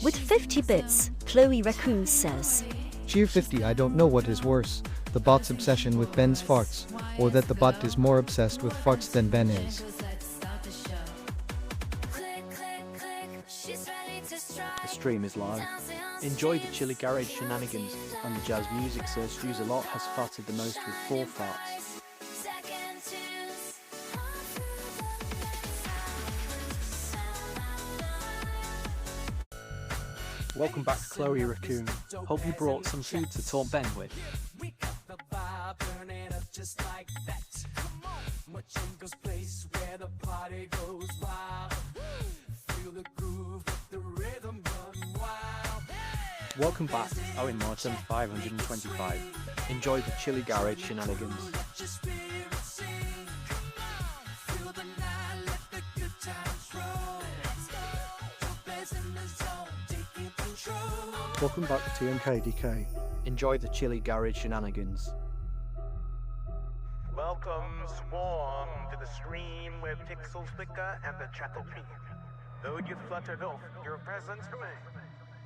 With 50 bits, Chloe Raccoon says, Cheer 50. I don't know what is worse, the bot's obsession with Ben's farts, or that the bot is more obsessed with farts than Ben is. The stream is live. Enjoy the chilly garage shenanigans, and the jazz music search used a lot has farted the most with 4 farts. Welcome back to Chloe Raccoon. Hope you brought some food to taunt Ben with. Welcome back, Owen Martin 525. Enjoy the chilly garage shenanigans. Welcome back to MKDK. Enjoy the chilly garage shenanigans. Welcome, Swarm, to the stream where pixels flicker and the chattel peak. Though you fluttered off, your presence remains.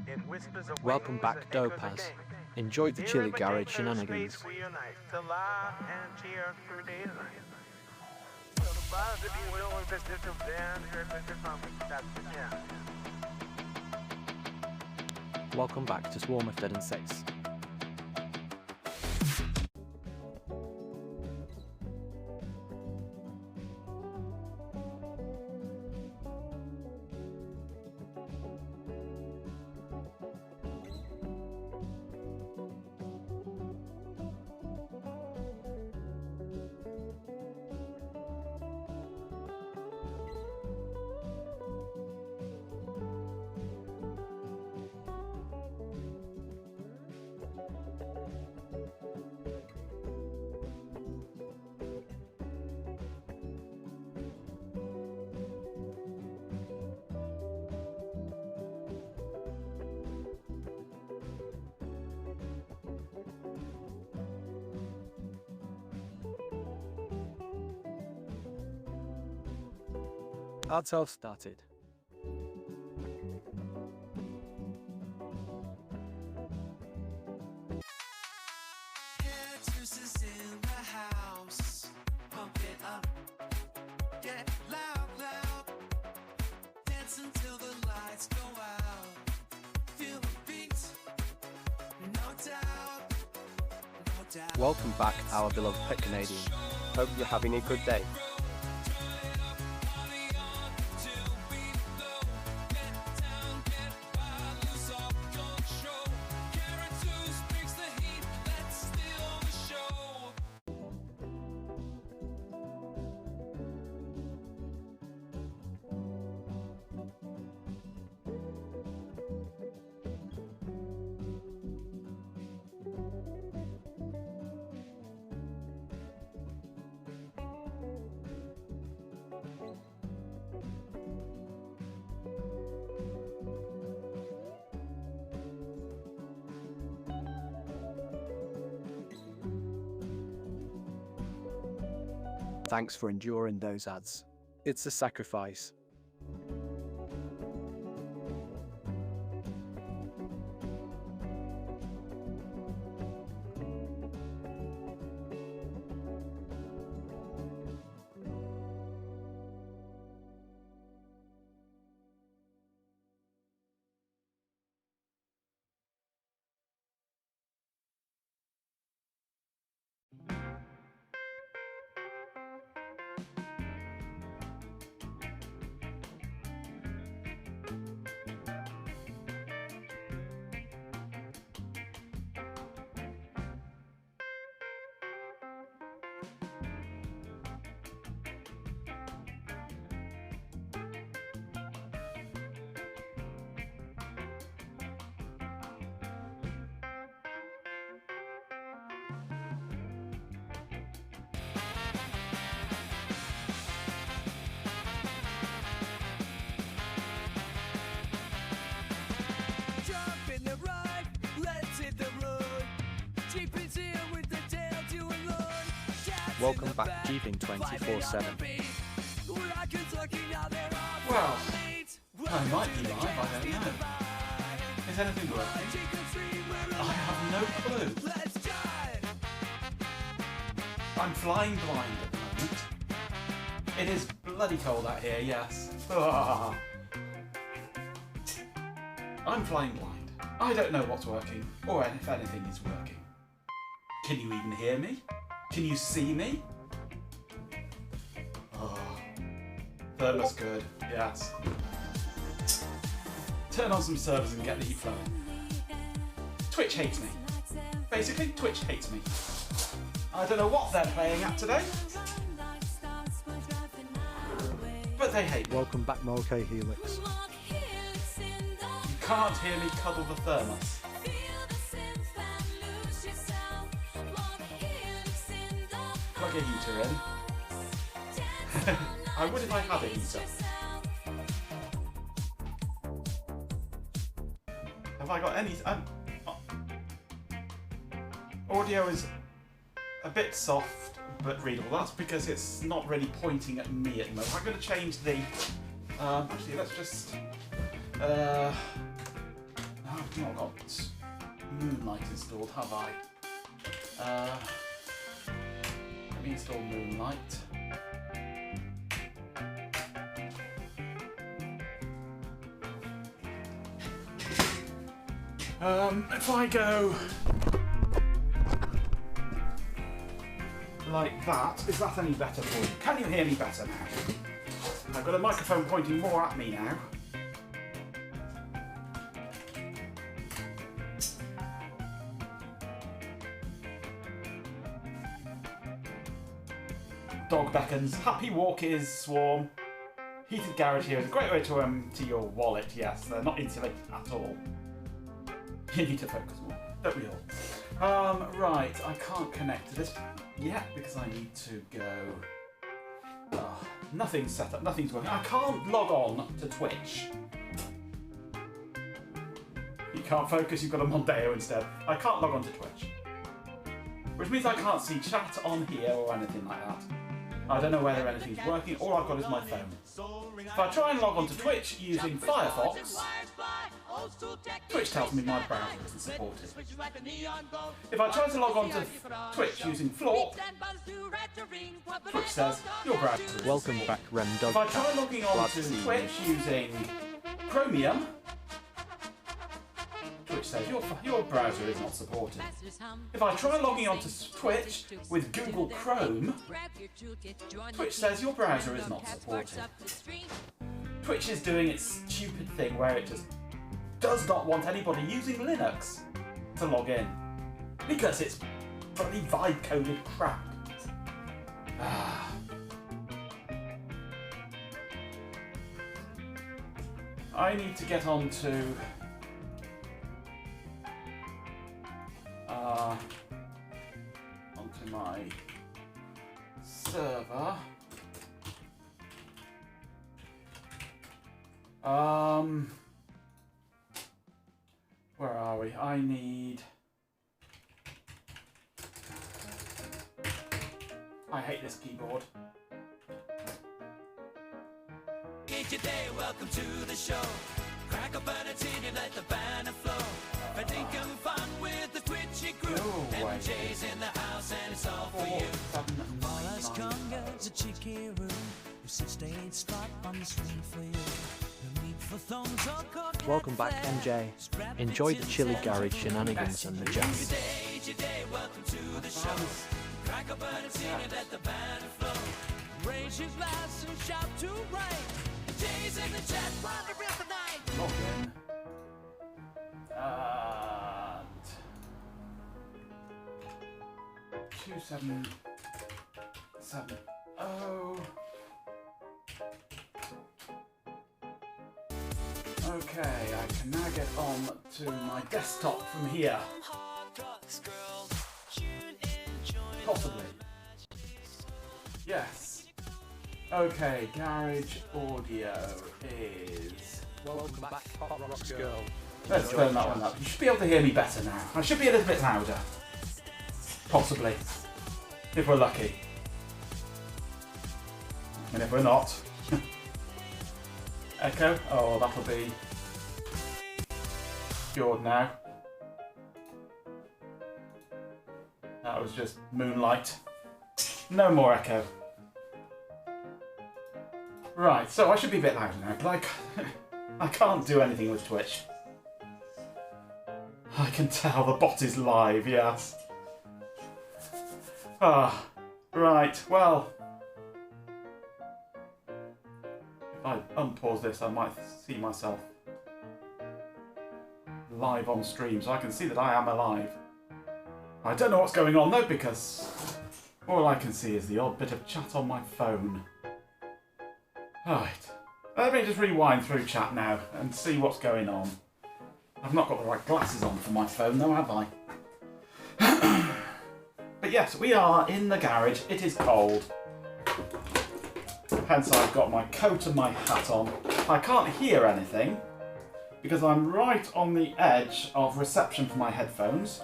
In whispers of Welcome wings back, that echo the Dopaz. day. Enjoy the Here chilly in garage Makepeace shenanigans. space we unite to laugh and cheer through daylight. So the buzz, if you will, is as little than heard with the family. That's the jam. Welcome back to Swarm of Dead Insects. Ads have started. Welcome back, our beloved pet Canadian. Hope you're having a good day. Thanks for enduring those ads. It's a sacrifice. Welcome back, Jeeping 24/7. Well, I might be live, I don't know. Is anything working? I have no clue. I'm flying blind at the moment. It is bloody cold out here, yes. Ah. I'm flying blind. I don't know what's working, or if anything is working. Can you even hear me? Can you see me? Oh. Thermos good, yes. Turn on some servers and get the heat flowing. Twitch hates me. Basically, Twitch hates me. I don't know what they're playing at today, but they hate me. Welcome back, Mulcahy Helix. You can't hear me cuddle the thermos. Plug a heater in. I would if I had a heater. Have I got any... audio is a bit soft but readable. That's because it's not really pointing at me at the moment. I'm going to change the... actually, let's just... I've not got Moonlight installed, have I? Let me install Moonlight. If I go like that, is that any better for you? Can you hear me better now? I've got a microphone pointing more at me now. Dog beckons. Happy walk is swarm. Heated garage here is a great way to empty your wallet. Yes, they're not insulated at all. You need to focus more, don't we all? Right, I can't connect to this yet because I need to go... nothing's set up, nothing's working. I can't log on to Twitch. You can't focus, you've got a Mondeo instead. I can't log on to Twitch. Which means I can't see chat on here or anything like that. I don't know whether anything's working, all I've got is my phone. If I try and log on to Twitch using Firefox, Twitch tells me my browser isn't supported. If I try to log on to Twitch using Floor, Twitch says your browser isn't Welcome supported. back, Rem Dog. If I try logging on to Twitch using Chromium, Twitch says your browser is not supported. If I try logging on to Twitch with Google Chrome, Twitch says your browser is not supported. Twitch is doing its stupid thing where it just does not want anybody using Linux to log in because it's bloody vibe coded crap. I need to get on to onto my server. Where are we? I need... I hate this keyboard. Eat your day, welcome to the show. Crack up an tin and let the banner flow. Drinking fun with the Twitchy crew. MJ's in the house and it's all for you. As congas, a cheeky room, with 16 spot on the screen for you. Welcome back, MJ. Enjoy the chilly garage shenanigans and the jazz. Welcome to the show. Crack up an tin and let the banner flow. Raise your glass and shout to right. Jay's in the chat, run the rest of the night. Log in. And 2770. Okay, I can now get on to my desktop from here. Possibly. Yes. Okay, garage audio is... Welcome back, Hot Rocks Girl. Let's turn that one up. You should be able to hear me better now. I should be a little bit louder. Possibly. If we're lucky. And if we're not... Echo? Oh, that'll be good now. That was just moonlight. No more echo. Right, so I should be a bit louder now, but I can't do anything with Twitch. I can tell the bot is live, yes. Ah, right, well. If I unpause this, I might see myself live on stream, so I can see that I am alive. I don't know what's going on though, because all I can see is the odd bit of chat on my phone. Right, let me just rewind through chat now and see what's going on. I've not got the right glasses on for my phone though, have I? But yes, we are in the garage. It is cold. Hence I've got my coat and my hat on. I can't hear anything because I'm right on the edge of reception for my headphones.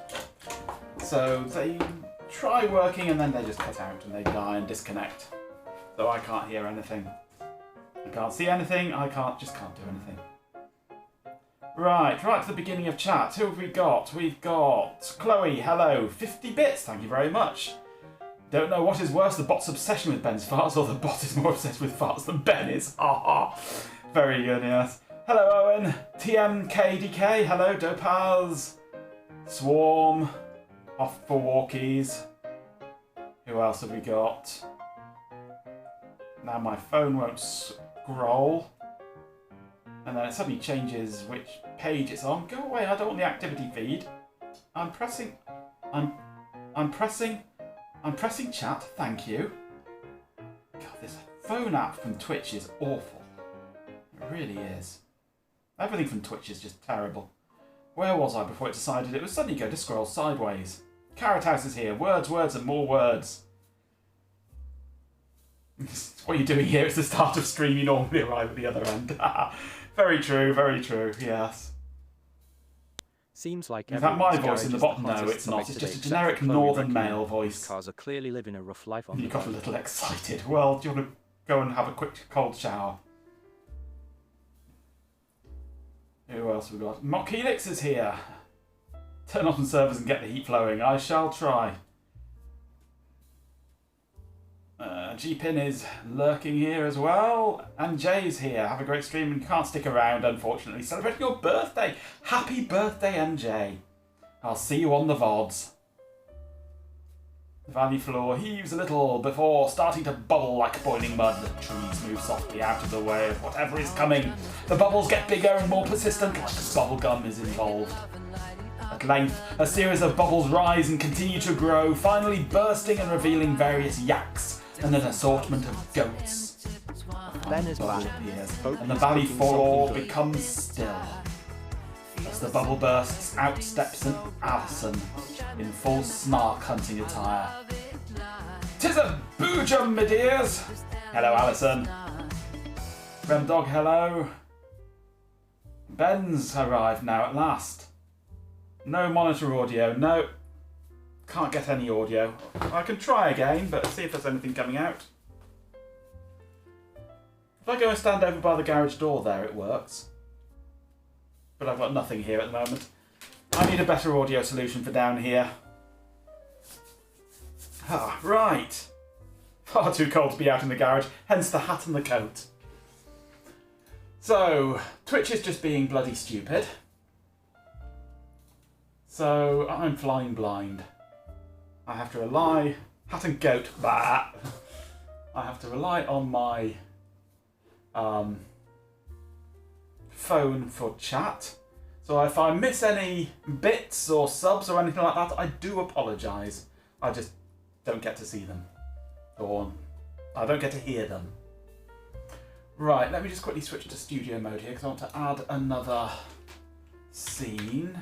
So they try working and then they just cut out and they die and disconnect. So I can't hear anything. I can't see anything. I just can't do anything. Right to the beginning of chat. Who have we got? We've got Chloe. Hello. 50 bits. Thank you very much. Don't know what is worse, the bot's obsession with Ben's farts or the bot is more obsessed with farts than Ben is. Ha ha. Very good, yes. Hello, Owen. TMKDK. Hello, Dopaz. Swarm. Off for walkies. Who else have we got? Now my phone won't scroll. And then it suddenly changes which page it's on. Go away, I don't want the activity feed. I'm pressing chat, thank you. God, this phone app from Twitch is awful. It really is. Everything from Twitch is just terrible. Where was I before it decided it was suddenly going to scroll sideways? Carrot House is here. Words, words, and more words. What are you doing here? It's the start of stream. You normally arrive at the other end. Very true, yes. Seems like in fact, my voice in the bottom, no, it's not. It's just a generic northern male voice. Cars are clearly living a rough life on You got a little excited. Well, do you want to go and have a quick cold shower? Who else have we got? Mock Helix is here. Turn off some servers and get the heat flowing. I shall try. G-Pin is lurking here as well. And Jay's here. Have a great stream and can't stick around, unfortunately. Celebrating your birthday. Happy birthday, MJ. I'll see you on the VODs. The valley floor heaves a little before starting to bubble like boiling mud. The trees move softly out of the way of whatever is coming. The bubbles get bigger and more persistent, like bubble gum is involved. At length, a series of bubbles rise and continue to grow, finally bursting and revealing various yaks and an assortment of goats. Ben is back, and the valley floor becomes still. As the bubble bursts, out steps an Alison in full snark hunting attire. "'Tis a boojum, my dears!" Hello, Alison. Remdog, hello. Ben's arrived now at last. No monitor audio, no. Can't get any audio. I can try again, but see if there's anything coming out. If I go and stand over by the garage door there, it works. But I've got nothing here at the moment. I need a better audio solution for down here. Ah, right. Far too cold to be out in the garage, hence the hat and the coat. So, Twitch is just being bloody stupid. So, I'm flying blind. I have to rely... Hat and goat, bah! I have to rely on my phone for chat. So if I miss any bits or subs or anything like that, I do apologise. I just don't get to see them. Or I don't get to hear them. Right, let me just quickly switch to studio mode here because I want to add another scene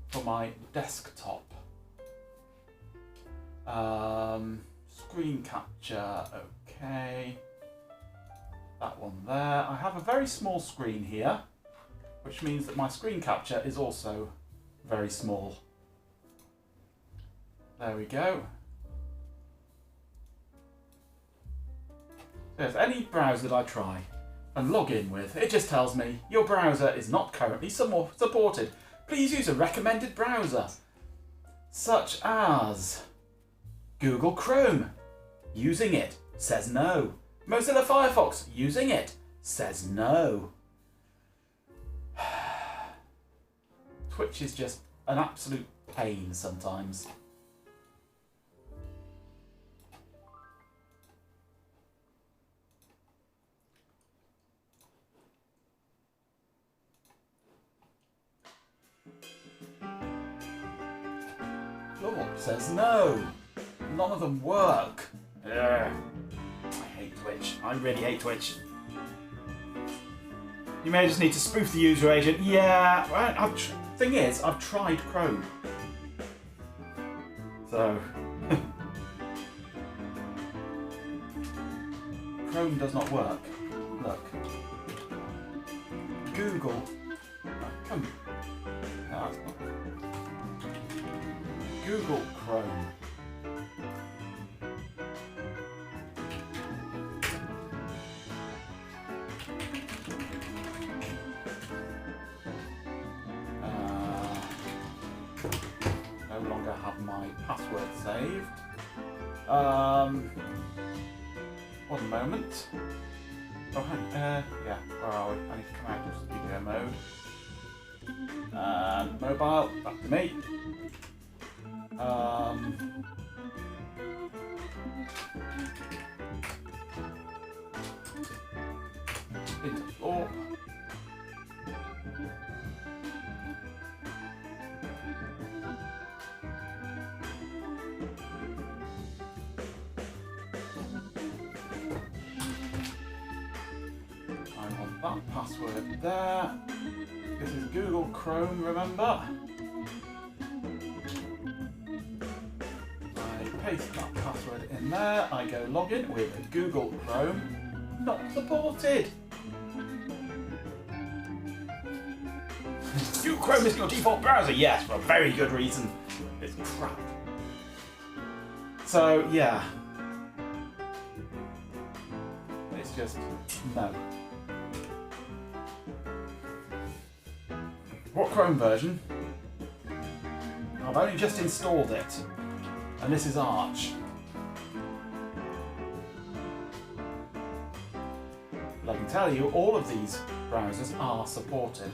for my desktop. Screen capture, okay. That one there. I have a very small screen here, which means that my screen capture is also very small. There we go. So if any browser that I try and log in with. It just tells me your browser is not currently supported. Please use a recommended browser, such as Google Chrome. Using it says no. Mozilla Firefox. Using it says no. Twitch is just an absolute pain sometimes. Floor says no. None of them work. Ugh. I hate Twitch. I really hate Twitch. You may just need to spoof the user agent. Yeah, well, thing is, I've tried Chrome. So... Chrome does not work. Look. Google... Come. No, that's not... Google Chrome. No longer have my password saved. One moment. Oh, yeah, where are we? I need to come out of studio mode. And mobile, back to me. Into floor. I want that password there. This is Google Chrome, remember? Paste that password in there. I go login with Google Chrome. Not supported. Google Chrome is your default browser. Yes, for a very good reason. It's crap. So yeah, it's just no. What Chrome version? I've only just installed it. And this is Arch. But I can tell you, all of these browsers are supported.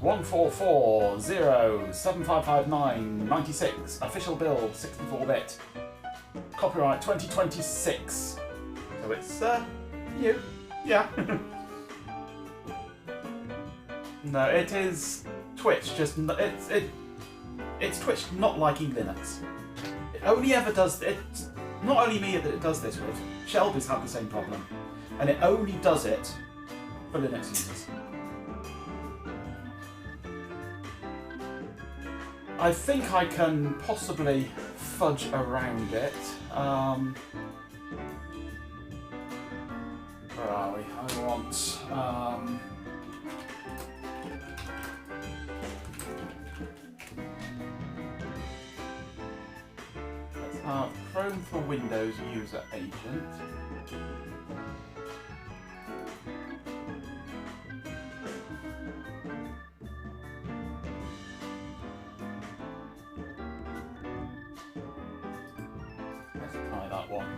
144.0.7559.96. Official build, 64-bit. Copyright 2026. So it's new. Yeah. No, it is Twitch. Just it's Twitch not liking Linux. It only ever does it. Not only me that it does this with. Shelby's had the same problem, and it only does it for Linux users. I think I can possibly fudge around it. Where are we? I want. Chrome for Windows user agent. Let's try that one.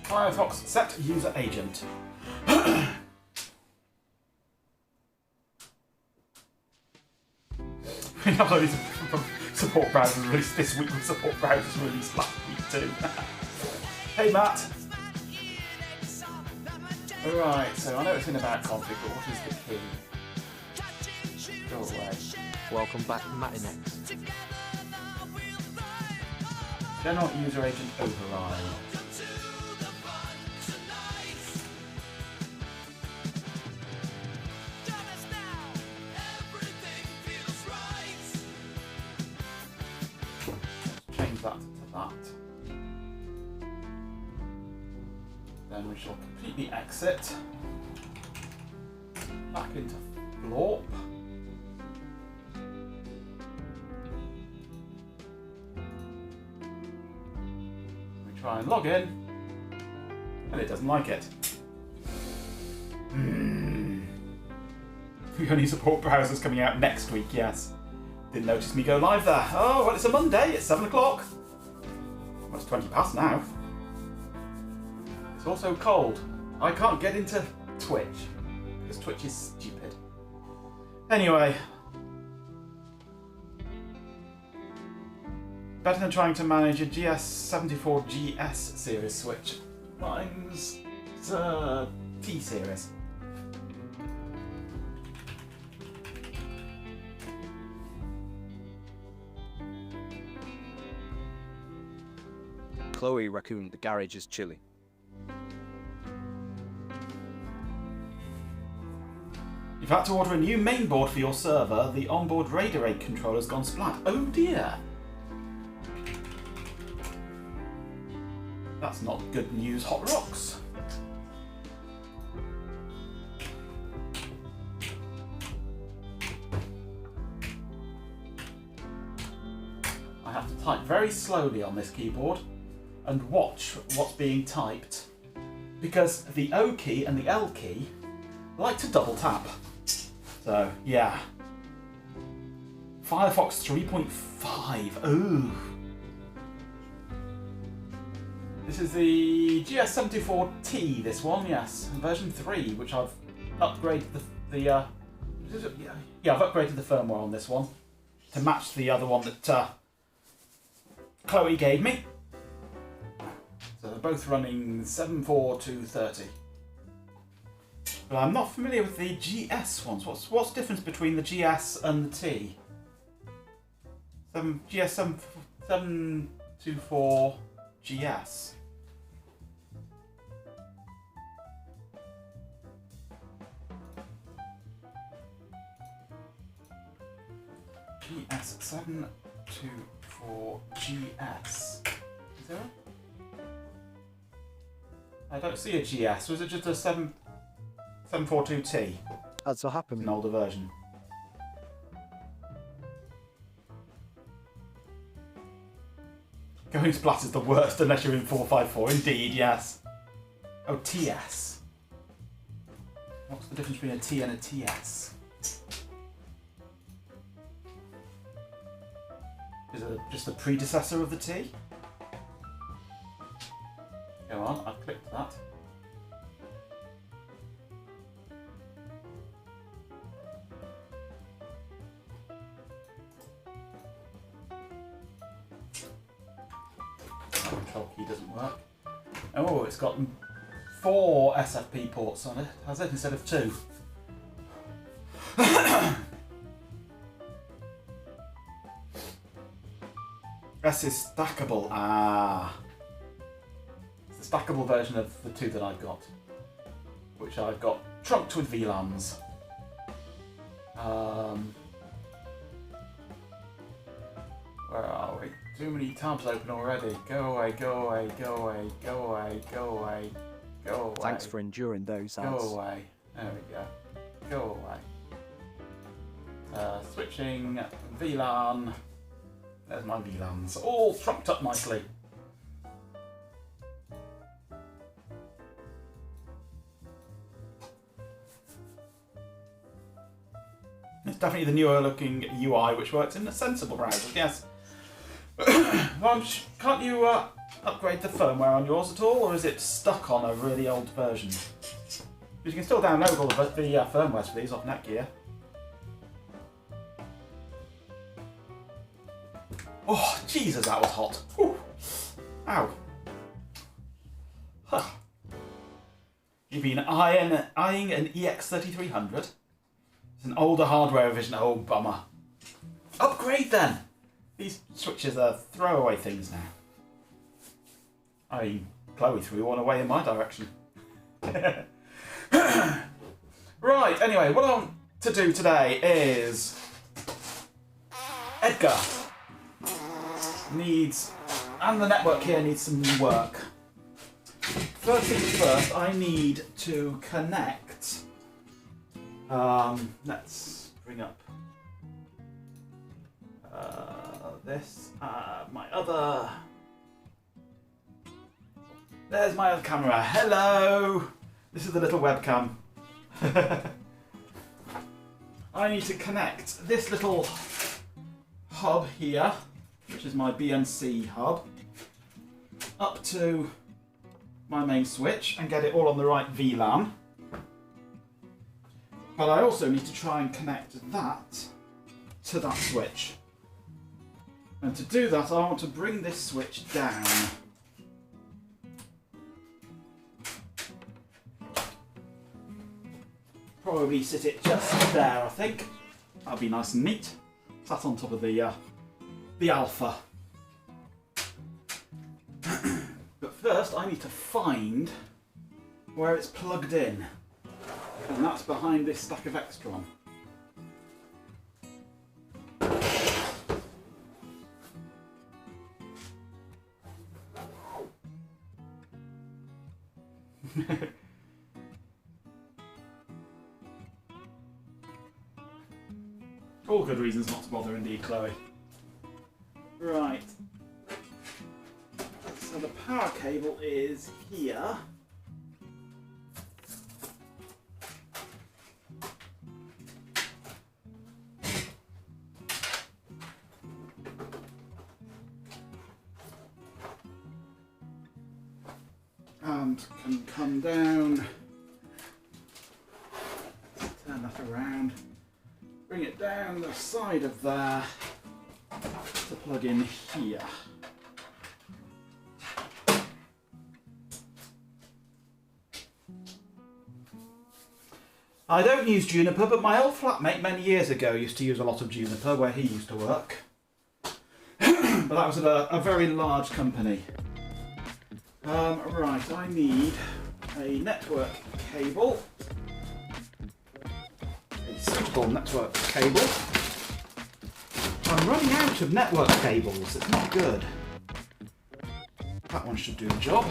Firefox set user agent. We have loads of support browsers released this week with support browsers released last week too. Hey Matt. Alright, so I know it's in about config, but what is the key? Go away. Welcome back to Matinex. General user agent override. That to that. Then we shall completely exit. Back into Florp. We try and log in, and it doesn't like it. We only support browsers coming out next week, yes. Didn't notice me go live there. Oh, well, it's a Monday, it's 7 o'clock. Well, it's 20 past now. It's also cold. I can't get into Twitch, because Twitch is stupid. Anyway. Better than trying to manage a GS74 GS series switch. Mine's T series. Chloe Raccoon, the garage is chilly. You've had to order a new mainboard for your server. The onboard Raider 8 controller's gone splat. Oh dear! That's not good news, Hot Rocks. I have to type very slowly on this keyboard and watch what's being typed, because the O key and the L key like to double tap. So, yeah. Firefox 3.5. Ooh. This is the GS74T, this one, yes. Version 3, which I've upgraded I've upgraded the firmware on this one to match the other one that Chloe gave me. So they're both running 74230. But I'm not familiar with the GS ones. What's the difference between the GS and the T? GS724 GS. GS724 GS. Is there a? I don't see a GS. Was it just a 742T? That's so happy. An older version. Going splat is the worst unless you're in 454. Indeed, yes. Oh, TS. What's the difference between a T and a TS? Is it just the predecessor of the T? Go on, I've clicked that. Control key doesn't work. Oh, it's got 4 SFP ports on it, has it, instead of 2? S is stackable. Ah. It's the stackable version of the 2 that I've got, which I've got trunked with VLANs. Where are we? Too many tabs open already. Go away, go away, go away, go away, go away, go away. Thanks for enduring those ads. Go away. There we go. Go away. Switching VLAN. There's my VLANs. All trunked up nicely. It's definitely the newer looking UI which works in the sensible browsers, yes. Well, can't you upgrade the firmware on yours at all, or is it stuck on a really old version? Because you can still download all the firmwares for these off Netgear. Oh, Jesus, that was hot. Whew. Ow. Huh. You've been eyeing an EX3300? It's an older hardware revision. Oh, bummer. Upgrade then! These switches are throwaway things now. I mean, Chloe threw one away in my direction. Right, anyway, what I want to do today is... Edgar needs... And the network here needs some work. First things first, I need to connect Let's bring up this. My other. There's my other camera. Hello! This is the little webcam. I need to connect this little hub here, which is my BNC hub, up to my main switch and get it all on the right VLAN. But I also need to try and connect that to that switch. And to do that, I want to bring this switch down. Probably sit it just there, I think. That'll be nice and neat. Sat on top of the alpha. But first, I need to find where it's plugged in. And that's behind this stack of Extron. All good reasons not to bother indeed, Chloe. Right. So the power cable is here. And can come down, turn that around, bring it down the side of there to plug in here. I don't use Juniper, but my old flatmate many years ago used to use a lot of Juniper where he used to work. But that was at a very large company. Right, I need a network cable, a suitable network cable. I'm running out of network cables, it's not good. That one should do the job.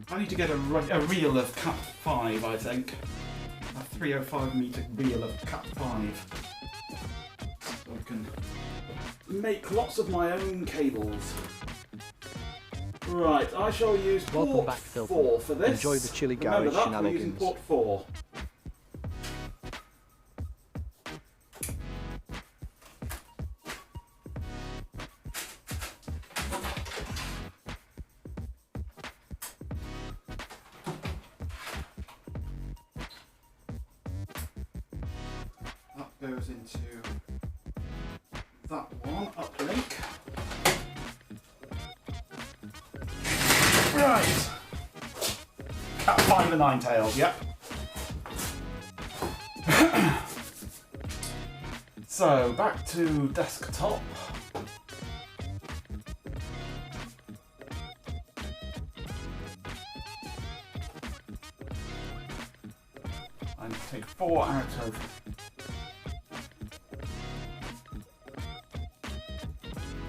I need to get a reel of Cat 5, I think. A 305 metre reel of Cat 5. So I can make lots of my own cables. Right, I shall use port 4 for this. Enjoy the chilly Remember garage that, shenanigans. we're using port 4. That goes into that one, uplink. Right. Cat 5 and 9 tails, yep. So, back to desktop. I need to take 4 out of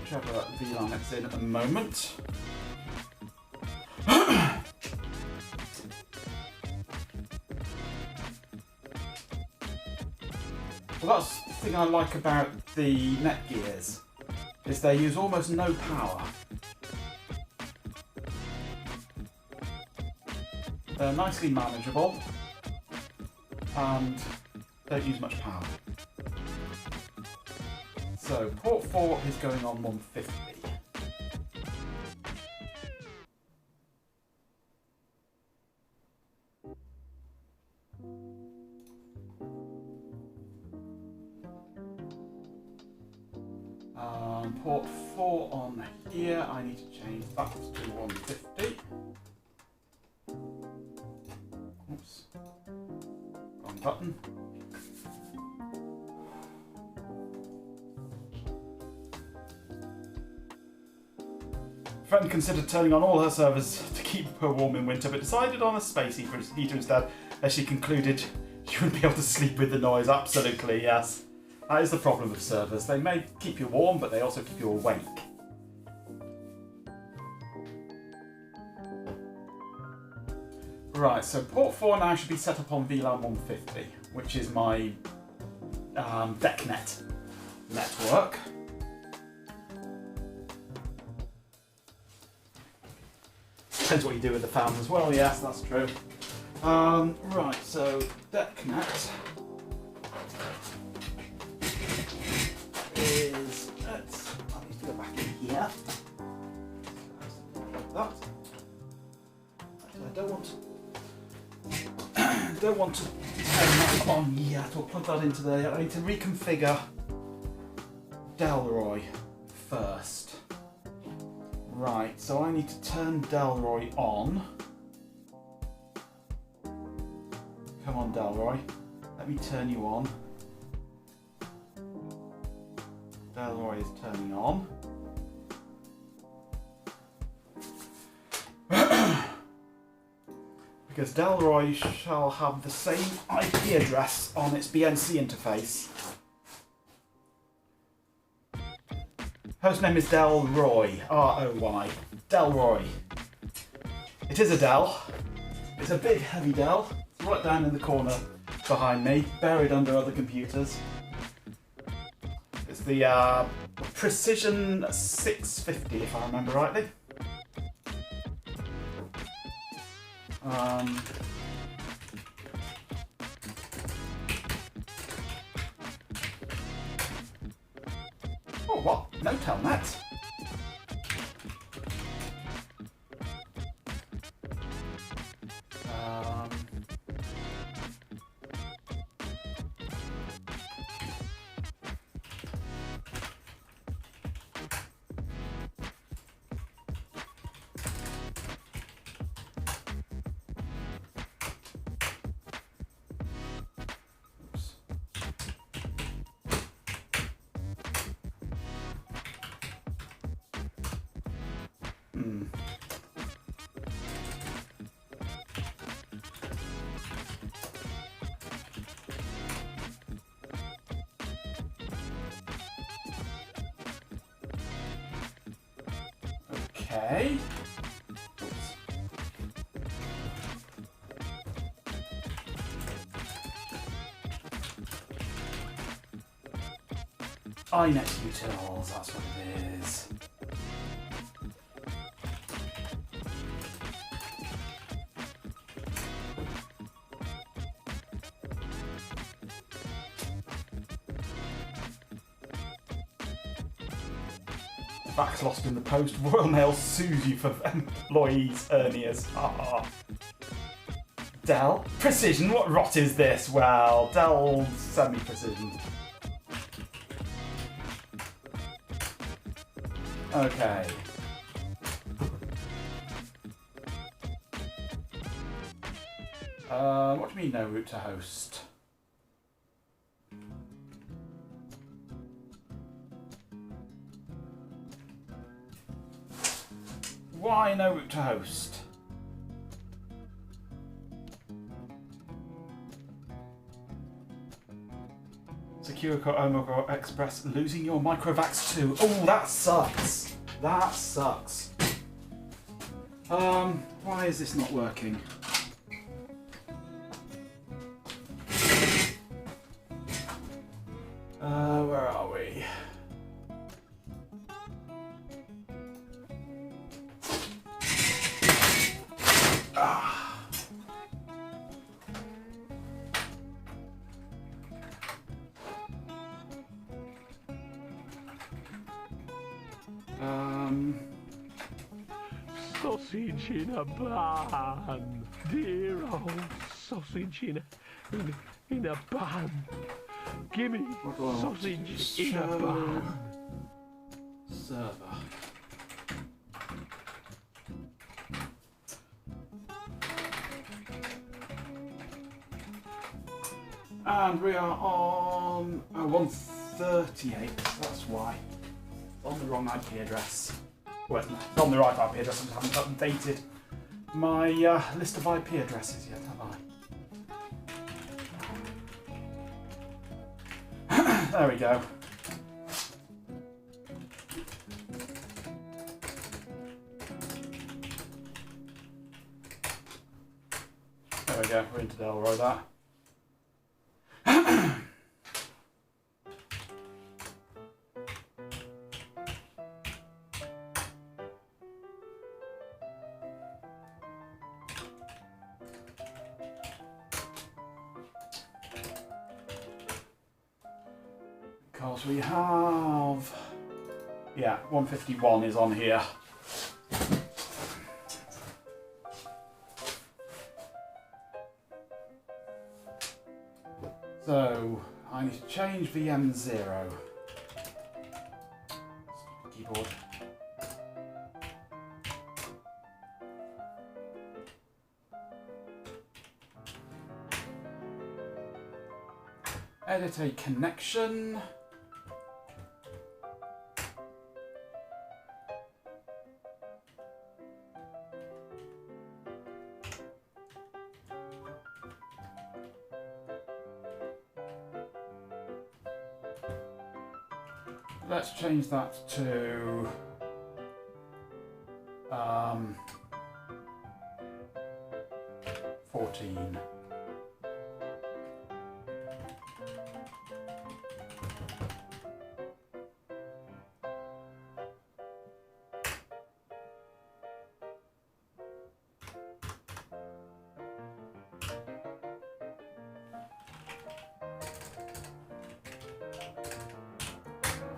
whichever VLAN it's in at the moment. Well, that's the thing I like about the Netgears, is they use almost no power. They're nicely manageable and don't use much power. So port 4 is going on 150. Port 4 on here, I need to change that to 150. Oops, wrong button. Friend considered turning on all her servers to keep her warm in winter, but decided on a space heater instead, as she concluded she wouldn't be able to sleep with the noise. Absolutely, yes. That is the problem with servers. They may keep you warm, but they also keep you awake. Right, so port 4 now should be set up on VLAN 150, which is my DECnet network. Depends what you do with the fan as well, yes, that's true. Right, so DECnet is, I need to go back in here. Like that. Actually, I don't want to turn that on yet, or plug that into there. I need to reconfigure Delroy first. Right, so I need to turn Delroy on. Come on, Delroy. Let me turn you on. Delroy is turning on. Because Delroy shall have the same IP address on its BNC interface. Hostname is Delroy, R-O-Y. Delroy. It is a Dell. It's a big, heavy Dell. It's right down in the corner behind me, buried under other computers. It's the Precision 650, if I remember rightly. Oh, what? No telnet. Okay. Oops. iNet utils, that's what it is. Facts lost in the post. Royal Mail sues you for employees' hernias. Dell? Precision? What rot is this? Well, Dell semi-precision. Okay. What do you mean no route to host? Why no route to host? Secure Omega Express losing your Microvax 2. Oh, that sucks. That sucks. Why is this not working? Where are we? Sausage in a bun, dear old sausage in a bun. Gimme sausage in a bun. Server. And we are on 138, that's why. On the wrong IP address. Well, no, it's on the right IP address, I just haven't updated my list of IP addresses yet, have I? There we go. There we go, we're into Delroy that. Because we have, yeah, 151 is on here. So I need to change VM0. Keyboard. Edit a connection. Let's change that to 14.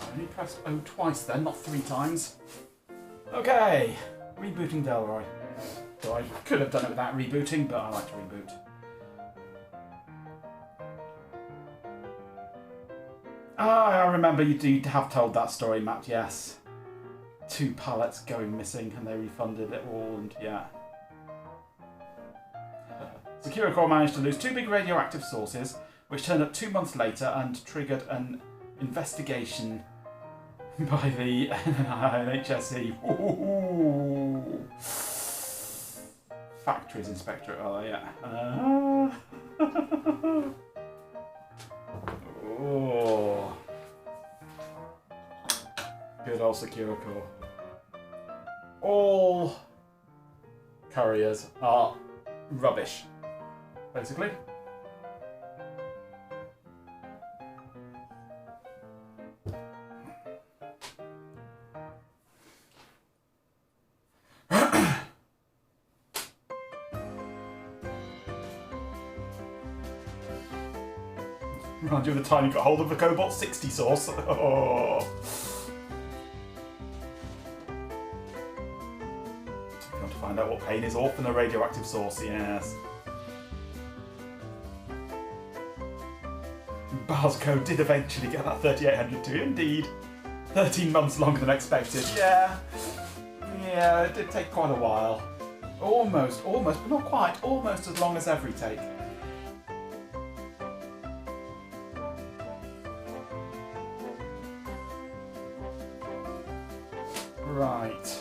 I need to press O twice then, not 3 times. Okay, rebooting Delroy. So I could have done it without rebooting, but I like to reboot. Ah, I remember you do have told that story, Matt, yes. 2 pallets going missing and they refunded it all, and yeah. Secure Core managed to lose 2 big radioactive sources, which turned up 2 months later and triggered an investigation by the NHSE. Ooh. Factories Inspectorate, oh yeah. Oh. Good old Secure Core. All couriers are rubbish, basically. Reminds you of the time you got hold of the Cobalt 60 source. Oh. If you want to find out what pain is off in a radioactive source, yes. Barsco did eventually get that 3800 too, indeed. 13 months longer than expected, yeah. Yeah, it did take quite a while. Almost, but not quite, almost as long as every take. Right.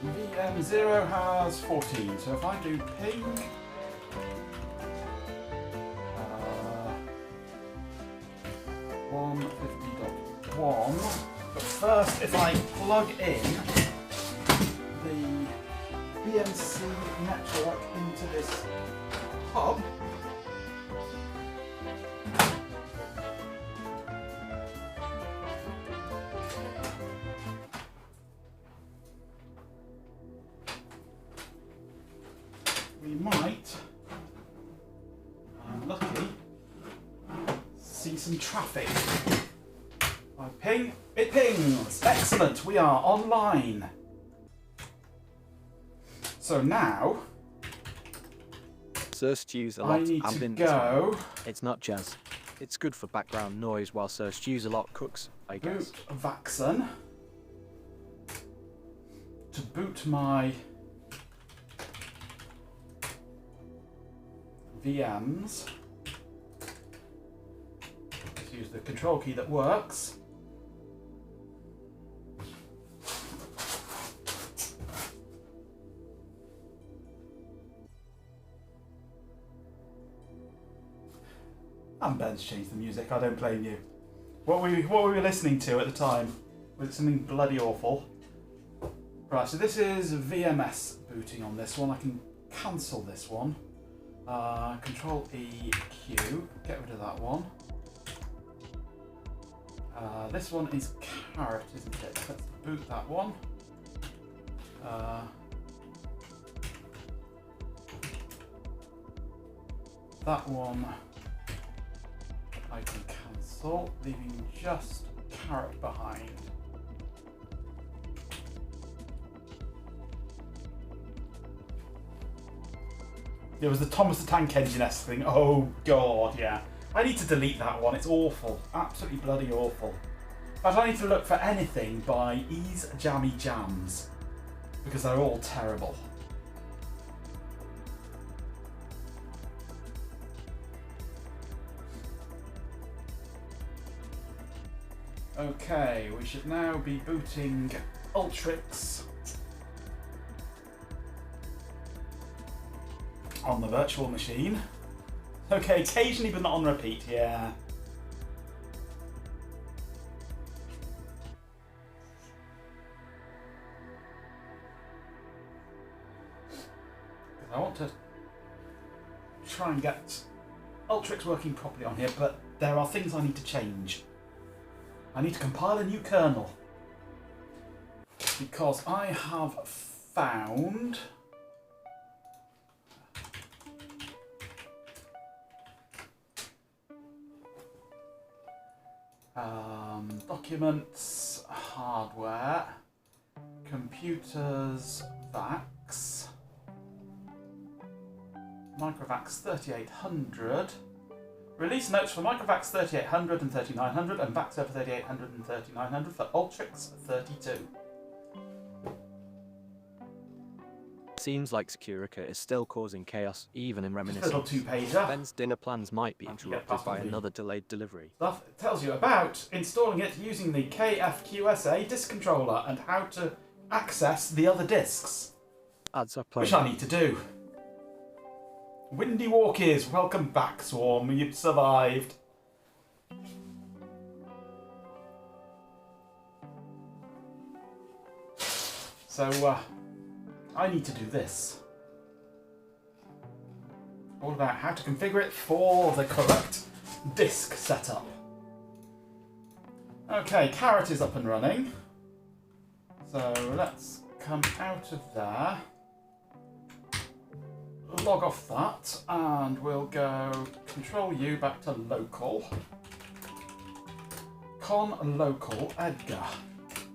VM0 has 14, so if I do ping 150.1, but first if I plug in the BNC network into this hub, we might, I'm lucky, see some traffic. I ping, it pings! Excellent, we are online. So now, Sir Stews a lot. I need to go It's not jazz. It's good for background noise while Sir Stews a lot cooks, I guess. boot Vaxon to boot my VMs. Let's use the control key that works. And Ben's changed the music, I don't blame you. What were we listening to at the time? Was it something bloody awful? Right, so this is VMS booting on this one. I can cancel this one. Control E, Q, get rid of that one. This one is carrot, isn't it? Let's boot that one. That one I can cancel, leaving just carrot behind. It was the Thomas the Tank Engine-esque thing. Oh god, yeah. I need to delete that one. It's awful. Absolutely bloody awful. But I need to look for anything by Ease Jammy Jams, because they're all terrible. Okay, we should now be booting Ultrix on the virtual machine. Okay, occasionally but not on repeat, yeah. I want to try and get Ultrix working properly on here, but there are things I need to change. I need to compile a new kernel, because I have found documents, hardware, computers, VAX, Microvax 3800, release notes for Microvax 3800 and 3900 and VAX over 3800 and 3900 for Ultrix 32. Seems like Securica is still causing chaos, even in Little reminiscence. two-pager. Ben's dinner plans might be interrupted by another delayed delivery. Stuff it tells you about installing it using the KFQSA disk controller and how to access the other disks, Ads are which playing. I need to do. Windy Walkies, welcome back, Swarm. You've survived. So, I need to do this. All about how to configure it for the correct disk setup. Okay, Carrot is up and running. So let's come out of there. Log off that, and we'll go Control U back to local. Con local Edgar.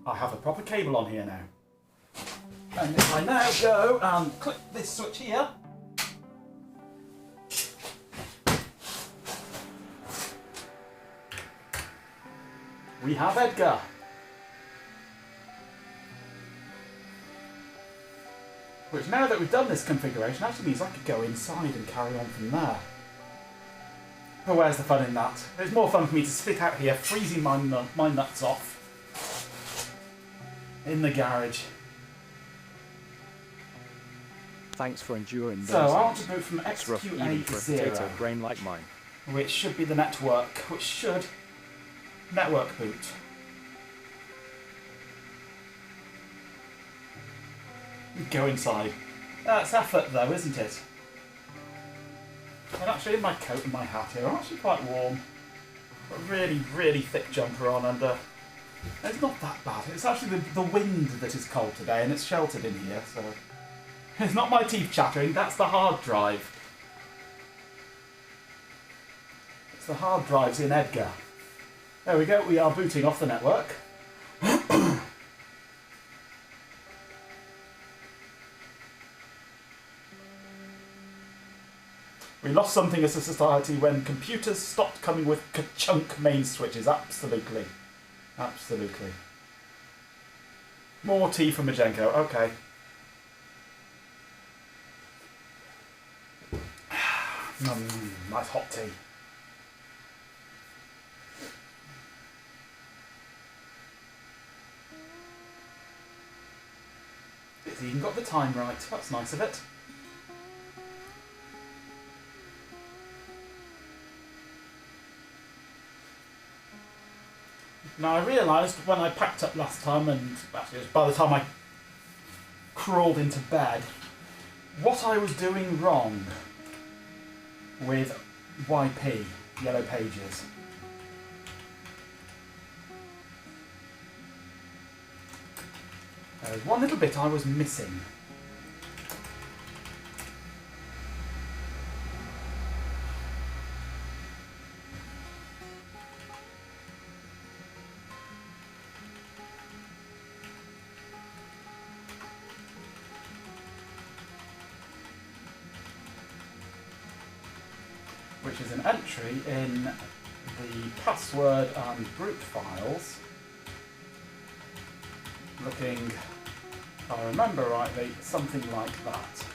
I have a proper cable on here now. And if I now go and click this switch here, we have Edgar. Which, now that we've done this configuration, actually means I could go inside and carry on from there. But where's the fun in that? It's more fun for me to sit out here freezing my nuts off in the garage. Thanks for enduring those So I want things. to boot from It's rough even for a potato XQA0, brain like mine. which should be the network, which should network boot. Go inside. That's effort though, isn't it? I'm actually in my coat and my hat here. I'm actually quite warm. Got a really, really thick jumper on, and it's not that bad. It's actually the wind that is cold today, and it's sheltered in here, so it's not my teeth chattering. That's the hard drive. It's the hard drives in Edgar. There we go. We are booting off the network. We lost something as a society when computers stopped coming with ka-chunk main switches. Absolutely. Absolutely. More tea from Majenko. Okay. Nice hot tea. It's even got the time right. That's nice of it. Now I realised when I packed up last time, and actually it was by the time I crawled into bed, what I was doing wrong with YP, Yellow Pages. There was one little bit I was missing. Which is an entry in the password and group files, looking, if I remember rightly, something like that.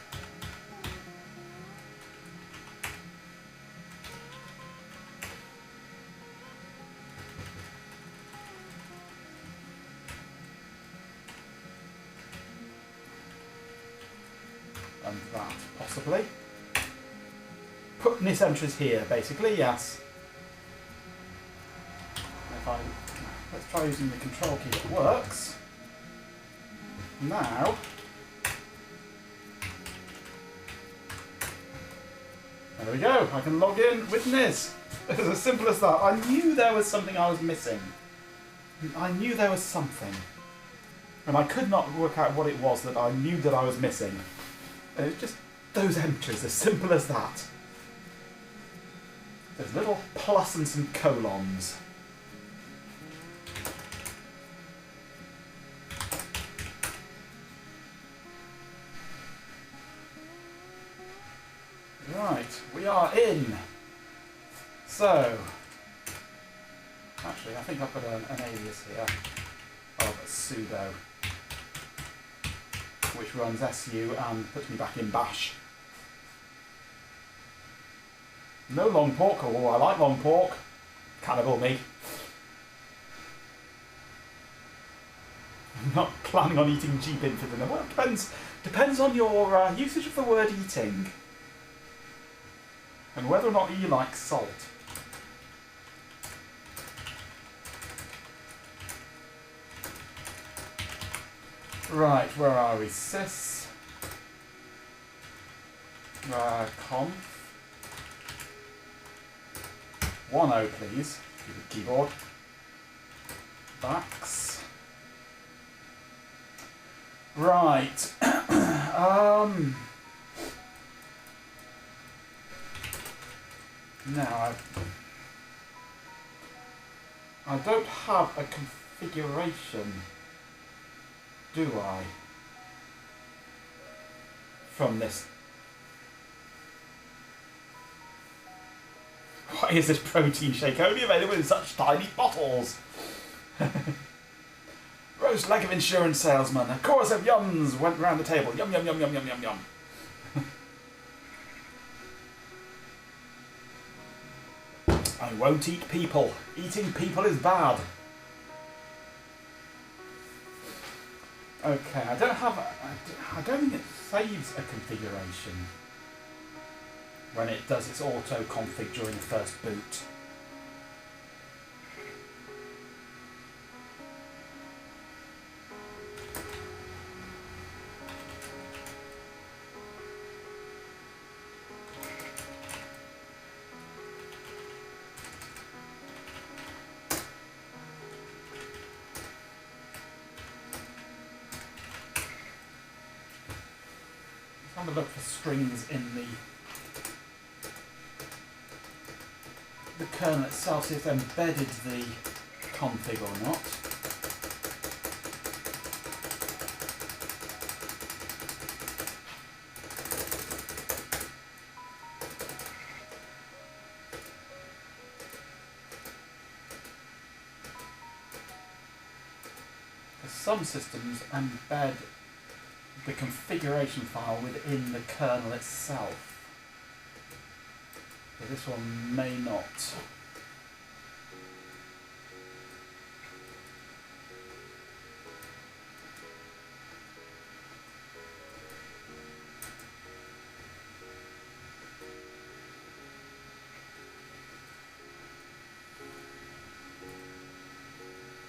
And that, possibly. Putting this entries here, basically, yes. Let's try using the control key that works. Now, there we go, I can log in with Niz. It's as simple as that. I knew there was something I was missing. I knew there was something. And I could not work out what it was that I knew that I was missing. And it's just those entries, as simple as that. There's a little plus and some colons. Right, we are in. So, actually I think I've got an alias here of sudo, which runs su and puts me back in bash. No long pork. Oh, I like long pork. Cannibal me. I'm not planning on eating Jeepin for dinner. Well, it depends on your usage of the word eating. And whether or not you like salt. Right, where are we? Sys. Conf. 10, please. Stupid keyboard. Backs. Right. Now, I don't have a configuration, do I? From this. Why is this protein shake only available in such tiny bottles? Roast leg of insurance salesman. A chorus of yums went round the table. Yum, yum, yum, yum, yum, yum, yum. I won't eat people. Eating people is bad. Okay, I don't think it saves a configuration when it does its auto config during the first boot. Let's have a look for strings in the kernel itself, see if it's embedded the config or not. Some systems embed the configuration file within the kernel itself. But this one may not.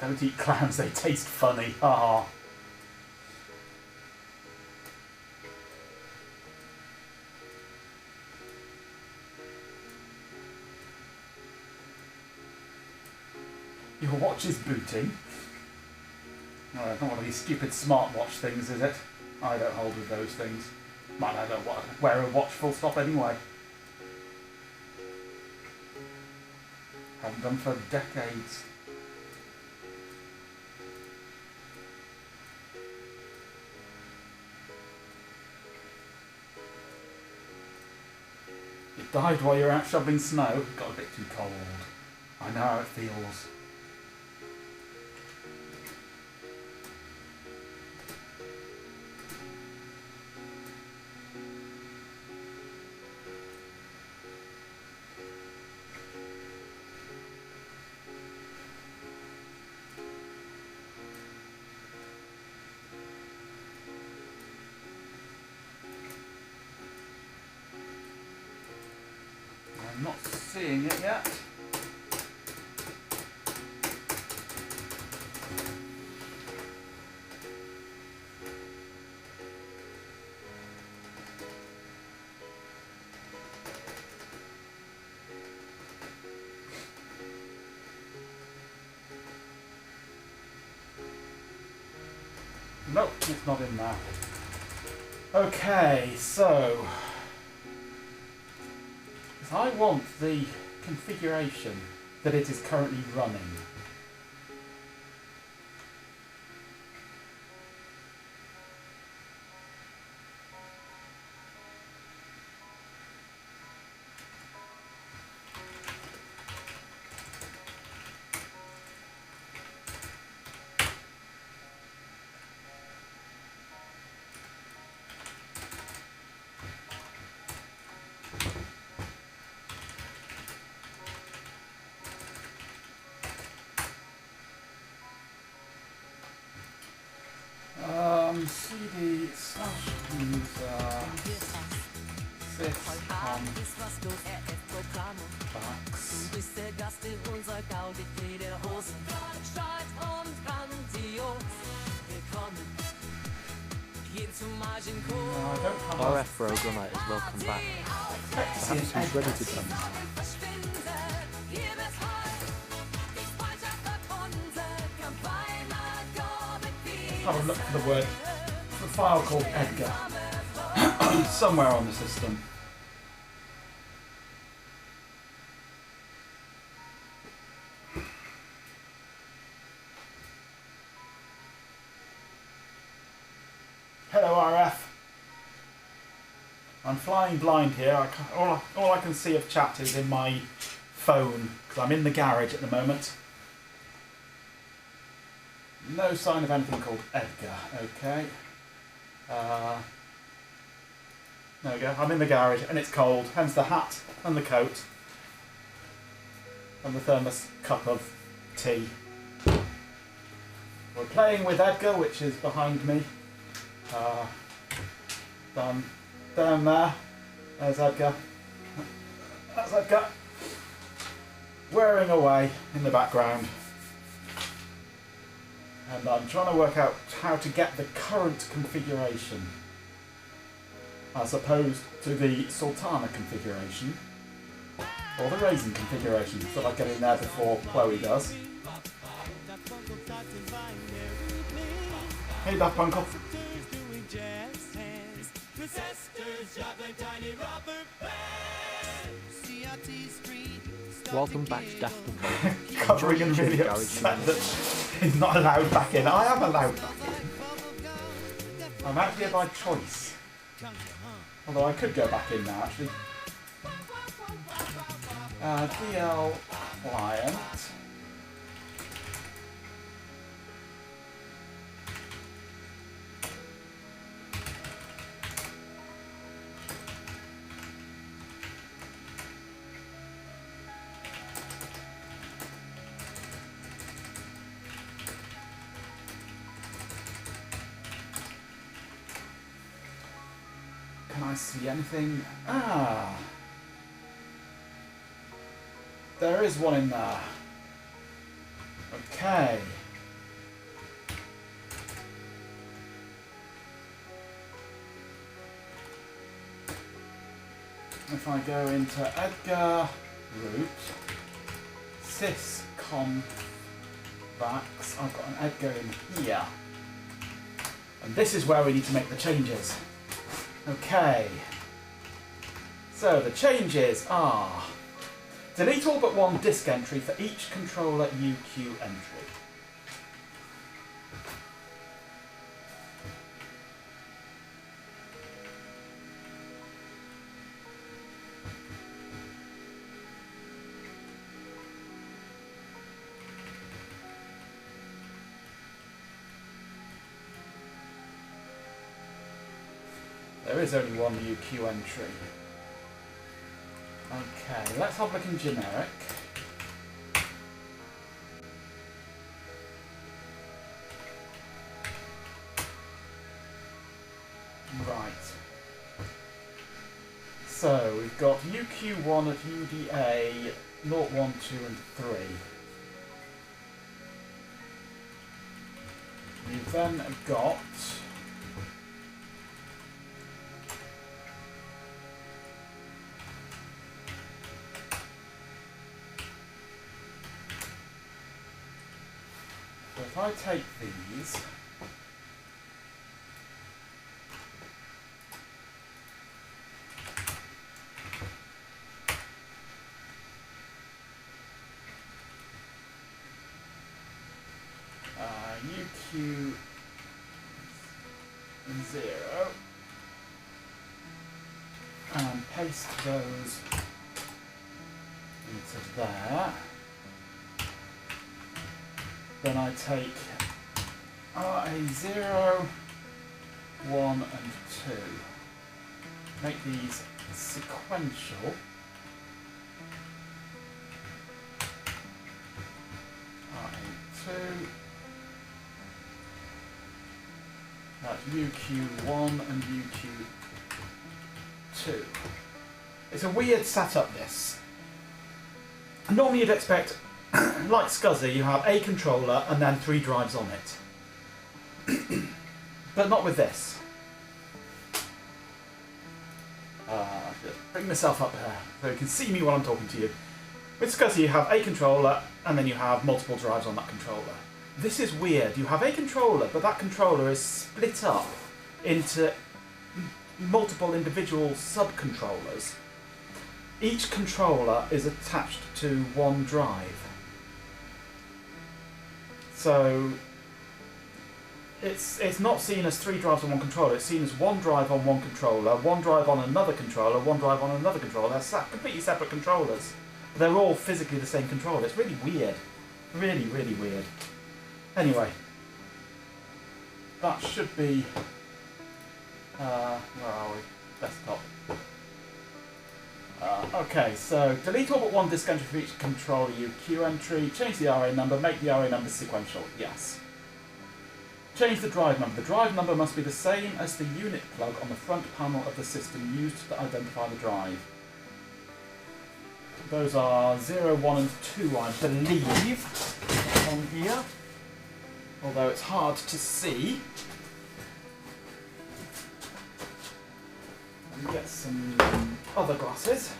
Don't eat clams, they taste funny. Haha. Your watch is booting. Oh, it's not one of these stupid smartwatch things, is it? I don't hold with those things. Man, I don't wear a watch full stop anyway. Haven't done for decades. It died while you were out shoveling snow. Got a bit too cold. I know how it feels. I'm not seeing it yet. Nope, it's not in there. Okay, so I want the configuration that it is currently running. CD slash user syscom box. No, I don't have RF Roguelite is welcome back. Perhaps he's ready to come. have a look for the word, for a file called Edgar, somewhere on the system. Hello RF. I'm flying blind here. All I can see of chat is in my phone, because I'm in the garage at the moment. No sign of anything called Edgar, okay. There we go, I'm in the garage and it's cold, hence the hat and the coat and the thermos cup of tea. We're playing with Edgar, which is behind me. Down there, there's Edgar. That's Edgar. Whirring away in the background. And I'm trying to work out how to get the current configuration as opposed to the Sultana configuration or the Raisin configuration, so I get in there before Chloe does. Hey Daft Punkle. Welcome back to Daft Punk. Covering and really upset that he's not allowed back in. I am allowed back in. I'm out here by choice. Although I could go back in now, actually. DL client. Can I see anything? Ah! There is one in there. Okay. if I go into Edgar root sysconvax, I've got an Edgar in here. And this is where we need to make the changes. Okay. So the changes are delete all but one disk entry for each controller UQ entry. There is only one UQ entry. Okay, let's have a look in generic. Right. So we've got UQ1 at UDA 0, 1, 2 and 3. You've then got if I take these, UQ 0, and paste those into there. Then I take RA0, 1 and 2. Make these sequential. RA2. That's UQ1 and UQ2. It's a weird setup, this. Normally you'd expect, like SCSI, you have a controller and then 3 drives on it. But not with this. Just bring myself up here so you can see me while I'm talking to you. With SCSI you have a controller and then you have multiple drives on that controller. This is weird. You have a controller, but that controller is split up into multiple individual sub-controllers. Each controller is attached to one drive. So it's not seen as 3 drives on one controller, it's seen as 1 drive on one controller, 1 drive on another controller, 1 drive on another controller. They're completely separate controllers. They're all physically the same controller. It's really weird. Really, really weird. Anyway, that should be, where are we? Desktop. Okay, so delete all but one disk entry for each controller UQ entry, change the RA number, make the RA number sequential, yes. Change the drive number. The drive number must be the same as the unit plug on the front panel of the system used to identify the drive. Those are 0, 1 and 2, I believe, on here. Although it's hard to see. Let me get some other glasses.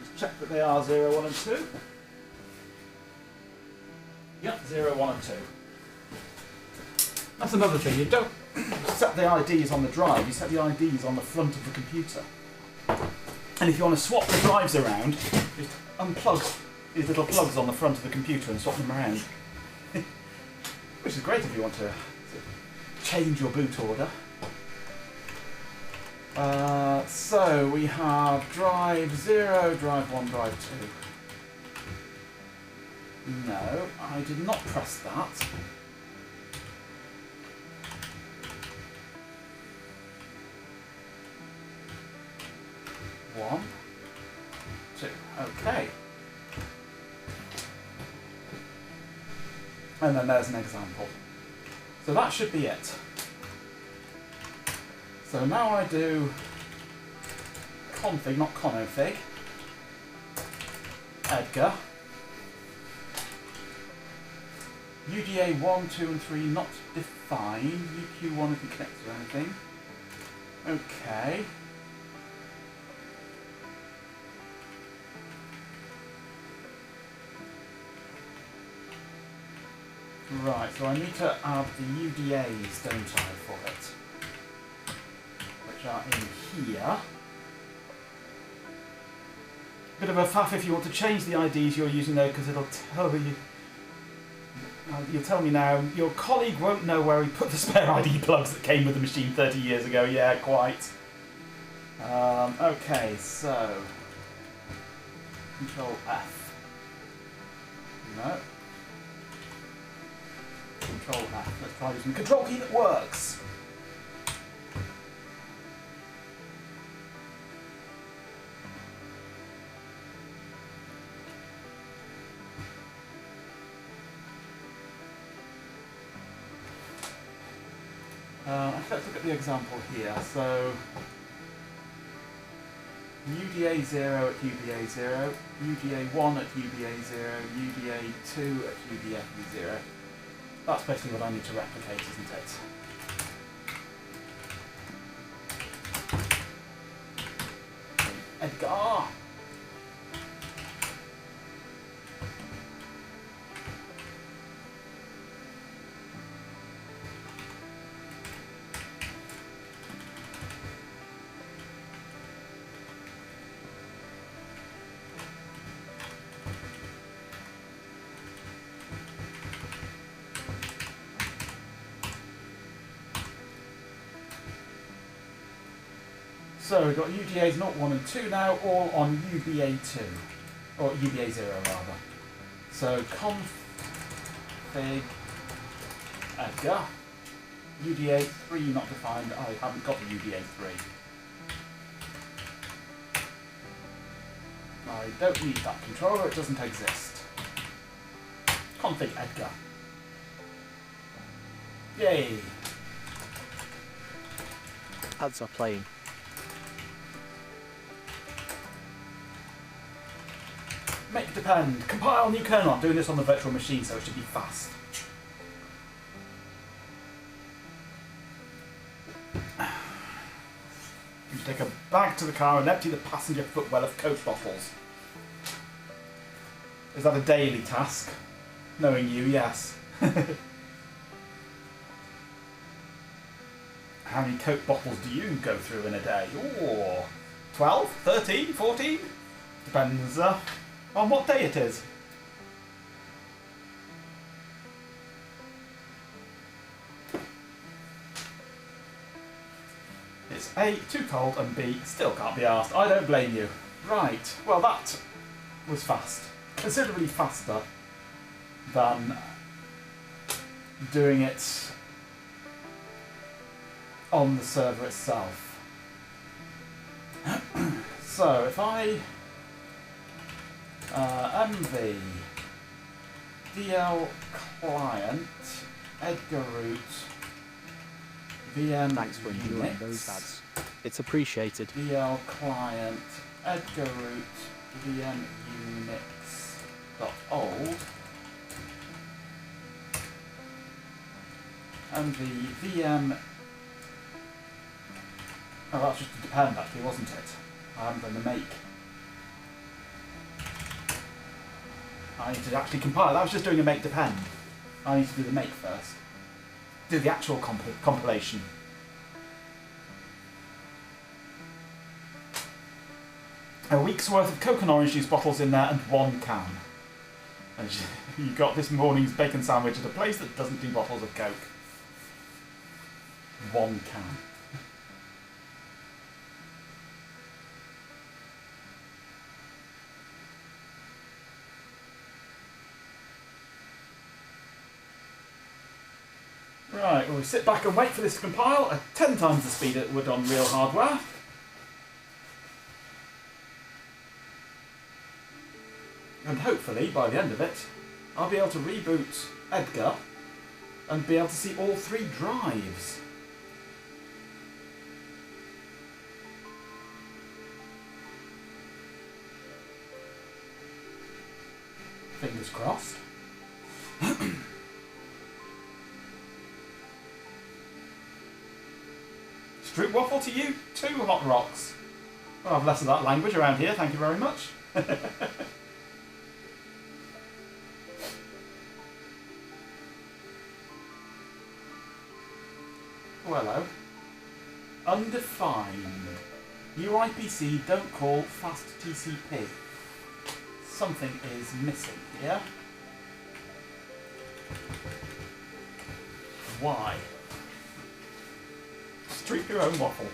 Just check that they are 0, 1 and 2. Yep, 0, 1 and 2. That's another thing, you don't set the IDs on the drive, you set the IDs on the front of the computer. And if you want to swap the drives around, just unplug these little plugs on the front of the computer and swap them around. Which is great if you want to change your boot order. So we have drive 0, drive 1, drive 2. No, I did not press that. One, 2, okay. And then there's an example. So that should be it. So now I do config, not config, Edgar, UGA 1, 2 and 3 not defined, UQ1 isn't connected to anything. Okay. Right, so I need to add the UDAs, don't I, for it? Which are in here. Bit of a faff if you want to change the IDs you're using though, because it'll tell you... You'll tell me now, your colleague won't know where he put the spare ID plugs that came with the machine 30 years ago. Yeah, quite. Okay, so... Control F. No. Control F. Let's try using the control key that works. Let's look at the example here. So, UDA 0 at UDA 0, UDA 1 at UDA 0, UDA 2 at UDA 0. That's basically what I need to replicate, isn't it? Edgar! So we've got UDAs 0, 1 and 2 now, all on UBA 2. Or UBA 0 rather. So config Edgar. UDA 3 not defined, I haven't got the UDA 3. I don't need that controller, it doesn't exist. Config Edgar. Yay! Ads are playing. Make depend. Compile new kernel. I'm doing this on the virtual machine, so it should be fast. You take a bag to the car and empty the passenger footwell of Coke bottles. Is that a daily task? Knowing you, yes. How many Coke bottles do you go through in a day? Ooh, 12? 13? 14? Depends on what day it is. It's A, too cold, and B, still can't be asked. I don't blame you. Right, well that was fast. Considerably faster than doing it on the server itself. So if I MV DL client Edgar root VM Thanks for enjoying those ads. It's appreciated. DL client Edgar root VM Unix .old and the VM. Oh, that's just a depend actually, wasn't it? I haven't done the make. I need to actually compile. I was just doing a make depend. I need to do the make first. Do the actual compilation. A week's worth of Coke and orange juice bottles in there and 1 can. And you got this morning's bacon sandwich at a place that doesn't do bottles of Coke. 1 can. Right, well we sit back and wait for this to compile at 10 times the speed it would on real hardware. And hopefully, by the end of it, I'll be able to reboot Edgar and be able to see all 3 drives. Fingers crossed. Stroop waffle to you too, Hot Rocks. Well, I've less of that language around here, thank you very much. Oh, hello. Undefined. UIPC don't call fast TCP. Something is missing here. Why? Streak your own waffle.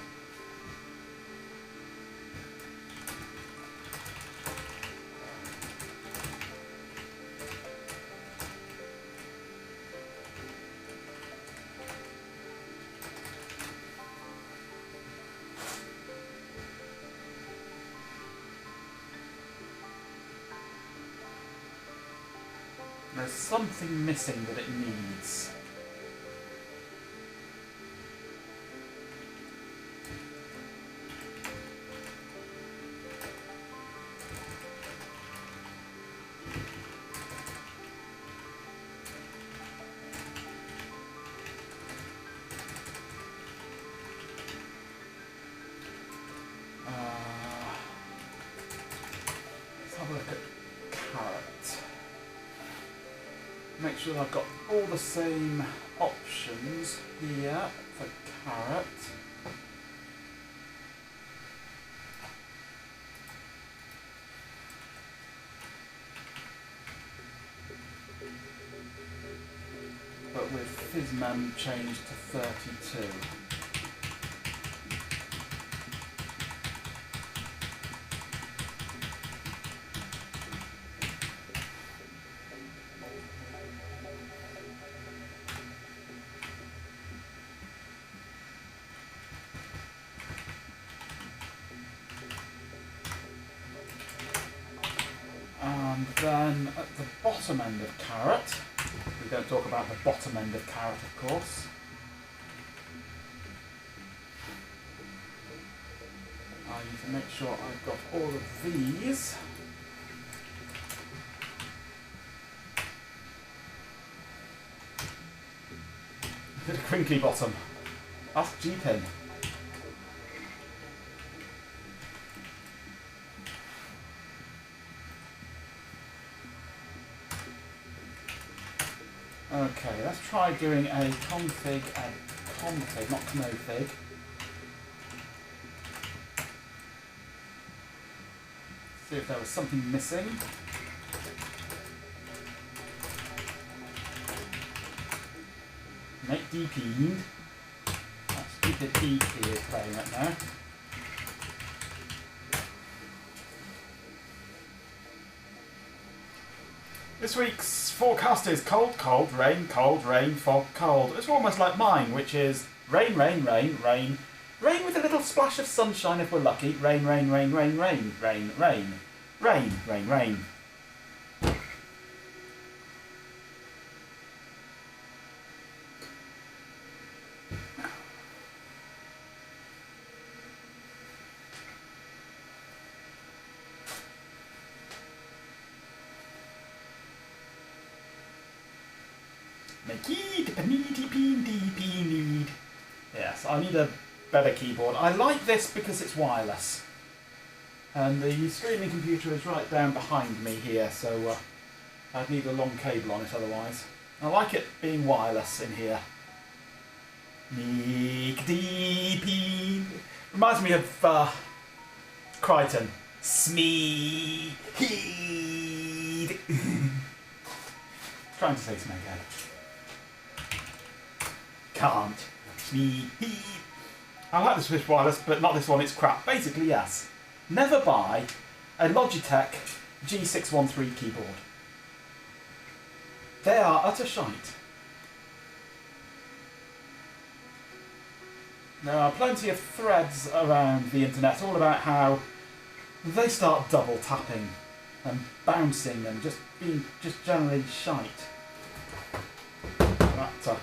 There's something missing that it needs. Let's have a look at carrot. Make sure that I've got all the same options here for carrot. But with Fizzman changed to 32. And then at the bottom end of carrot, we don't talk about the bottom end of carrot, of course. I need to make sure I've got all of these. Bit of crinkly bottom. That's G-pin. Okay, let's try doing a config and config, not config. See if there was something missing. Make DP'd. That stupid E key is playing right now. This week's forecast is cold, cold, rain, fog, cold. It's almost like mine, which is rain, rain, rain, rain, rain with a little splash of sunshine if we're lucky. Rain, rain, rain, rain, rain, rain, rain, rain, rain, rain. Yes, I need a better keyboard. I like this because it's wireless. And the streaming computer is right down behind me here, so I'd need a long cable on it otherwise. I like it being wireless in here. Reminds me of Crichton. Smeed. Trying to say Smeghead. Can't. I like the Swiss wireless, but not this one, it's crap. Basically, yes. Never buy a Logitech G613 keyboard. They are utter shite. There are plenty of threads around the internet all about how they start double tapping and bouncing and just being just generally shite. That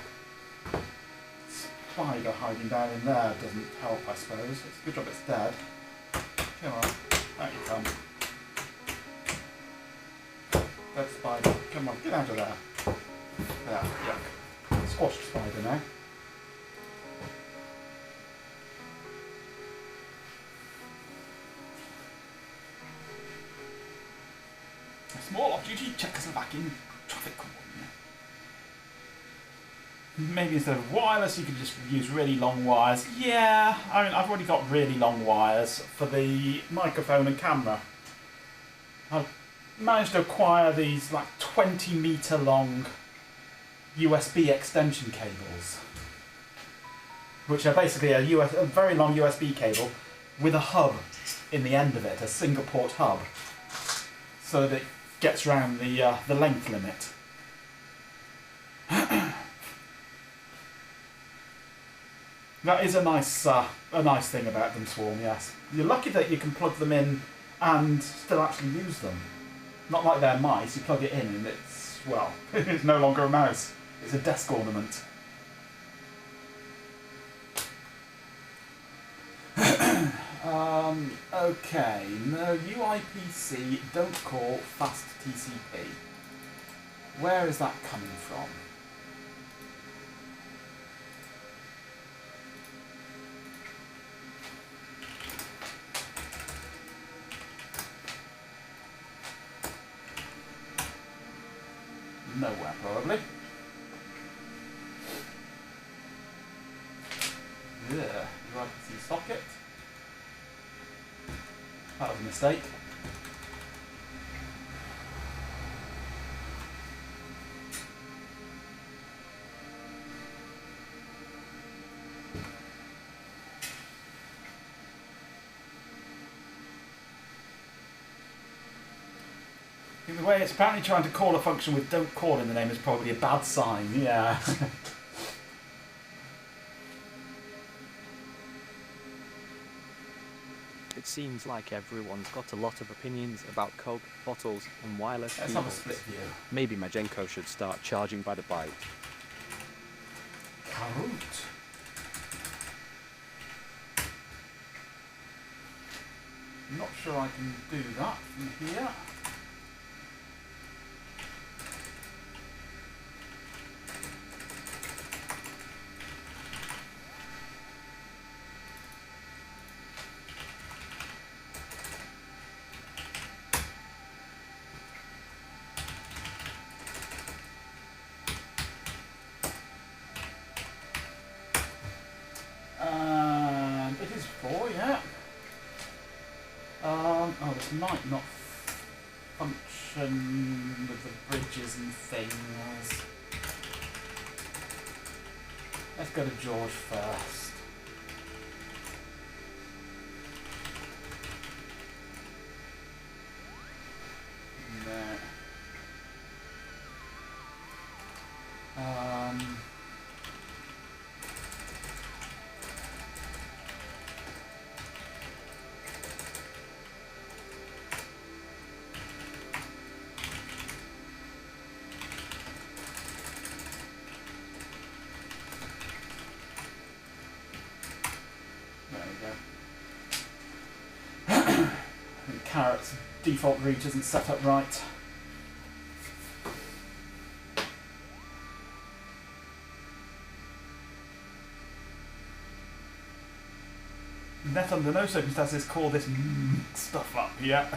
spider hiding down in there doesn't help, I suppose. It's a good job it's dead. Come on, out you come. Dead spider, come on, get out of there. There, yuck. Squashed spider now. A small off-duty Czechoslovakian traffic convoy. maybe instead of wireless you could just use really long wires. Yeah, I mean, I've already got really long wires for the microphone and camera. I've managed to acquire these like 20-meter long USB extension cables, which are basically a very long USB cable with a hub in the end of it, a single port hub, so that it gets around the length limit. That is a nice thing about them, Swarm, yes. You're lucky that you can plug them in and still actually use them. Not like they're mice, you plug it in and it's, well, it's no longer a mouse. It's a desk ornament. Okay, no, UIPC, don't call, fast TCP. Where is that coming from? Nowhere, probably. Yeah, UIPC socket. That was a mistake. I think the way it's apparently trying to call a function with don't call in the name is probably a bad sign, yeah. It seems like everyone's got a lot of opinions about Coke, bottles, and wireless Let's have a keyboards. split view. Maybe Majenko should start charging by the byte. Kahoot. Not sure I can do that from here. It is 4, yeah. Oh, this might not function with the bridges and things. Let's go to George first. There. There we go. I think Carrot's default route isn't set up right. Net under no circumstances call this stuff up, yeah.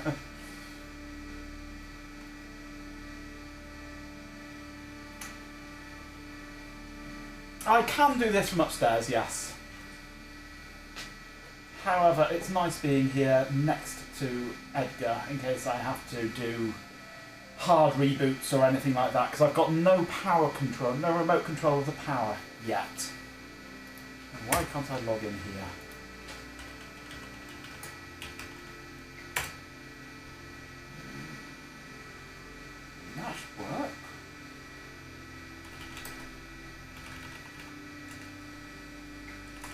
I can do this from upstairs, yes. However, it's nice being here next to Edgar in case I have to do hard reboots or anything like that, because I've got no power control, no remote control of the power yet. And why can't I log in here? That should work.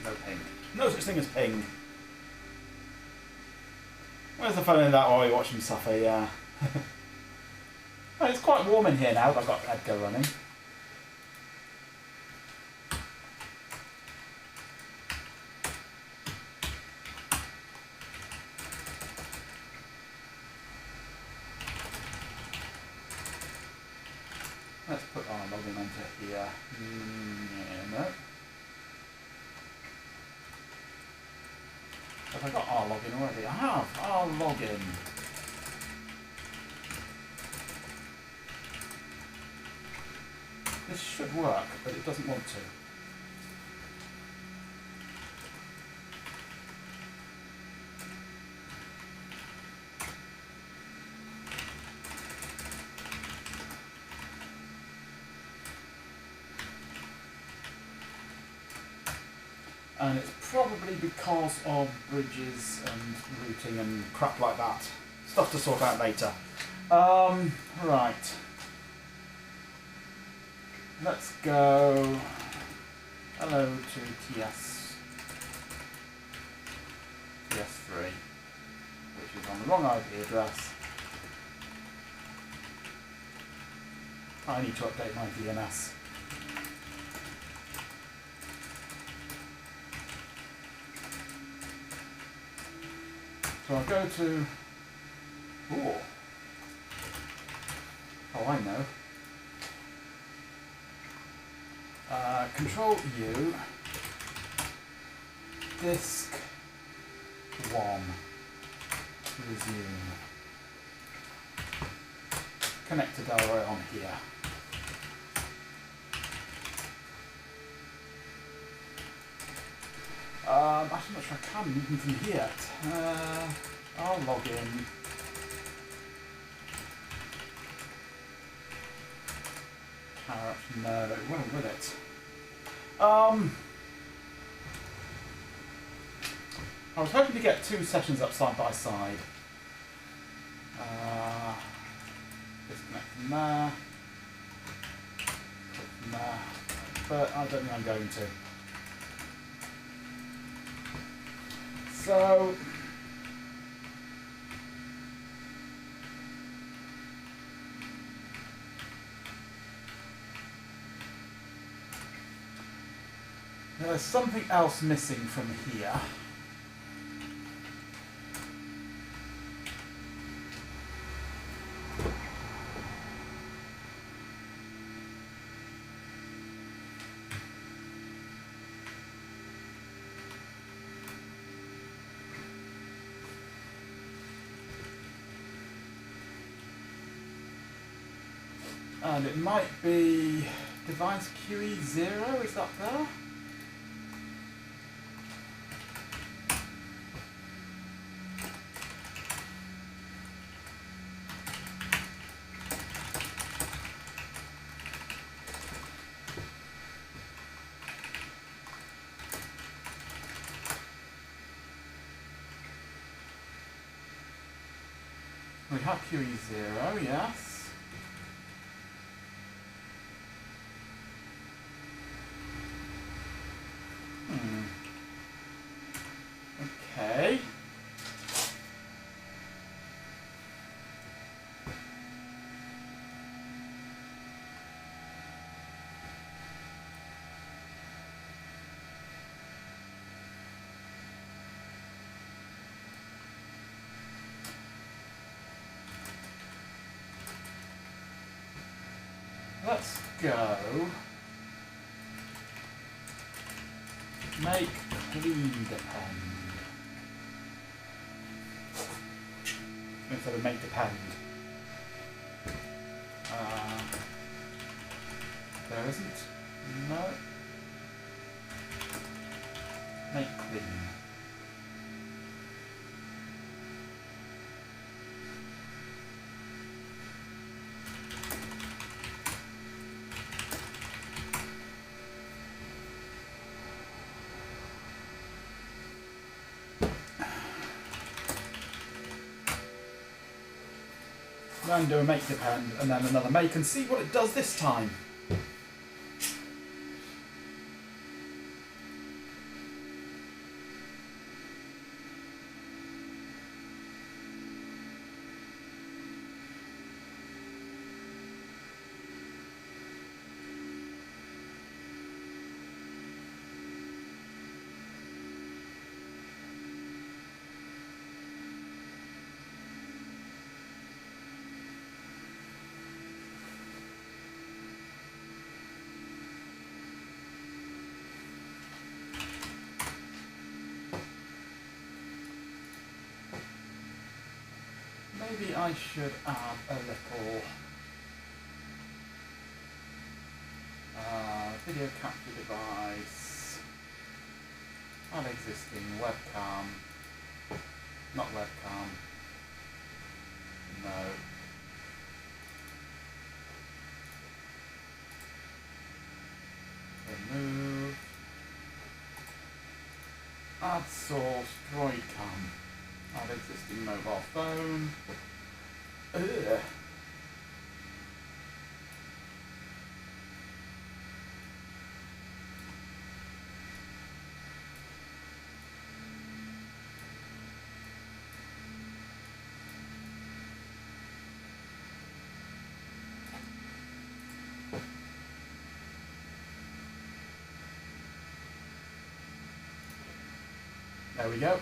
No ping. No such thing as ping. Where's the fun in that while we watch him suffer? Yeah. Well, it's quite warm in here now that I've got Edgar running. Let's put our login onto here. Yeah, no. Have I got our login already? I have! Our login. This should work, but it doesn't want to. And it's probably because of bridges and routing and crap like that. Stuff to sort out later. Right. Let's go hello to TS3, which is on the wrong IP address. I need to update my DNS. So I'll go to, ooh, oh I know, Control U, disk 1, resume, connect to Delray on here. Actually, I'm not sure I can even from here. I'll log in. Carrot, no, it won't with it. I was hoping to get 2 sessions up side by side. Disconnect from there. Click from there. But I don't think I'm going to. So there's something else missing from here. And it might be device QE0, is that there? We have QE0, yes. Okay. Let's go. Make clean depend. Instead of make depend. There isn't. No. Make clean. Then do a make depend and then another make and see what it does this time. Maybe I should add a little video capture device. Add existing webcam. Not webcam. No. Remove. Add source Droidcam. Add existing mobile phone. Ugh. There we go.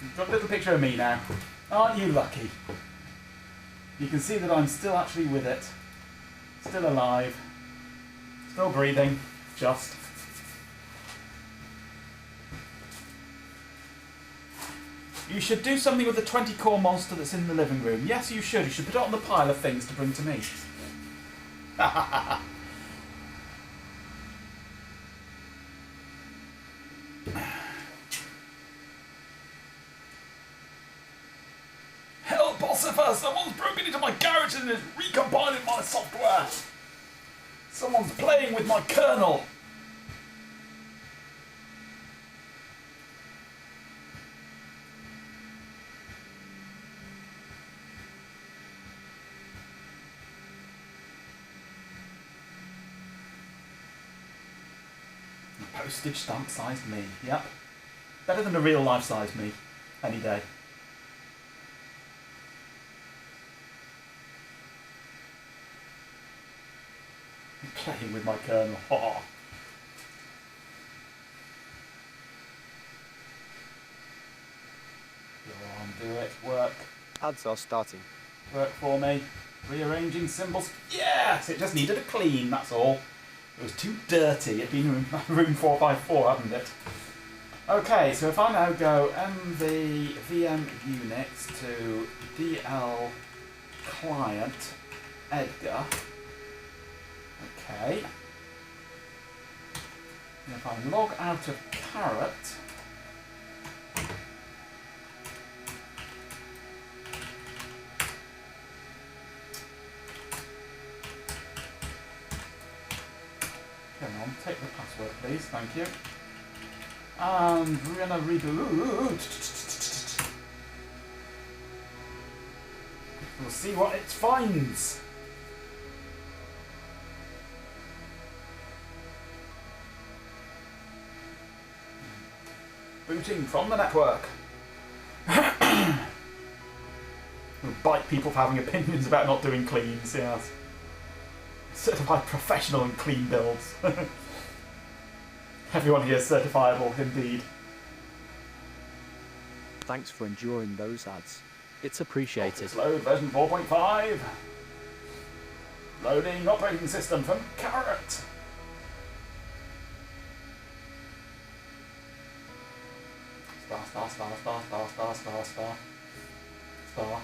You've got a little picture of me now. Aren't you lucky? You can see that I'm still actually with it. Still alive. Still breathing. Just. You should do something with the 20-core monster that's in the living room. Yes, you should. You should put it on the pile of things to bring to me. Help, Ossifer! Someone's broken into my garage and is recompiling my software! Someone's playing with my kernel! Postage stamp sized me, yep. Better than a real life sized me, any day. I'm playing with my kernel, oh. Go on, do it, work. Ads are starting. Work for me. Rearranging symbols. Yes, it just needed a clean, that's all. It was too dirty. It'd been room 454, hadn't it? Okay, so if I now go mv VM units to DL client Edgar. Okay. And if I log out of Carrot. Come on, take the password please, thank you. And we're gonna reboot. We'll see what it finds. Booting from the network. We'll bite people for having opinions about not doing cleans, yes. Certified professional in clean builds. Everyone here is certifiable, indeed. Thanks for enduring those ads. It's appreciated. Office load version 4.5. Loading operating system from Carrot. Star.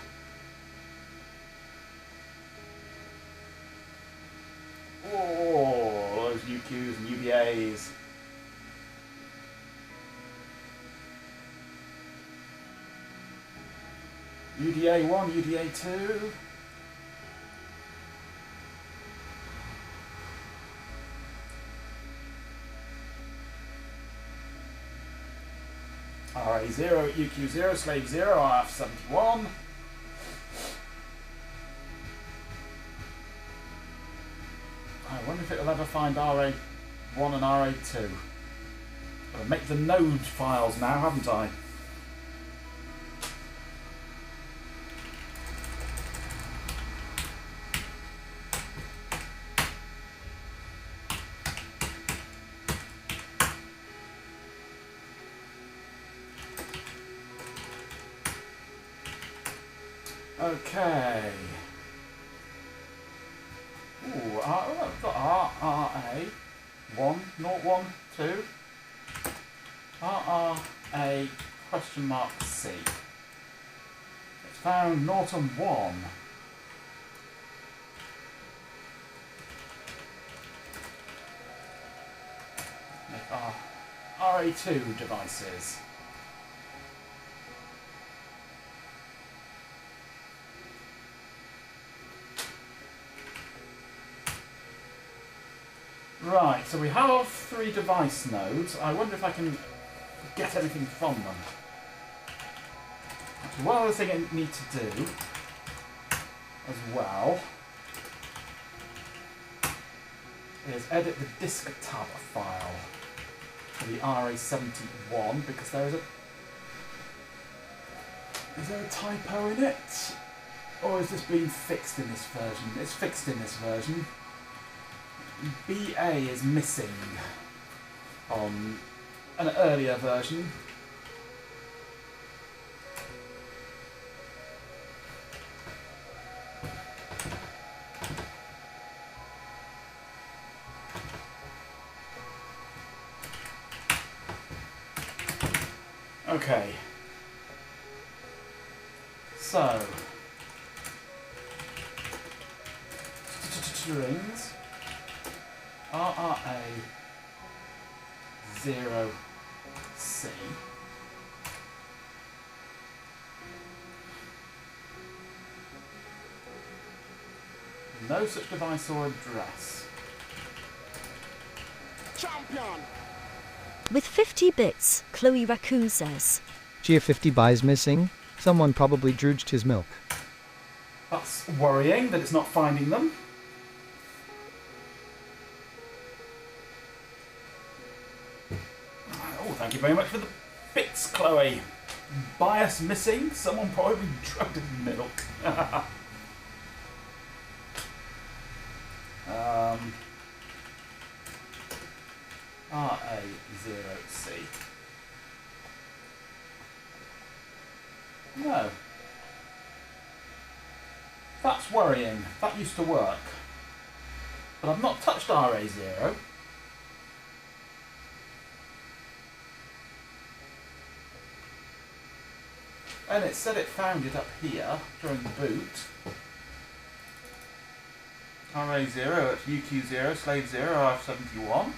Oh, those UQs and UBAs. UDA 1, UDA 2. RA0, UQ0, slave 0, RF71. I wonder if it'll ever find RA1 and RA2. I'll make the node files now, haven't I? Okay. Ooh, I've got RRA 1, 0, 1, 2. RRA question mark C. It's found 0 and 1. our RA2 devices. Right, so we have 3 device nodes. I wonder if I can get anything from them. Actually, one other thing I need to do as well is edit the disk tab file for the RA71 because there is a... Is there a typo in it? Or is this being fixed in this version? It's fixed in this version. BA is missing on an earlier version. Okay. So strings RRA 0C no such device or address. Champion! With 50 bits, Chloe Raccoon says. GF50 buys missing. Someone probably drooged his milk. That's worrying that it's not finding them. Oh, thank you very much for the bits, Chloe. Bias missing. Someone probably drugged his milk. RA0C. No. That's worrying. That used to work. But I've not touched RA0. And it said it found it up here during the boot. RA0 at UQ0, slave 0, RF71.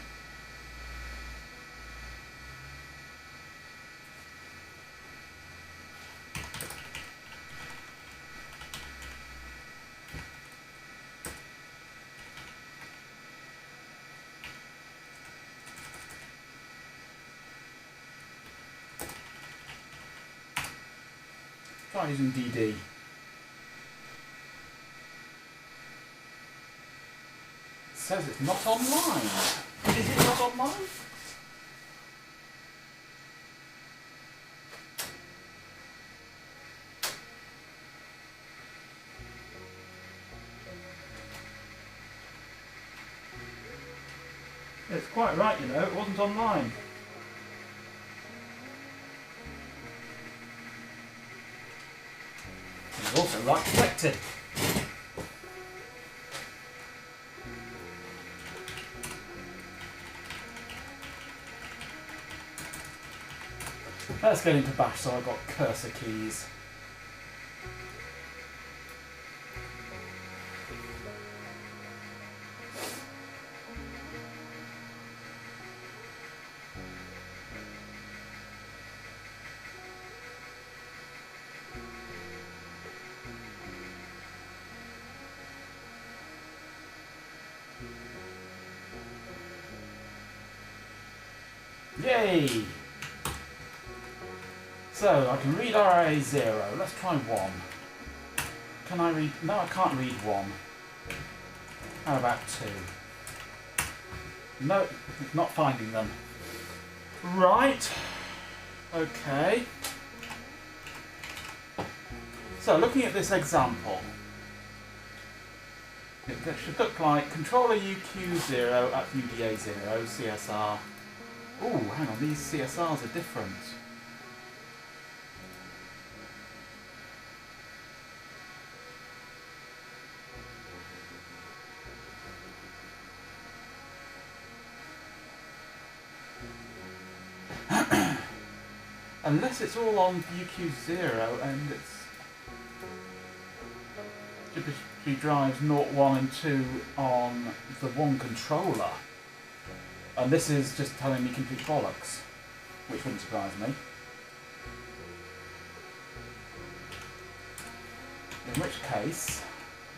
Try using DD. It says it's not online. Is it not online? It's quite right, you know, it wasn't online. It's also right connected. Let's get into Bash so I've got cursor keys. Yay! So, I can read RA0. Let's try 1. Can I read... No, I can't read 1. How about 2? No, not finding them. Right. Okay. So, looking at this example, it should look like controller UQ0 at UDA0, CSR. Ooh, hang on, these CSRs are different. Unless it's all on UQ0 and it's typically drives 0, 1 and 2 on the one controller. And this is just telling me complete bollocks, which wouldn't surprise me. In which case,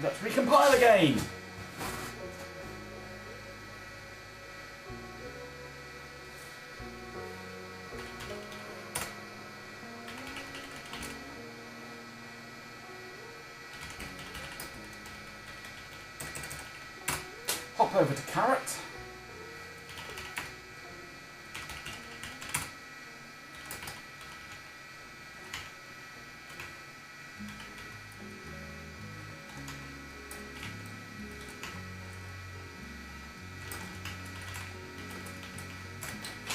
let's recompile again! Hop over to carrot.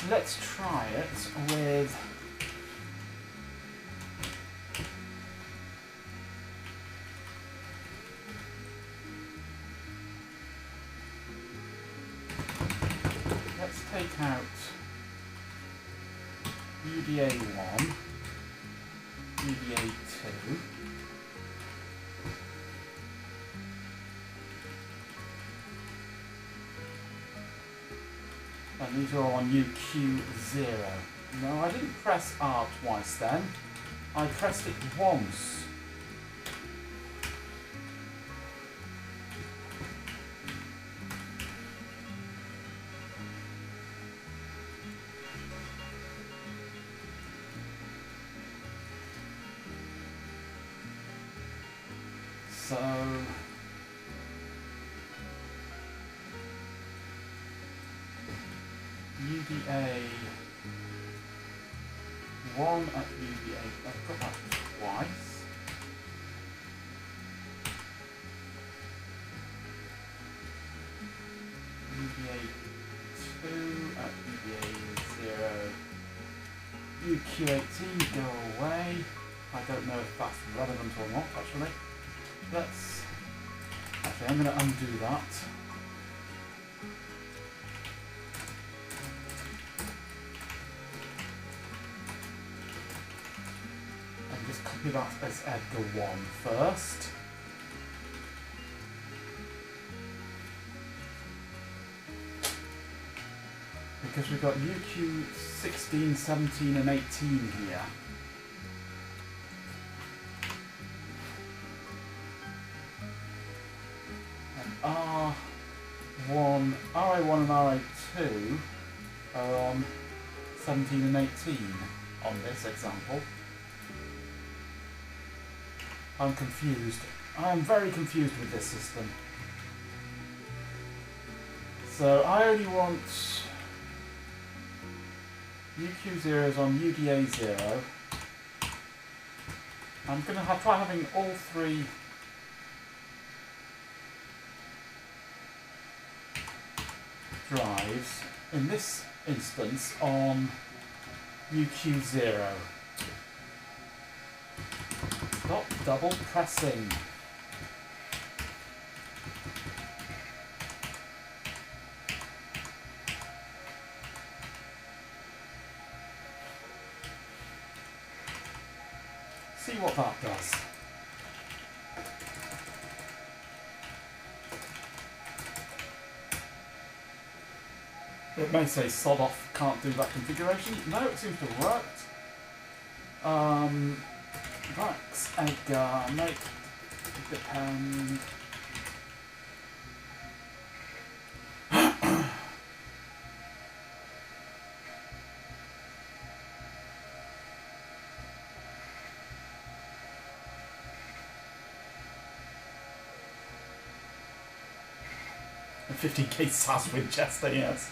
Let's try it with let's take out UDA1, UDA2. And these are all on UQ0. No, I didn't press R twice then. I pressed it once. So UDA 1 at UDA, I've got that twice. UDA 2 at UDA 0. UQ18 go away. I don't know if that's relevant or not actually. Actually I'm going to undo that. Copy that as Edgar 1 first. Because we've got UQ 16, 17 and 18 here. And R1, RA1 and RA2 are on 17 and 18 on this example. I'm confused. I am very confused with this system. So I only want UQ zeros on UDA 0. I'm going to try having all three drives, in this instance, on UQ 0. Stop double pressing. See what that does. It may say sod off, can't do that configuration. No, it seems to have worked. Max, Edgar, make depend. A 15k SAS Winchester, yes.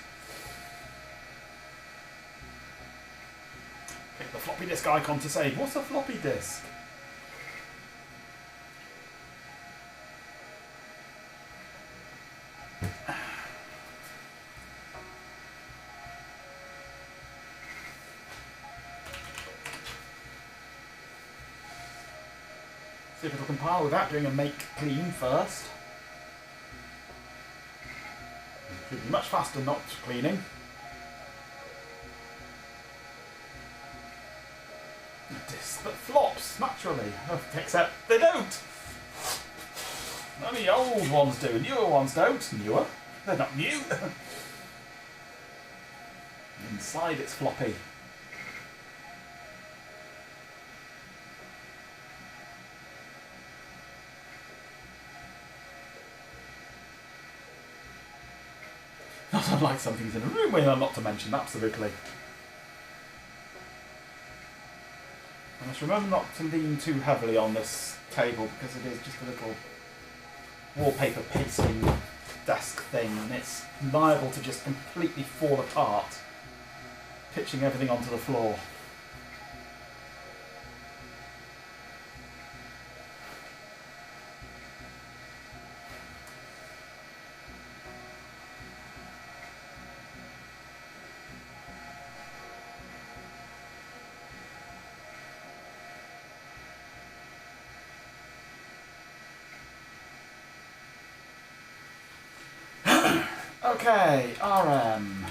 Click the floppy disk icon to save. What's a floppy disk? See if it'll compile without doing a make clean first. Should be much faster not cleaning. Disc that flops naturally, except they don't. Only old ones do, newer ones don't. Newer? They're not new. Inside it's floppy. Not unlike some things in a room where I'm not to mention, absolutely. I must remember not to lean too heavily on this table because it is just a little wallpaper pasting desk thing and it's liable to just completely fall apart, pitching everything onto the floor. Okay, RM.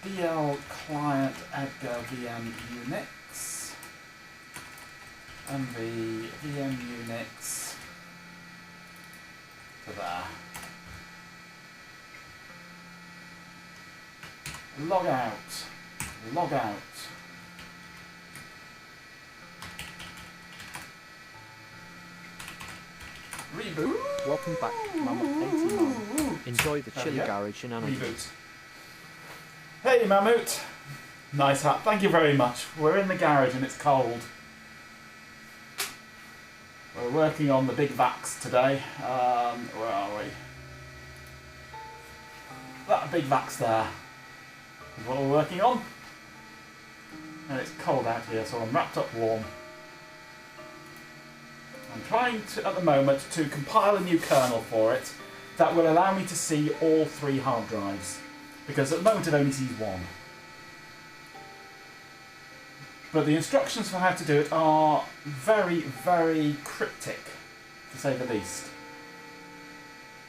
DL client Edgar VM Unix. MV VM Unix to there. Log out. Log out. Reboot. Welcome back, Mammoth 89. Enjoy the chilly garage shenanigans. Reboot. Hey, Mammoth. Nice hat. Thank you very much. We're in the garage and it's cold. We're working on the big vacs today. Where are we? That big vacs there is what we're working on. And it's cold out here, so I'm wrapped up warm. I'm trying to, at the moment, to compile a new kernel for it that will allow me to see all 3 hard drives. Because at the moment it only sees 1. But the instructions for how to do it are very, very cryptic, to say the least.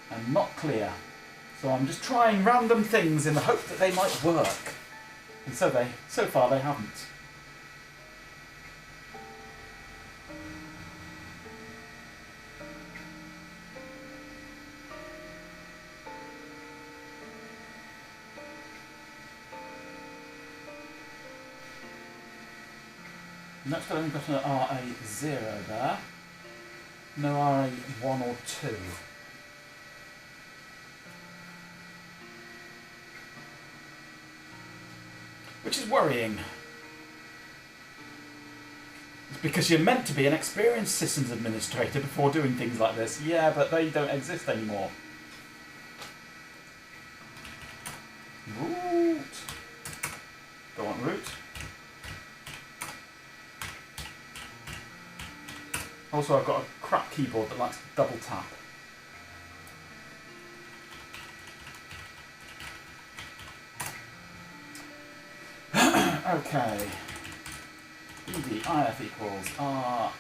And not clear. So I'm just trying random things in the hope that they might work. And so far they haven't. Next I've only got an RA0 there. No RA1 or 2. Which is worrying. It's because you're meant to be an experienced systems administrator before doing things like this. Yeah, but they don't exist anymore. Root. Don't want root. Also, I've got a crap keyboard that likes to double tap. Okay. EDIF equals R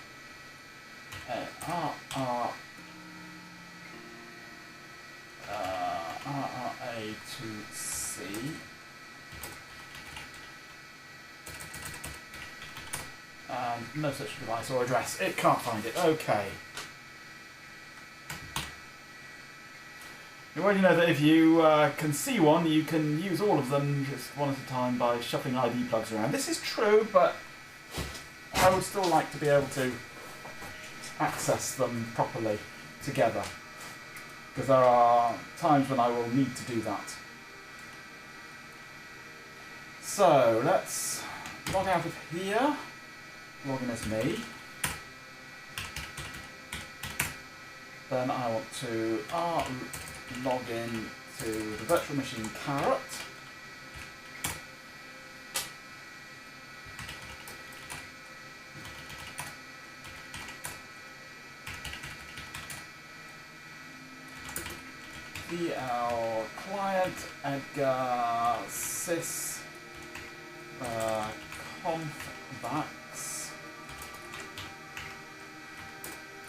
A to C. No such device or address. It can't find it. Okay. You already know that if you can see one, you can use all of them just one at a time by shuffling ID plugs around. This is true, but I would still like to be able to access them properly together. Because there are times when I will need to do that. So, let's log out of here. Log in as me. Then I want to log in to the virtual machine Carrot. DL client Edgar sys conf vax.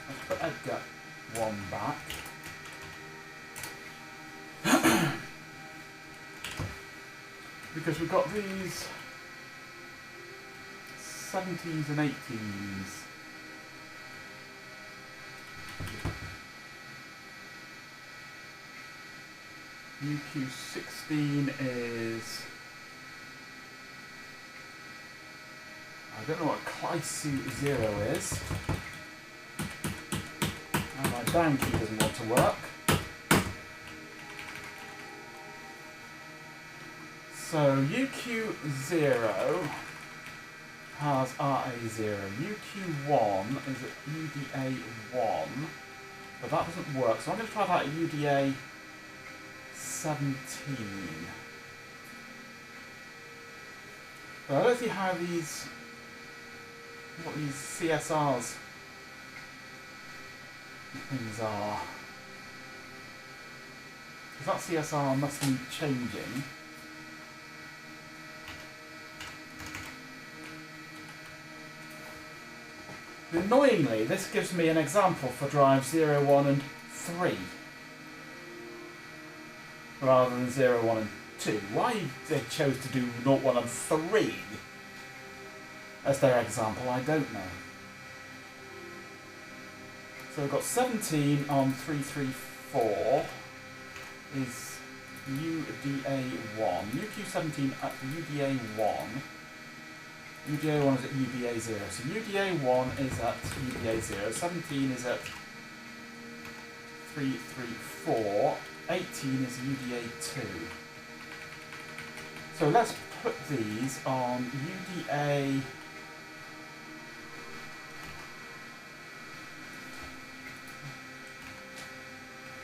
Let's put Edgar 1 back. Because we've got these 70s and 80s. UQ16 is... I don't know what Clysu 0 is. And my down key doesn't want to work. So UQ0 has RA0. UQ1 is at UDA1. But that doesn't work. So I'm going to try that at UDA 17. But I don't see how these... what these CSRs things are. Because that CSR must be changing. Annoyingly, this gives me an example for drives 0, 1 and 3 rather than 0, 1 and 2. Why they chose to do 0, 1 and 3 as their example, I don't know. So we've got 17 on 334 is UDA1. UQ17 at UDA1. UDA1 is at UDA0. So UDA1 is at UDA0. 17 is at 334. 18 is UDA2. So let's put these on UDA...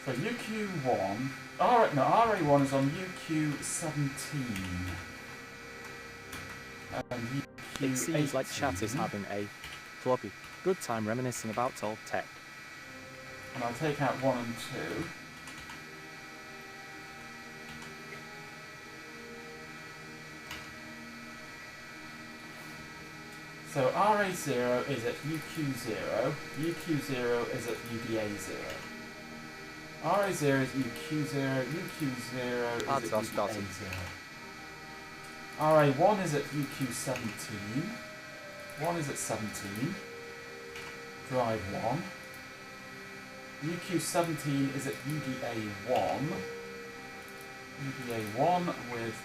So UQ1... RA1 is on UQ17. And It seems like chat is having a floppy good time reminiscing about old tech. And I'll take out 1 and 2. So RA0 is at UQ0, UQ0 is at UDA0. RA0 is UQ0, UQ0 is at UDA0. RA1 is at UQ17, 1 is at 17, drive 1. UQ17 is at UDA1, UDA1 with,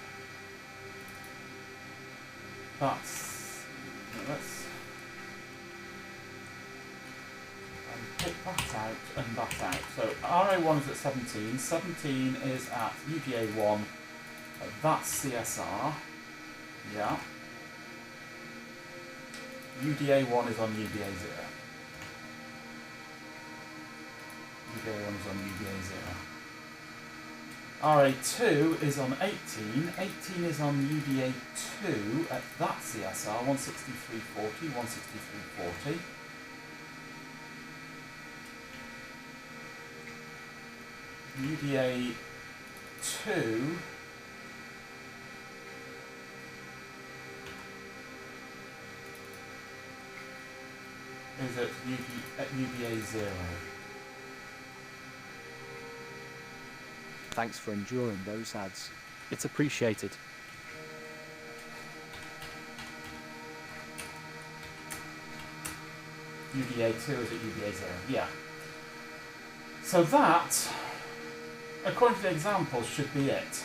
let's pick that out and that out. So RA1 is at 17, 17 is at UDA1, that's CSR. Yeah. UDA1 is on UDA0. UDA1 is on UDA0. RA2 is on 18. 18 is on UDA2 at that CSR, 16340, 16340. UDA2 is at UDA0. Thanks for enduring those ads. It's appreciated. UDA2 is at UDA0, yeah. So that, according to the examples, should be it.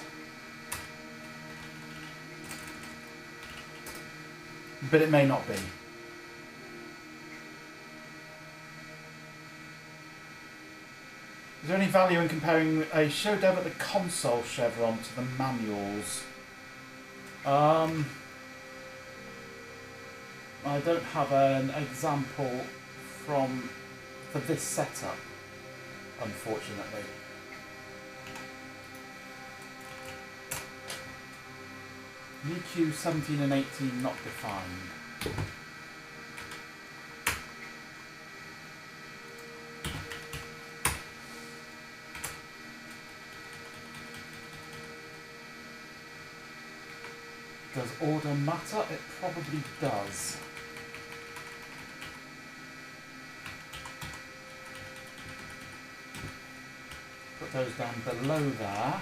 But it may not be. Is there any value in comparing a show dev at the console chevron to the manuals? I don't have an example for this setup, unfortunately. UQ 17 and 18 not defined. Does order matter? It probably does. Put those down below there.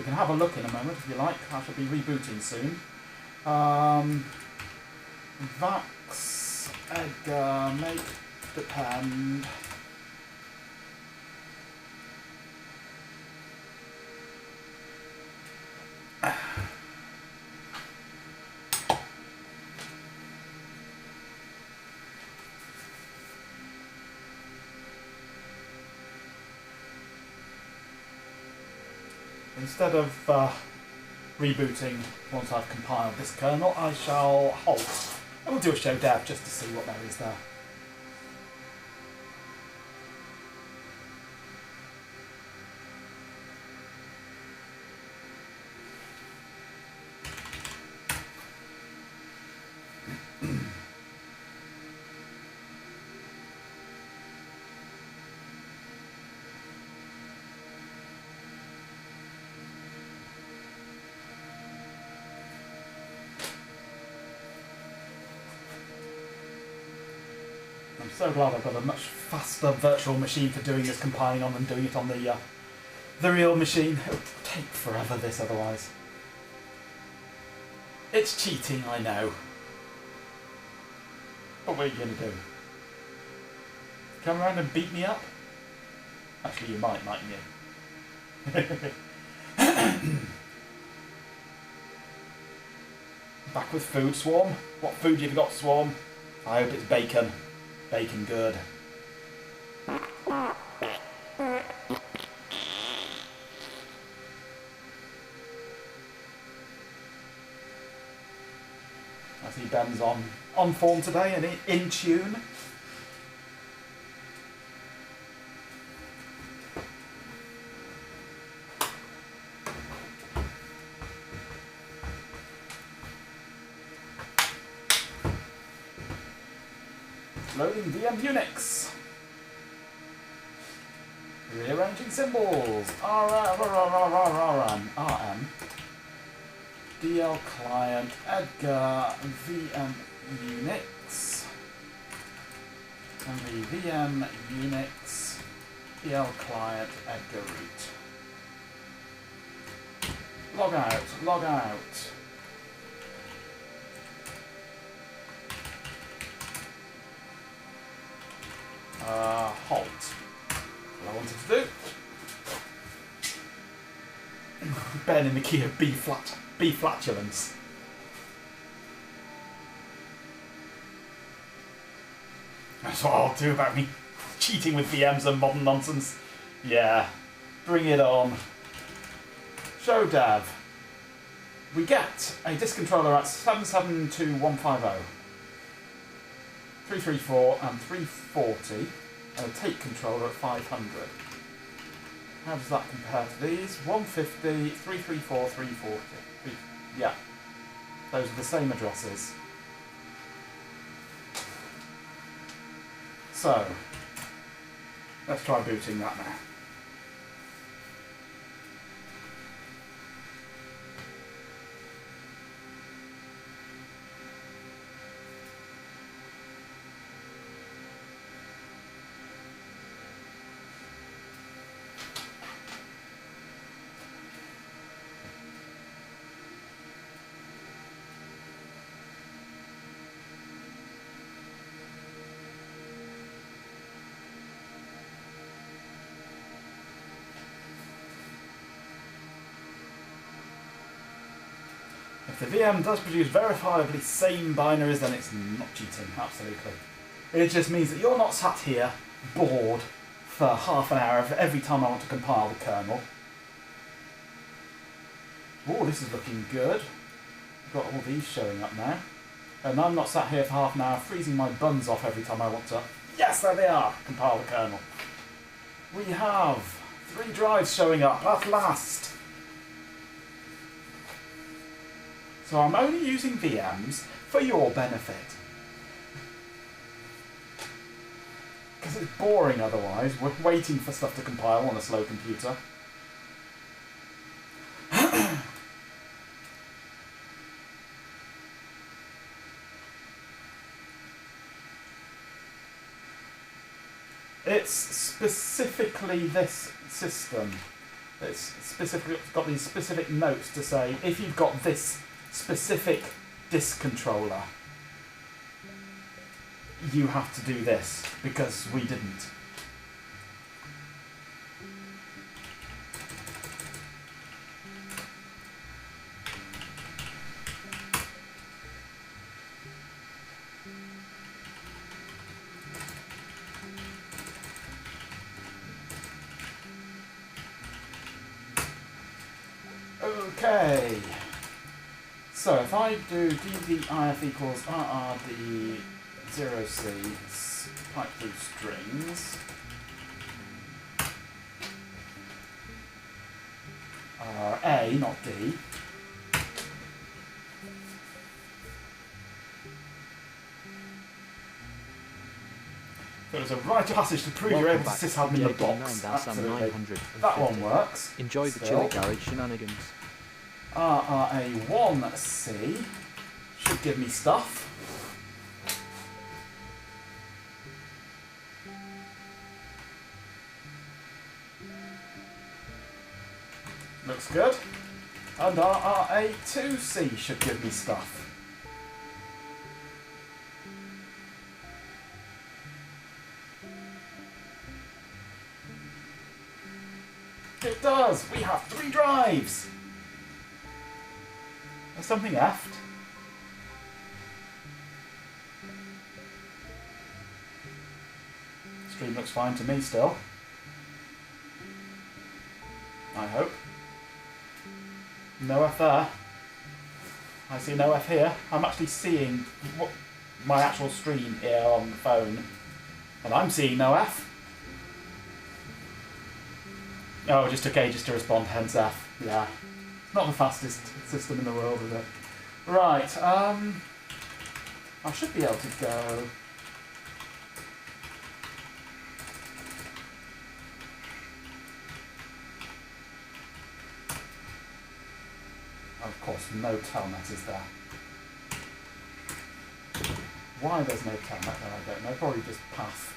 We can have a look in a moment if you like. I shall be rebooting soon. Vax, Edgar, make, depend. Instead of rebooting once I've compiled this kernel, I shall halt. I will do a show dev just to see what there is there. I'm so glad I've got a much faster virtual machine for doing this compiling on than doing it on the real machine. It would take forever this otherwise. It's cheating, I know. But what are you going to do? Come around and beat me up? Actually, you might, mightn't you? Back with food, Swarm. What food have you got, Swarm? I hope it's bacon. Bacon good. I see Ben's on form today and in tune. Loading VM Unix. Rearranging symbols. RM. DL client. Edgar. VM Unix. And the VM Unix. DL client. Edgar root. Log out. Log out. Halt. What I wanted to do. Ben in the key of B flatulence. That's what I'll do about me cheating with VMs and modern nonsense. Yeah, bring it on. Show dev. We get a disk controller at 772150. 334 and 340, and a tape controller at 500. How does that compare to these? 150, 334, 340. Yeah, those are the same addresses. So, let's try booting that now. If the VM does produce verifiably same binaries, then it's not cheating, absolutely. It just means that you're not sat here, bored, for half an hour every time I want to compile the kernel. Oh, this is looking good. I've got all these showing up now. And I'm not sat here for half an hour freezing my buns off every time I want to... Yes, there they are! Compile the kernel. We have 3 drives showing up at last. So I'm only using VMs for your benefit. Because it's boring otherwise. We're waiting for stuff to compile on a slow computer. It's specifically this system It's specifically got these specific notes to say if you've got this specific disc controller, you have to do this, because we didn't. Okay, so if I do ddif equals rrd 0c pipe through strings, A, not D, so it's a rite of passage to prove you're able to sysadmin the box. Absolutely. 900. That one works. Enjoy the Still. Chili Garage shenanigans. RRA1C should give me stuff. Looks good. And RRA2C should give me stuff. It does! We have 3 drives! There's something effed. Stream looks fine to me still. I hope. No F there. I see no F here. I'm actually seeing my actual stream here on the phone. And I'm seeing no F. Oh, it just took ages to respond, hence F. Yeah. Not the fastest system in the world, is it? Right, I should be able to go... Of course, no telnet is there. Why there's no telnet there, I don't know. Probably just path.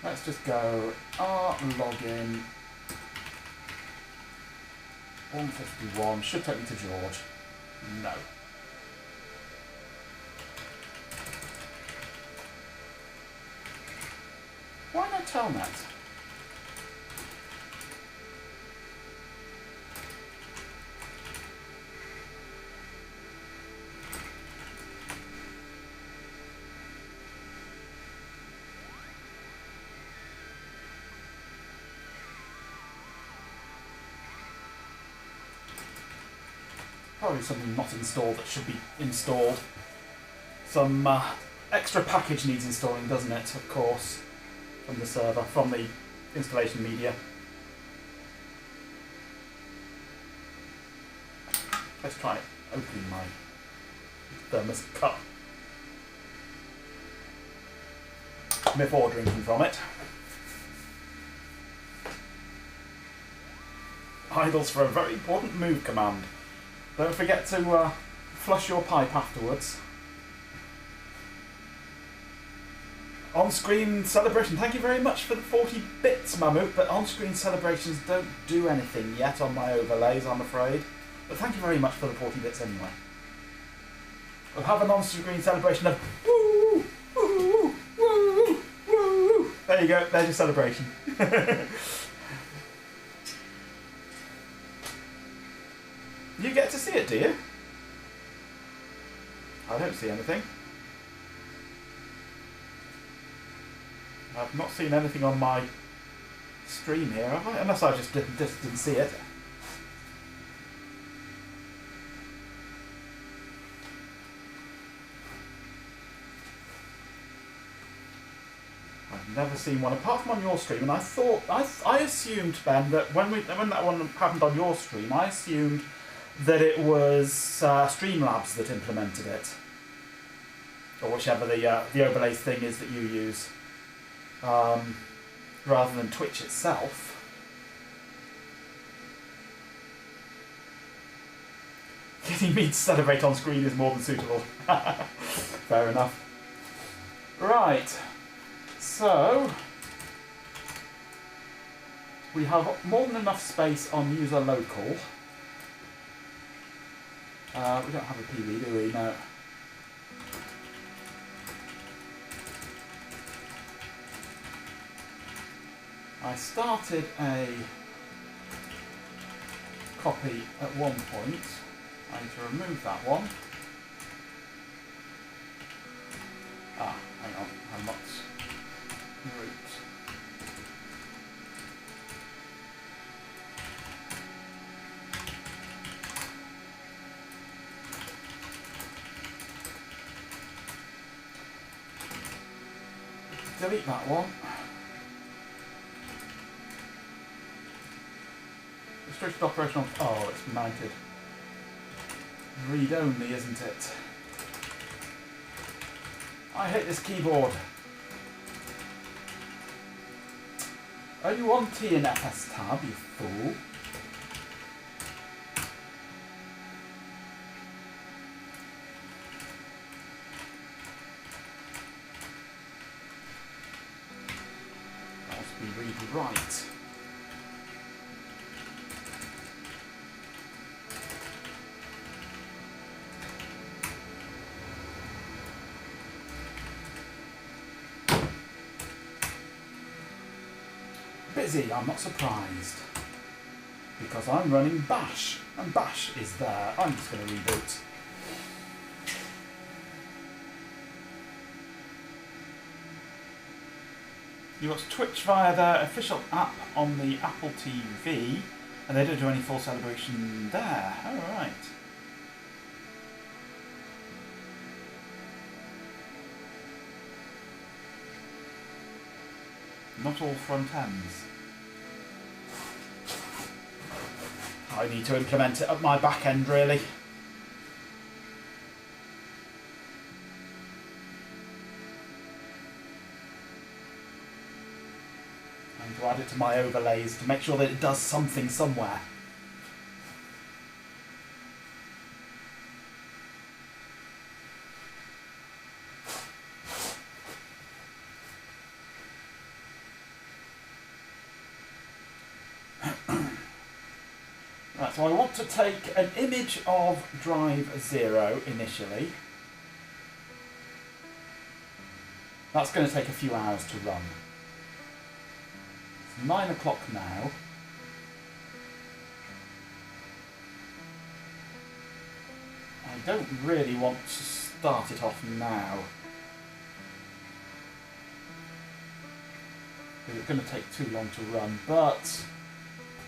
Let's just go login 151. Should take me to George. No. Why no telnet? Probably something not installed that should be installed. Some extra package needs installing, doesn't it? Of course, from the server, from the installation media. Let's try opening my thermos cup before drinking from it. Idles for a very important move command. Don't forget to flush your pipe afterwards. On-screen celebration. Thank you very much for the 40 bits, Mammoth, but on-screen celebrations don't do anything yet on my overlays, I'm afraid. But thank you very much for the 40 bits anyway. We'll have an on-screen celebration of woo, woo, woo, woo. There you go, there's your celebration. You get to see it, do you? I don't see anything. I've not seen anything on my stream here, have I? Unless I just didn't see it. I've never seen one apart from on your stream, and I thought I assumed, Ben, that when that one happened on your stream, I assumed that it was Streamlabs that implemented it, or whichever the overlays thing is that you use, rather than Twitch itself. Getting me to celebrate on screen is more than suitable. Fair enough. Right, so We have more than enough space on user local. We don't have a PV, do we? No. I started a copy at one point. I need to remove that one. Ah, hang on, I'm not root. Delete that one. Restricted operational. Oh, it's mounted. Read only, isn't it? I hate this keyboard. Are you on T and FS tab, you fool? That must be read right. Busy, I'm not surprised. Because I'm running Bash, and Bash is there. I'm just going to reboot. You watch Twitch via their official app on the Apple TV, and they don't do any full celebration there. Alright. Not all front ends. I need to implement it at my back end, really. I need to add it to my overlays to make sure that it does something somewhere. Right, so I want to take an image of drive 0 initially. That's going to take a few hours to run. It's 9 o'clock now. I don't really want to start it off now. Because it's going to take too long to run, but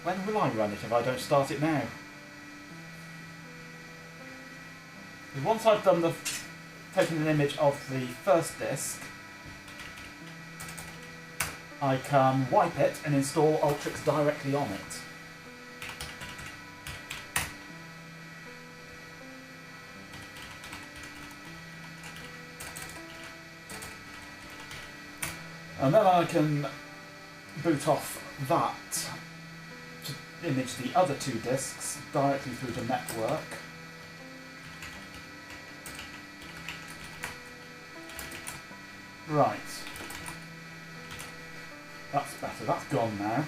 when will I run it if I don't start it now? Because once I've done taken an image of the first disk, I can wipe it and install Ultrix directly on it. And then I can boot off that to image the other two disks directly through the network. Right. That's better, that's gone now.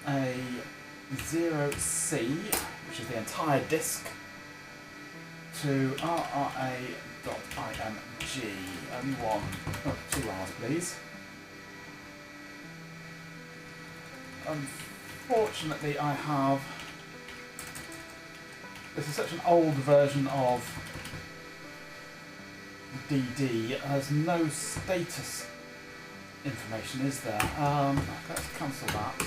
RRA0C, which is the entire disk, to rra.img. Only one, not 2 hours, please. Unfortunately, I have. This is such an old version of DD. There's no status information, is there? Let's cancel that.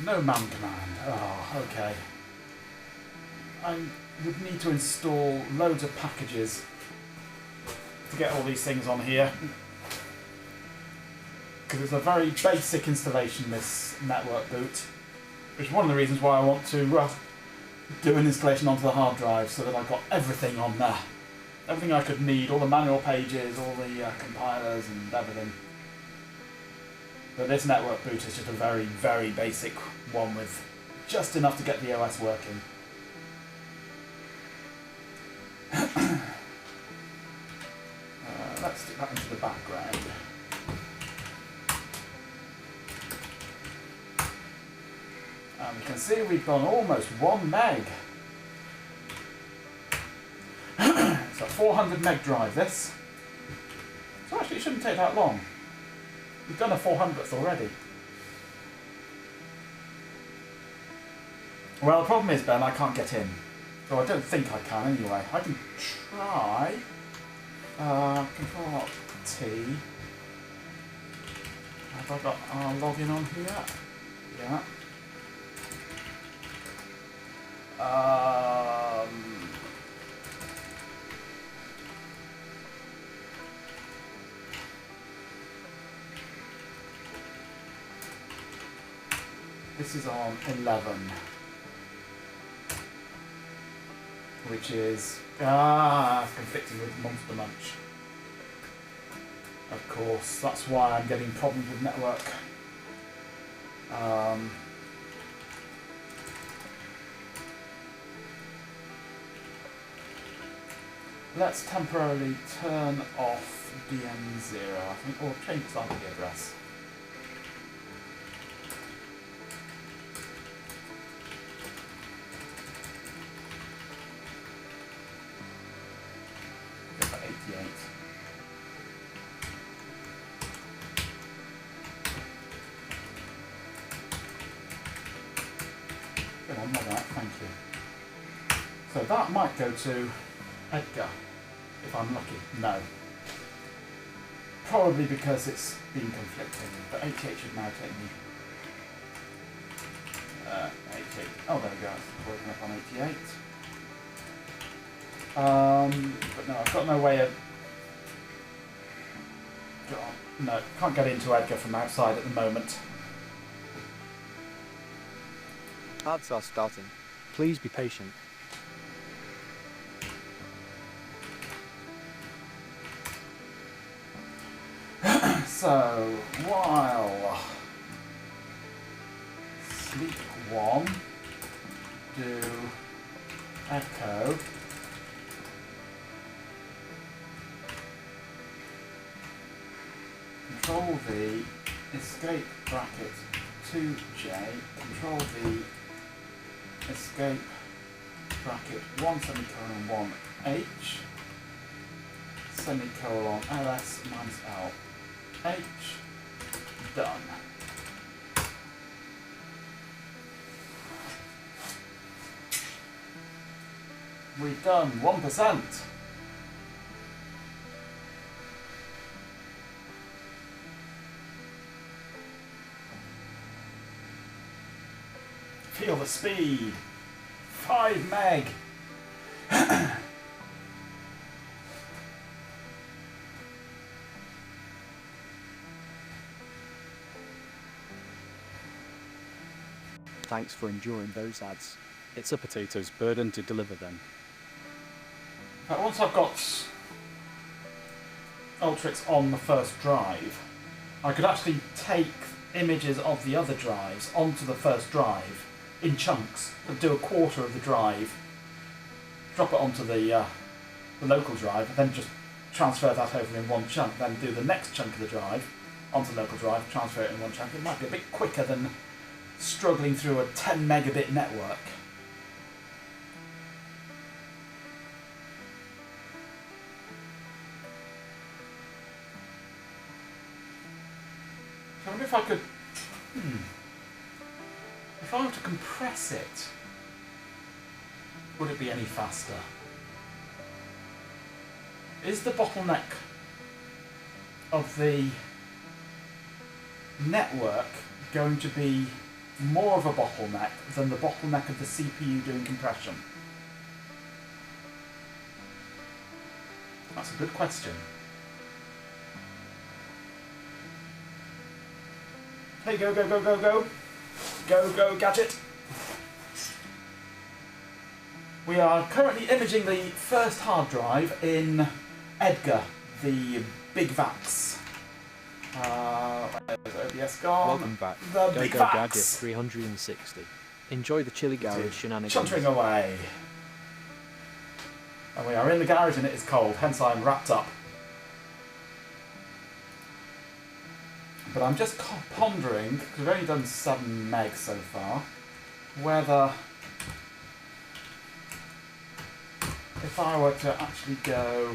No man command. Oh, okay. I would need to install loads of packages to get all these things on here. Because it's a very basic installation, this network boot. Which is one of the reasons why I want to do an installation onto the hard drive, so that I've got everything on there. Everything I could need, all the manual pages, all the compilers and everything. But this network boot is just a very, very basic one with just enough to get the OS working. let's stick that into the background. And we can see we've gone almost 1 meg. It's a 400 meg drive, this. So actually it shouldn't take that long. We've done a 400th already. Well, the problem is, Ben, I can't get in. So I don't think I can anyway. I can try. Control T. Have I got our login on here? Yeah. This is on 11, which is conflicting with Monster Munch. Of course, that's why I'm getting problems with network. Let's temporarily turn off DM0, I think, or change the IP address. Go for 88. Go on, like that, thank you. So that might go to Edgar, if I'm lucky. No. Probably because it's been conflicting, but 88 should now take me. 88. Oh, there we go. It's working up on 88. But no, I've got no way of. No, can't get into Edgar from outside at the moment. Ads are starting. Please be patient. So, while sleep 1, do echo, Control V, escape bracket 2J, Control V, escape bracket 1 semicolon 1 H, semicolon LS minus L. H, done. We've done 1%. Feel the speed. 5 meg. Thanks for enduring those ads. It's a potato's burden to deliver them. Once I've got Ultrix on the first drive, I could actually take images of the other drives onto the first drive in chunks, and do a quarter of the drive, drop it onto the local drive, then just transfer that over in one chunk, then do the next chunk of the drive onto the local drive, transfer it in one chunk. It might be a bit quicker than struggling through a 10 megabit network. I wonder if I could, if I were to compress it, would it be any faster? Is the bottleneck of the network going to be more of a bottleneck than the bottleneck of the CPU doing compression? That's a good question. Hey, go, go, go, go, go. Go, go, gadget. We are currently imaging the first hard drive in Edgar, the big VAX. Where's OBS gone? Welcome back. The Go big Go VAX. Gadget 360. Enjoy the chilly garage shenanigans. Chuntering away. And we are in the garage and it is cold, hence I'm wrapped up. But I'm just pondering, because we've only done 7 meg so far, whether if I were to actually go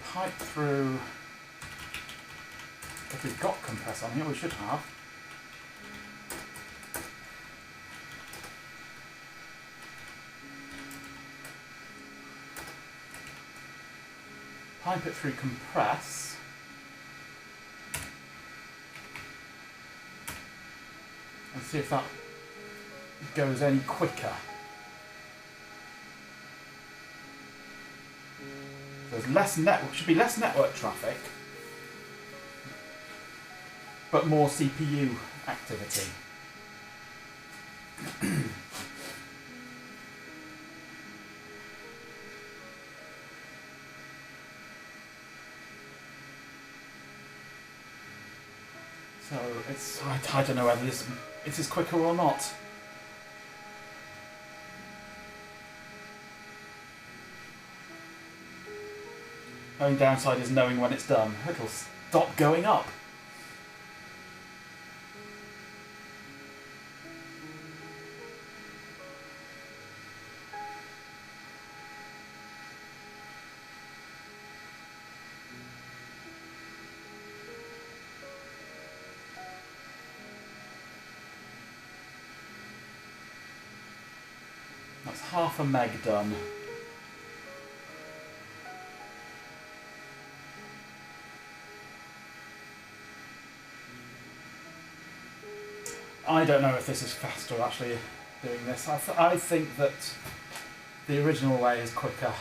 pipe through, if we've got compress on here, we should have. Pipe it through compress. And see if that goes any quicker. There's less network, should be less network traffic, but more CPU activity. So it's, I don't know whether this is quicker or not. Only downside is knowing when it's done. It'll stop going up. That's half a meg done. I don't know if this is faster actually doing this. I think that the original way is quicker.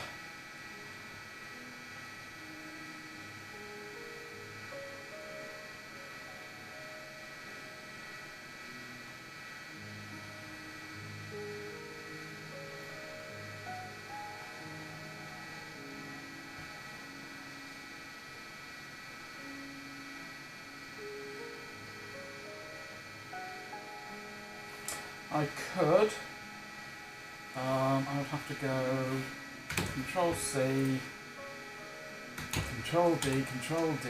I could. I would have to go Control C, Control D, Control D.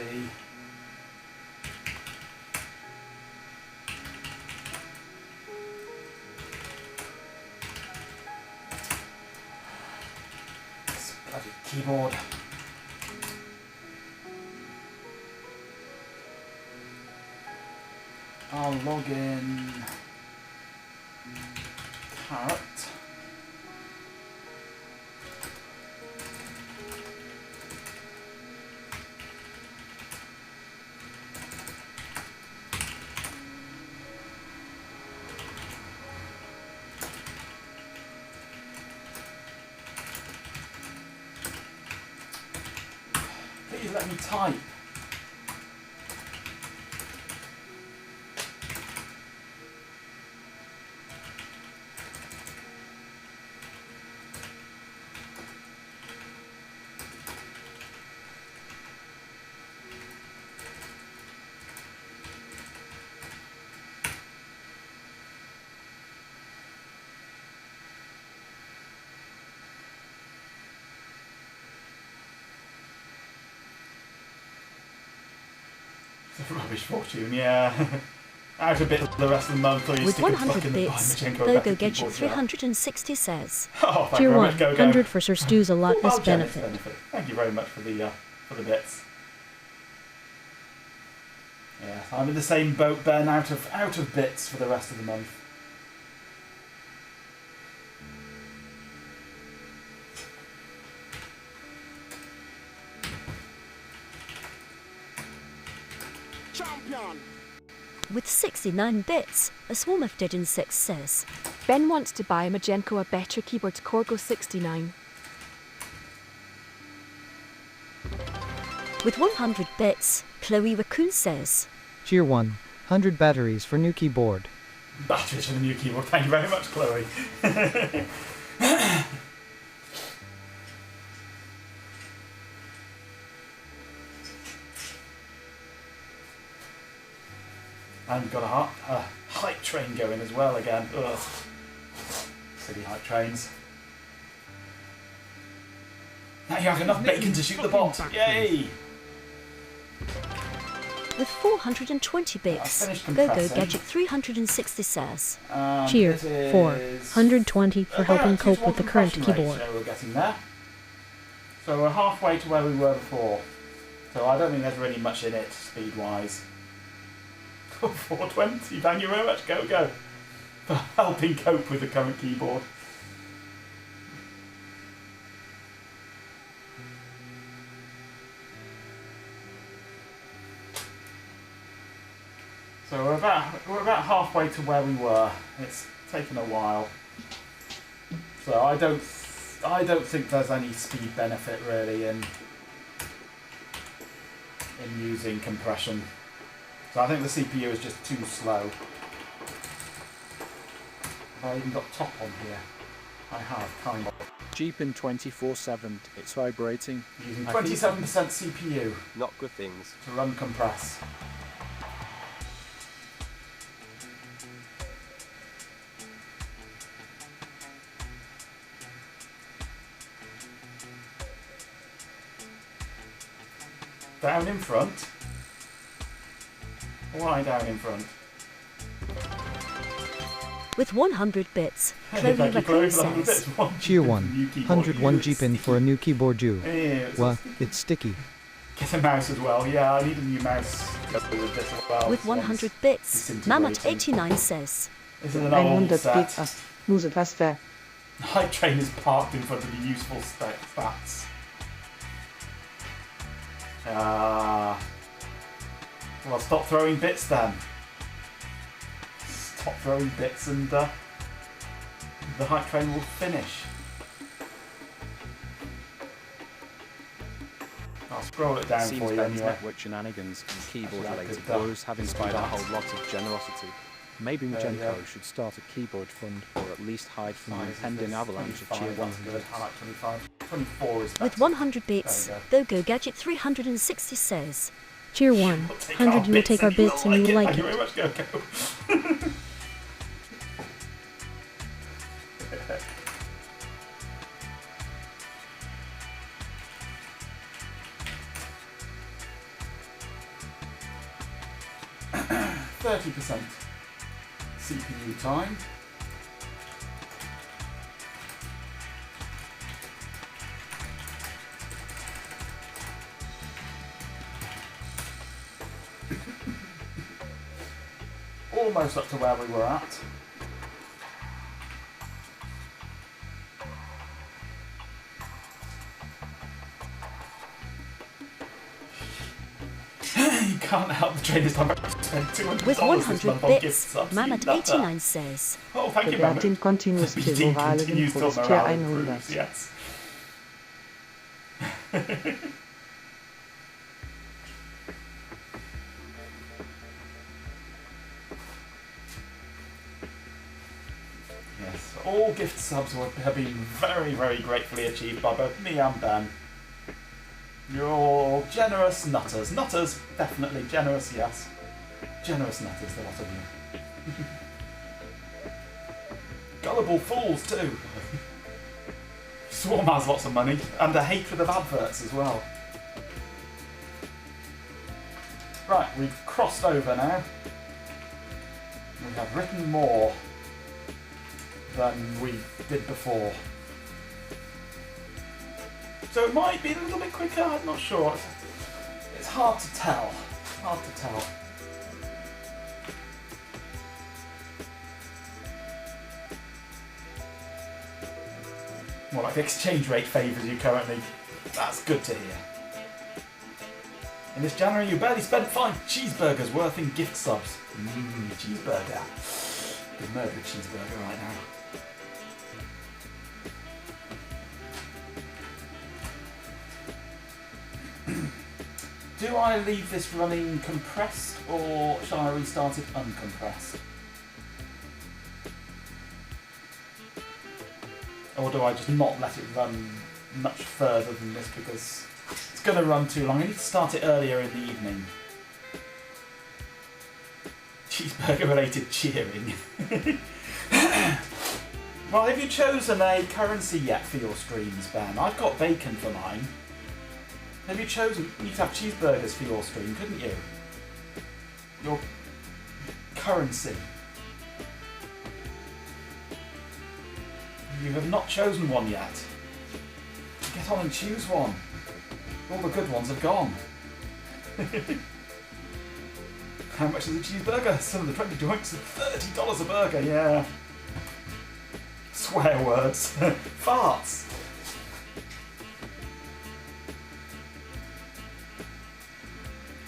This bloody keyboard. I'll log in. Carrot. Please let me type. It's a rubbish fortune, yeah. Out a bit for the rest of the month, or you With stick a 100 fucking bits, Majenko Go Becky Get You keyboard jack. 360 says. Oh, thank Tier you very 1, much, Go-Go. 100 for Sir Stu's allotness Well, Jen, it's benefit. Thank you very much for the bits. Yeah, I'm in the same boat, Ben. Out of bits for the rest of the month. Champion! With 69 bits, a swarm of Digin 6 says. Ben wants to buy a Majenko a better keyboard Corgo 69. With 100 bits, Chloe Raccoon says. Tier 1, 100 batteries for new keyboard. Batteries for the new keyboard. Thank you very much, Chloe. And we've got a hype train going as well again. Ugh. Silly hype trains. Now you have enough bacon to shoot the bot. Yay! With 420 bits, finished GoGo compressing. Gadget 360 says. Cheer. It is 420 for helping about cope 2 to 1 with the current compression keyboard. ratio we're getting there. So we're halfway to where we were before. So I don't think there's really much in it, speed-wise. 420, thank you very much, GoGo, for helping cope with the current keyboard. So we're about halfway to where we were. It's taken a while. So I don't think there's any speed benefit really in using compression. So I think the CPU is just too slow. Have I even got top on here? I have, kind of. Jeeping 24/7, it's vibrating. Using I think- 27% CPU Not good things. to run compress. Down in front? Why down in front? With 100 bits, Chloe Thank you, Raccoon Chloe, for 100 says. bits. One Cheer Jeep 1. and new keyboard. 101 Ew, Jeep it's in for a new keyboard due. sticky. Ew, it's Well, sticky. it's sticky. Get a mouse as well. Yeah, I need a new mouse to go with this as well. With This one's 100 bits, disintegrating. Mammoth89 says. This is an old set. pizza. Moet het was ver. Hype train is parked in front of the useful stats. Well, stop throwing bits then. Stop throwing bits and the hype train will finish. I'll scroll it down Seems for you Ben's anyway. network shenanigans and Actually, keyboard-related I could, woes have inspired a whole lot of generosity. Maybe There you go. Magenko should start a keyboard fund, or at least hide from the Size is impending this? avalanche of 25, Cheer that's 100. good. I like 25. 24 is better. With 100 bits, There GoGo Gadget 360 says. Cheer 1. We'll take 100 our you will take our bits and you will like Thank you it. very much, Go-Go. %30 CPU time. Almost up to where we were at. You can't help the trainers time. Spend $200 With this 100 month on gift bits, subs. you nutter. Mammoth89 says. Oh, thank you, Mammoth. Bewerting continues The till beating morale continues till improves. morale Cheer improves, 100. yes. Yes, all gift subs have been very, very gratefully achieved by both me and Ben. You're all generous nutters. Nutters, definitely. Generous, yes. Generous nutters, the lot of you. Gullible fools, too. Swarm has lots of money, and a hatred of adverts as well. Right, we've crossed over now. We have written more than we did before. So it might be a little bit quicker, I'm not sure. It's hard to tell. Hard to tell. More like the exchange rate favours you currently. That's good to hear. In this January, you barely spent 5 cheeseburgers worth in gift subs. Cheeseburger. Good murder cheeseburger right now. Do I leave this running compressed or shall I restart it uncompressed? Or do I just not let it run much further than this because it's going to run too long? I need to start it earlier in the evening. Cheeseburger related cheering. Well, have you chosen a currency yet for your streams, Ben? I've got bacon for mine. Have you chosen... You could have cheeseburgers for your stream, couldn't you? Your currency. You have not chosen one yet. Get on and choose one. All the good ones have gone. How much is a cheeseburger? Some of the 20 joints are $30 a burger, yeah. Swear words. Farts.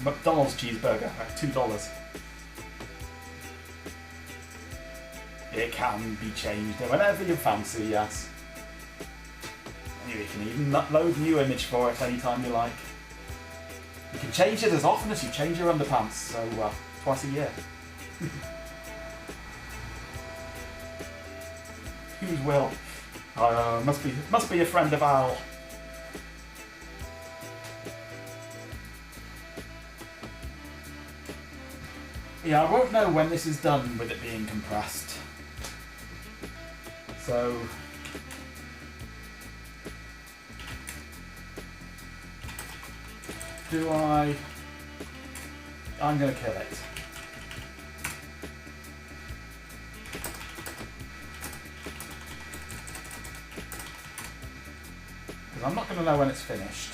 McDonald's cheeseburger at $2. It can be changed whenever you fancy, yes. You can even upload a new image for it anytime you like. You can change it as often as you change your underpants, so twice a year. Whose will? Must be a friend of Al. Yeah, I won't know when this is done with it being compressed. So... do I... I'm going to kill it. Because I'm not going to know when it's finished.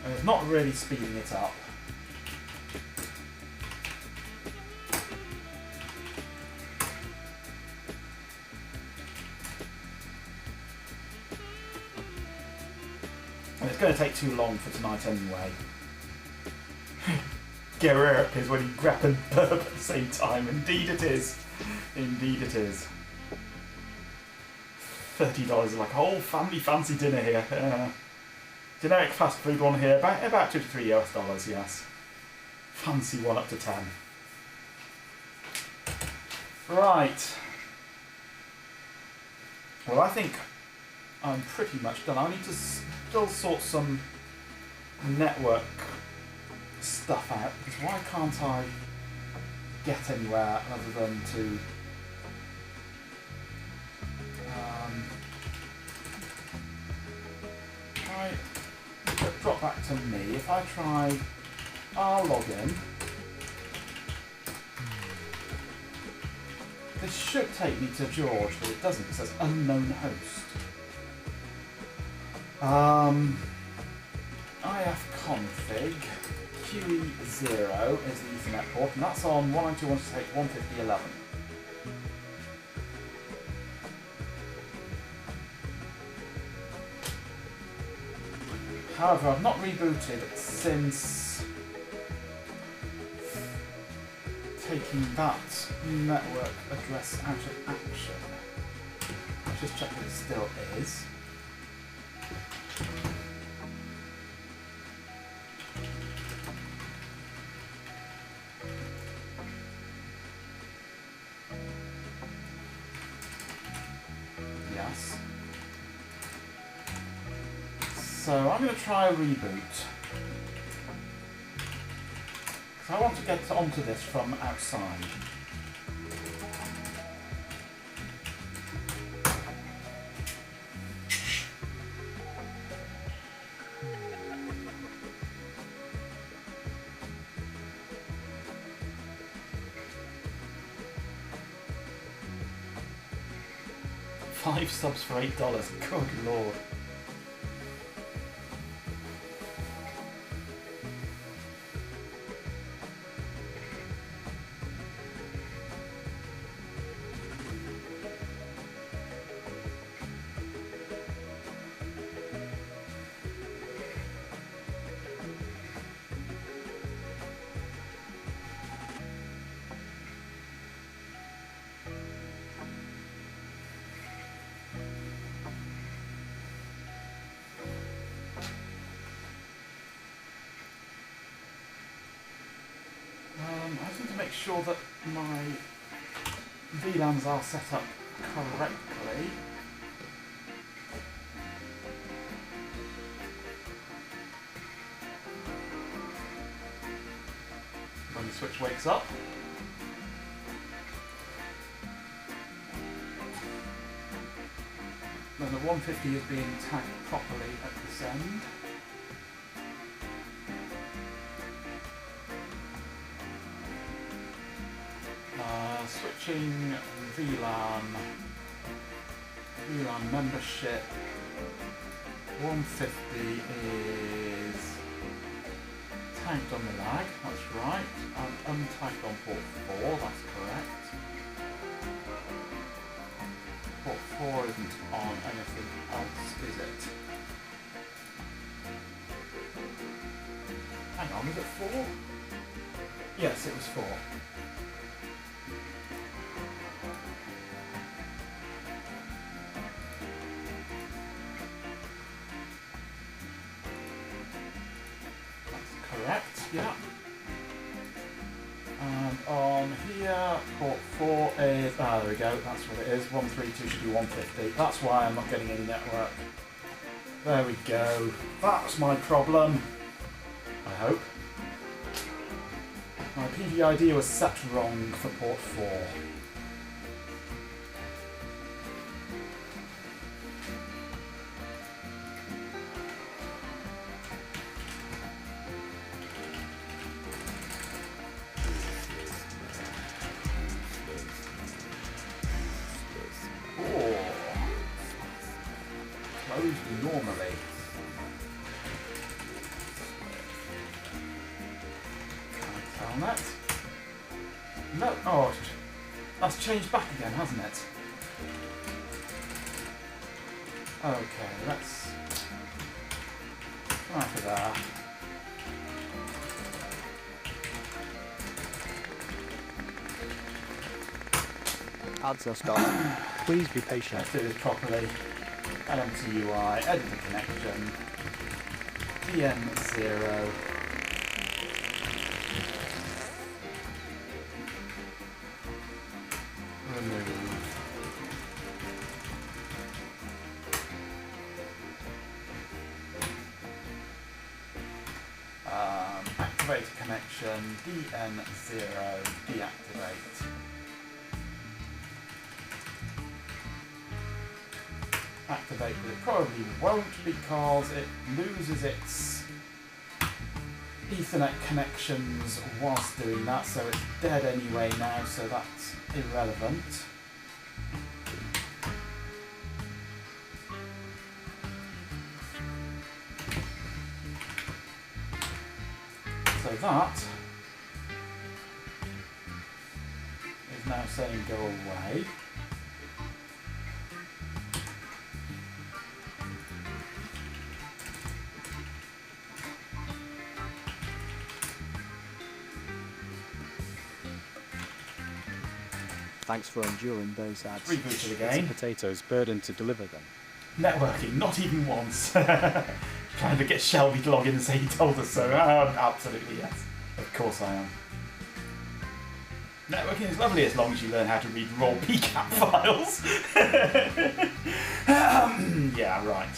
And it's not really speeding it up. And it's going to take too long for tonight anyway. Gerrp is when you grab and burp at the same time. Indeed it is. Indeed it is. $30 is like a whole family fancy dinner here. Generic fast food one here, about $2 to $3 US, yes. Fancy one up to 10. Right. Well, I think I'm pretty much done. I need to still sort some network stuff out, because why can't I get anywhere other than to drop back to me. If I try our login, this should take me to George, but it doesn't. It says unknown host. ifconfig QE0 is the Ethernet port, and that's on 192.168.150.11. However, I've not rebooted since taking that network address out of action. Let's just check that it still is. Yes. So I'm going to try a reboot. Because I want to get onto this from outside. $5 subs for $8. Good lord. I just need to make sure that my VLANs are set up correctly. When the switch wakes up. Then the 150 is being tagged properly at this end. Switching VLAN membership. 150 is tagged on the lag, that's right, and untagged on port 4, that's correct. Port 4 isn't on anything else, is it? Hang on, is it 4? Yes, it was 4. Correct, yeah. And on here, port 4 is, there we go, that's what it is, 132 should be 150. That's why I'm not getting any network. There we go. That's my problem, I hope. My PVID was set wrong for port 4. Normally. Telnet. No, oh, that's changed back again, hasn't it? Okay, let's come out of there. Ads are starting. Please be patient. Let's do this properly. LMTUI, edit the connection, DM0, remove, activate connection, DM0, deactivate. Activate, but it probably won't because it loses its Ethernet connections whilst doing that, so it's dead anyway now, so that's irrelevant. So that is now saying go away. Thanks for enduring those ads. Rebooted again. It's a potato's burden to deliver them. Networking, not even once. Trying to get Shelby to log in and say he told us so. Absolutely yes. Of course I am. Networking is lovely as long as you learn how to read raw PCAP files. Yeah, right.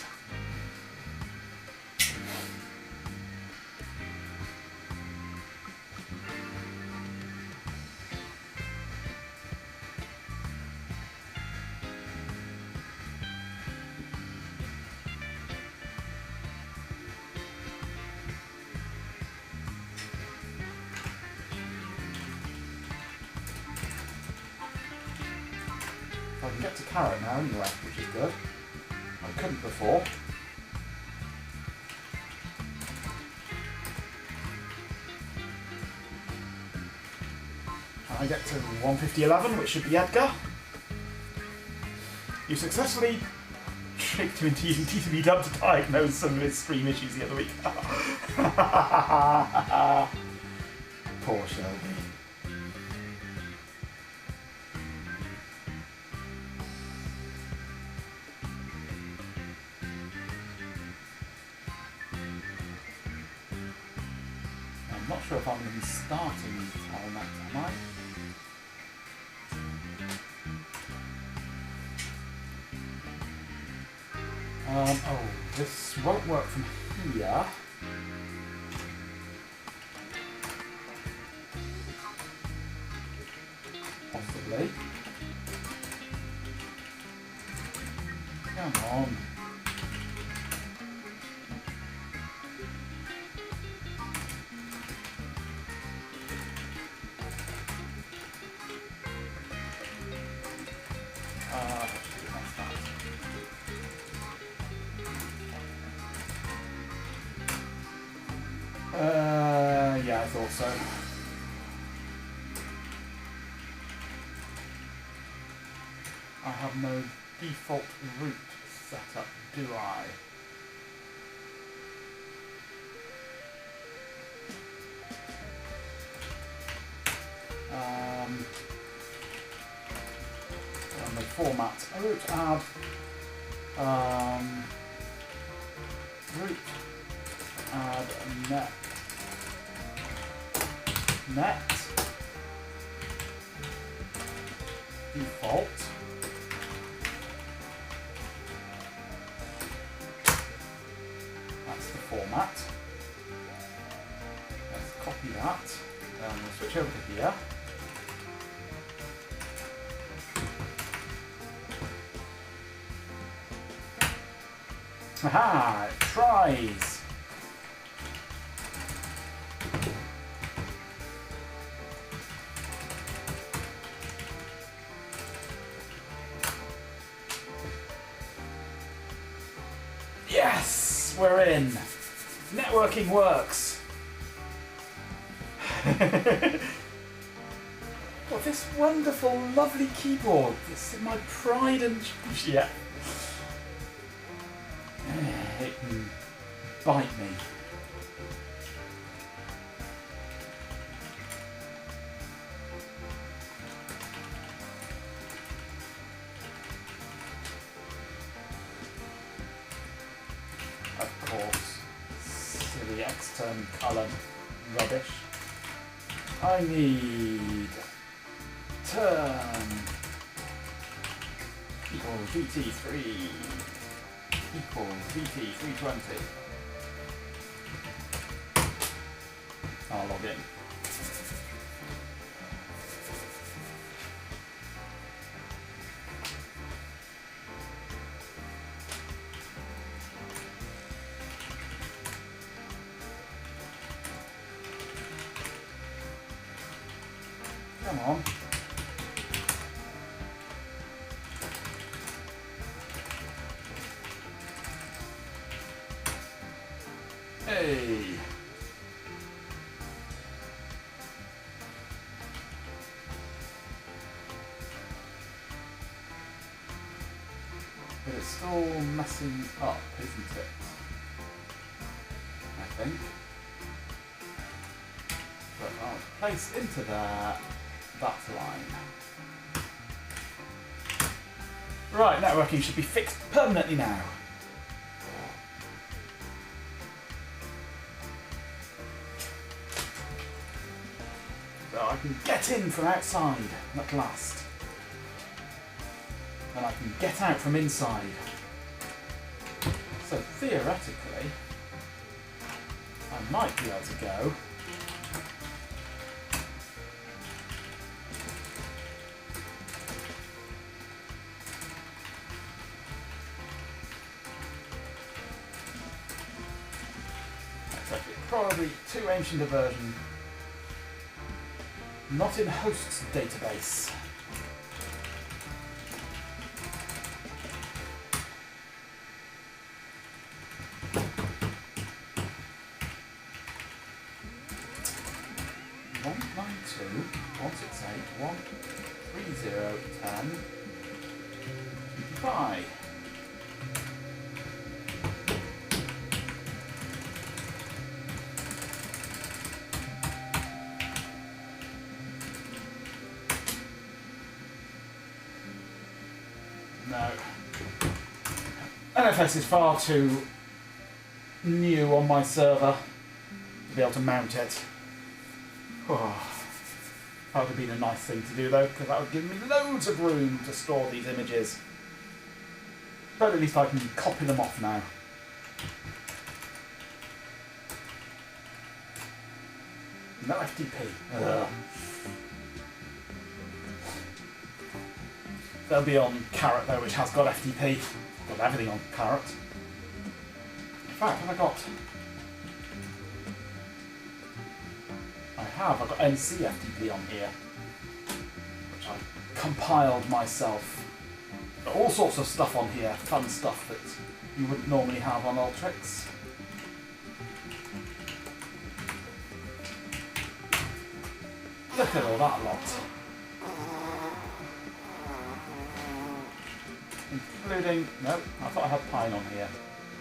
I can get to carrot now anyway, which is good. I couldn't before. I get to 150.11, which should be Edgar. You successfully tricked him into using TCB dub to diagnose some of his stream issues the other week. Poor Shelby. I'm not sure if I'm going to be starting Telnet, am I? Oh, this won't work from here. Possibly. Come on. Yeah, I thought so. I have no default route set up, do I? On the format, route add, route add net default. That's the format. Let's copy that. We'll switch over to here. Aha! It tries! Yes! We're in! Networking works! Got this wonderful, lovely keyboard. This is my pride and... yeah. It can bite me. Of course, silly external colour rubbish. I need turn equals VT3 equals VT320. I'll log in. Come on. Hey. But it's still messing up, isn't it? I think. But I'll place into that line. Right, networking should be fixed permanently now. So I can get in from outside at last. And I can get out from inside. So theoretically, I might be able to go probably too ancient a version. Not in hosts database. One nine two 168 130 10 55. No. NFS is far too new on my server to be able to mount it. Oh, that would have been a nice thing to do though, because that would give me loads of room to store these images. But at least I can copy them off now. No FTP. They'll be on Carrot though, which has got FTP. Got everything on claret. In fact, have I got... I've got NCFTP on here, which I compiled myself. Got all sorts of stuff on here, fun stuff that you wouldn't normally have on Ultrix. Look at all that lot. Including... No, I thought I had Pine on here.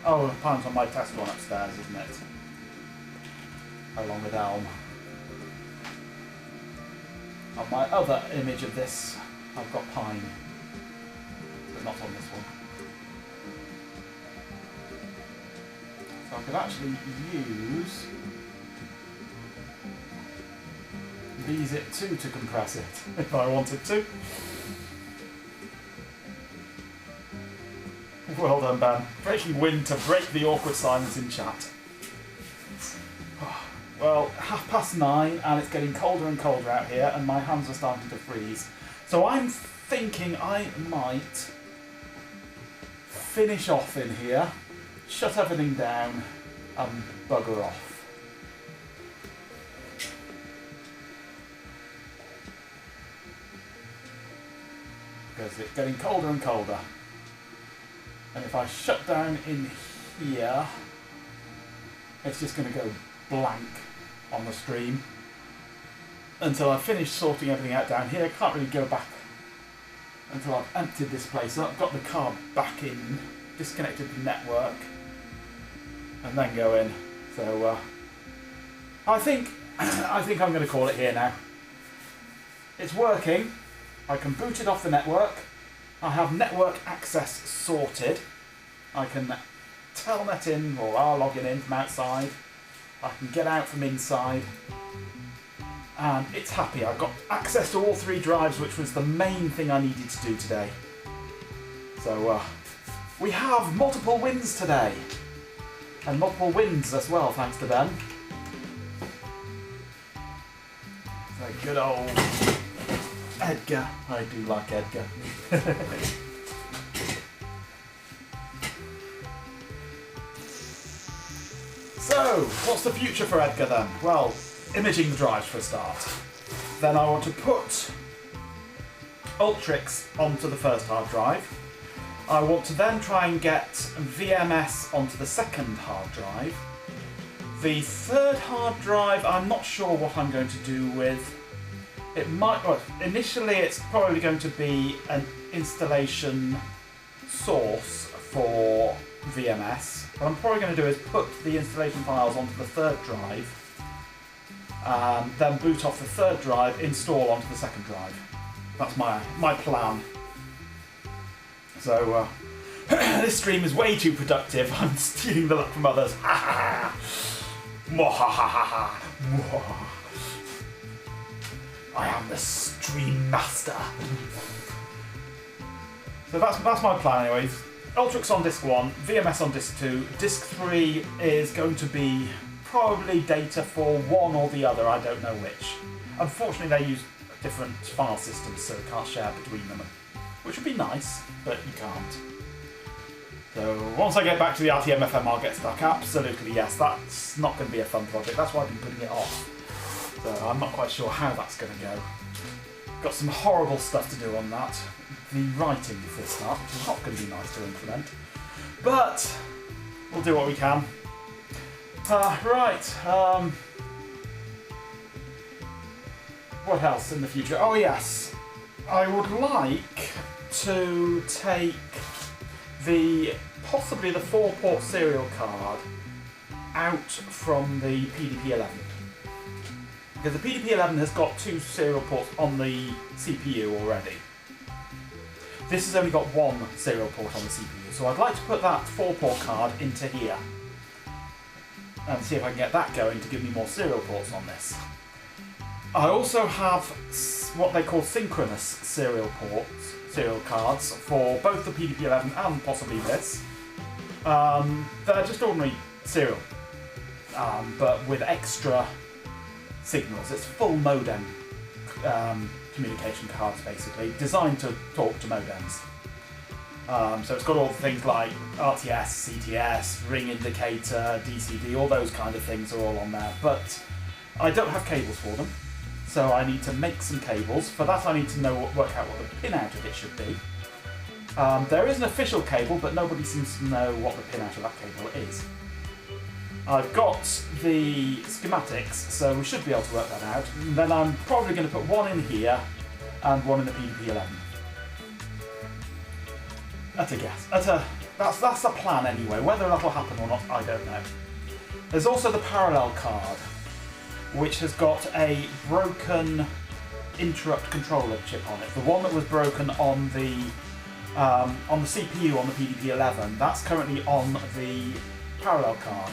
Oh, Pine's on my test one upstairs, isn't it? Along with Elm. On my other image of this, I've got Pine, but not on this one. So I could actually use these it too to compress it, if I wanted to. Well done, Ben. Breaking wind to break the awkward silence in chat. Well, 9:30 and it's getting colder and colder out here and my hands are starting to freeze. So I'm thinking I might finish off in here, shut everything down and bugger off. Because it's getting colder and colder. And if I shut down in here, it's just going to go blank on the stream until I've finished sorting everything out down here. Can't really go back until I've emptied this place up, got the car back in, disconnected the network, and then go in. So I think I'm going to call it here now. It's working. I can boot it off the network. I have network access sorted. I can telnet in or login in from outside. I can get out from inside. And it's happy. I've got access to all 3 drives, which was the main thing I needed to do today. So we have multiple wins today. And multiple wins as well, thanks to Ben. So good old Edgar. I do like Edgar. So, what's the future for Edgar then? Well, imaging the drives for a start. Then I want to put Ultrix onto the first hard drive. I want to then try and get VMS onto the second hard drive. The third hard drive, I'm not sure what I'm going to do with. It might, well, initially it's probably going to be an installation source for VMS. What I'm probably going to do is put the installation files onto the third drive, then boot off the third drive, install onto the second drive. That's my plan. So this stream is way too productive. I'm stealing the luck from others. I am the stream master. So that's my plan anyways. Ultrix on disc 1, VMS on disc 2, disc 3 is going to be probably data for one or the other, I don't know which. Unfortunately they use different file systems so they can't share between them, which would be nice, but you can't. So once I get back to the RTMFM I'll get stuck, absolutely yes, that's not going to be a fun project, that's why I've been putting it off. So I'm not quite sure how that's going to go. Got some horrible stuff to do on that. The writing for a start, which is not going to be nice to implement. But we'll do what we can. Right. What else in the future? Oh yes. I would like to take possibly the 4-port serial card out from the PDP-11. Because the PDP-11 has got 2 serial ports on the CPU already. This has only got 1 serial port on the CPU, so I'd like to put that 4-port card into here and see if I can get that going to give me more serial ports on this. I also have what they call synchronous serial cards for both the PDP-11 and possibly this. They're just ordinary serial, but with extra signals. It's full modem communication cards basically, designed to talk to modems. So it's got all the things like RTS, CTS, ring indicator, DCD, all those kind of things are all on there. But I don't have cables for them, so I need to make some cables. For that I need to work out what the pin out of it should be. There is an official cable, but nobody seems to know what the pin out of that cable is. I've got the schematics, so we should be able to work that out. And then I'm probably going to put one in here and one in the PDP-11. That's a guess. That's the plan anyway. Whether that'll happen or not, I don't know. There's also the parallel card, which has got a broken interrupt controller chip on it. The one that was broken on the CPU on the PDP-11, that's currently on the parallel card.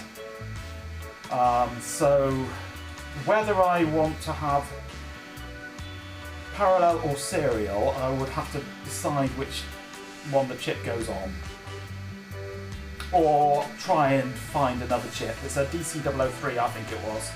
So whether I want to have parallel or serial, I would have to decide which one the chip goes on, or try and find another chip. It's a DC003, I think it was.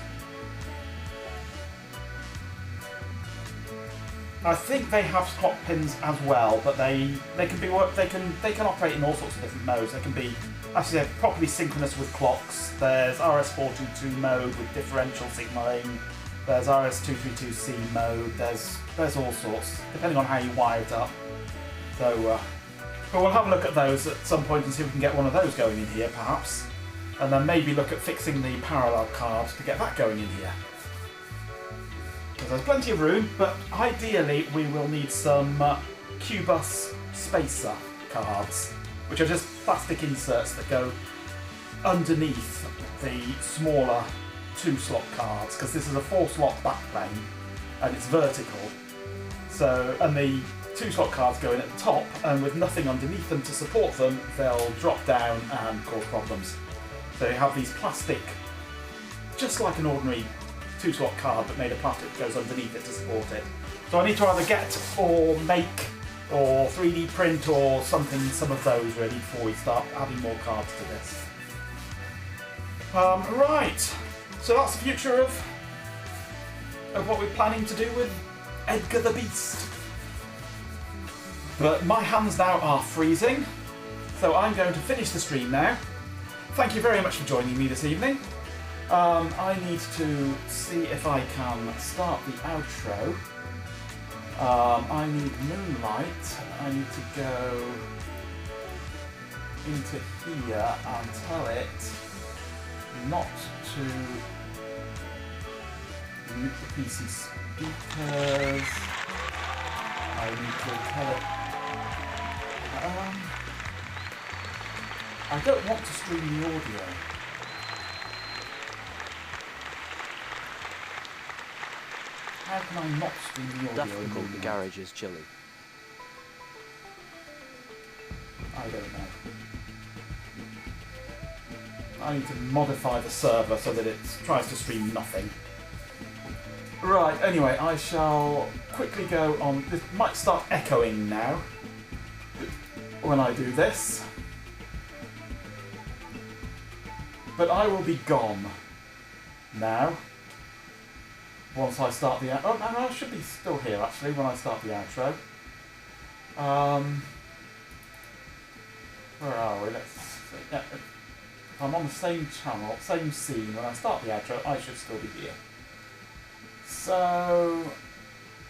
I think they have slot pins as well, but they can operate in all sorts of different modes. They can be, actually, they're properly synchronous with clocks. There's RS422 mode with differential signalling. There's RS232C mode. There's all sorts, depending on how you wire it up. So, but we'll have a look at those at some point and see if we can get one of those going in here, perhaps, and then maybe look at fixing the parallel card to get that going in here. There's plenty of room, but ideally we will need some Q-Bus spacer cards, which are just plastic inserts that go underneath the smaller 2-slot cards, because this is a 4-slot backplane and it's vertical. So, and the 2-slot cards go in at the top, and with nothing underneath them to support them, they'll drop down and cause problems. So you have these plastic, just like an ordinary 2-slot card, but made of plastic that goes underneath it to support it. So I need to either get or make or 3D print or something, some of those ready before we start adding more cards to this. Right, so that's the future of what we're planning to do with Edgar the Beast. But my hands now are freezing, so I'm going to finish the stream now. Thank you very much for joining me this evening. I need to see if I can start the outro. I need Moonlight. I need to go into here and tell it not to mute the PC speakers. I need to tell it... I don't want to stream the audio. How can I not stream the audio? Difficult, the garage is chilly. I don't know. I need to modify the server so that it tries to stream nothing. Right, anyway, I shall quickly go on. This might start echoing now when I do this. But I will be gone now. Once I start the outro. Oh, no, I should be still here actually when I start the outro. Where are we? Let's see. Yeah, if I'm on the same channel, same scene, when I start the outro, I should still be here. So,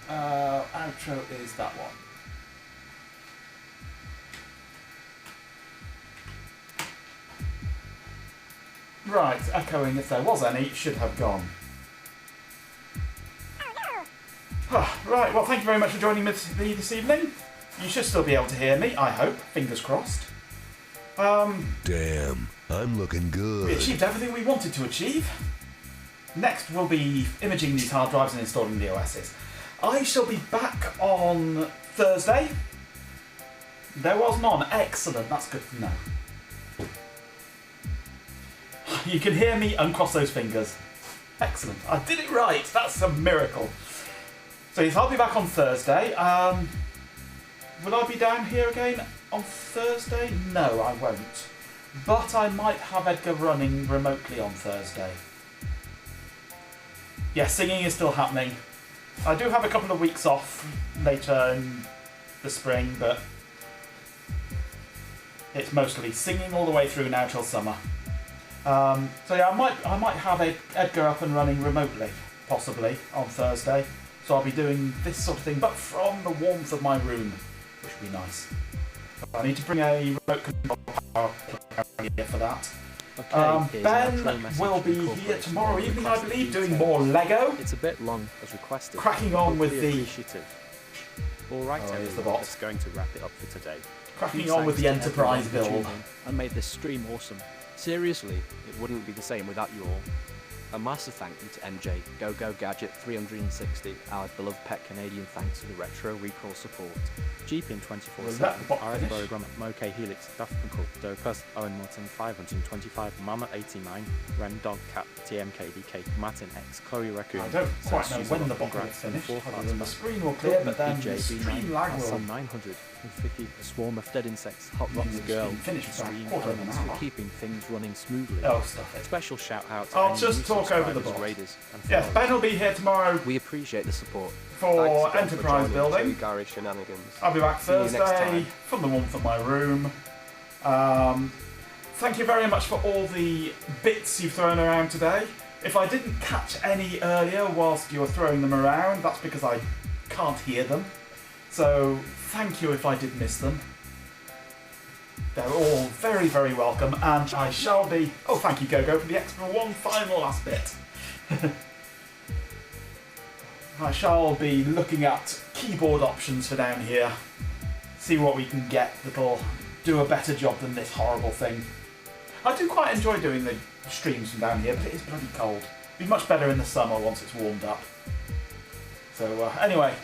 outro is that one. Right, echoing if there was any, should have gone. Right, well, thank you very much for joining me this evening. You should still be able to hear me, I hope. Fingers crossed. Damn, I'm looking good. We achieved everything we wanted to achieve. Next, we'll be imaging these hard drives and installing the OSs. I shall be back on Thursday. There was none. Excellent, that's good to know. You can hear me uncross those fingers. Excellent, I did it right. That's a miracle. So yes, I'll be back on Thursday. Will I be down here again on Thursday? No, I won't. But I might have Edgar running remotely on Thursday. Yes, singing is still happening. I do have a couple of weeks off later in the spring, but It's mostly singing all the way through now till summer. So yeah, I might have Edgar up and running remotely, possibly on Thursday. So I'll be doing this sort of thing, but from the warmth of my room, which would be nice. I need to bring a remote control power here for that. Okay, Ben will be here tomorrow evening, I believe, doing more Lego. It's a bit long as requested. Cracking on with the... Appreciative. Alright, Oh, here's the everyone, bot. that's going to wrap it up for today. Cracking Huge on with the thanks to Enterprise everyone for build. tuning in and made this stream awesome. Seriously, it wouldn't be the same without you all. A massive thank you to MJ, GoGo Gadget 360, our beloved pet Canadian thanks to the Retro Recall support. GPin 24/7, RS Program, Moke Helix, Daft Punk, Dopas, Owen Morton 525, Mama 89, Ren Dog Cat, TMKDK, Martin X, Chloe Raccoon. I don't quite know when the bot will finish, other than the screen will clear, but then the stream lag will... 950, a swarm of dead insects, Hot Rocks Girl, finish about Stream quarter of an Elements hour. for keeping things running smoothly. Oh, stuff it. Special shout out to I'll any just new talk over the subscribers, bot. raiders, and Yes, followers. Ben will be here tomorrow We appreciate the support. for Enterprise building. Gary Shenanigans. I'll be back See you next Thursday time. from the warmth of my room. Thank you very much for all the bits you've thrown around today. If I didn't catch any earlier whilst you were throwing them around, that's because I can't hear them. So thank you if I did miss them. They're all very, very welcome, and I shall be... Oh, thank you, GoGo, for the extra one final last bit. I shall be looking at keyboard options for down here. See what we can get that'll do a better job than this horrible thing. I do quite enjoy doing the streams from down here, but it is bloody cold. It'll be much better in the summer once it's warmed up. So anyway,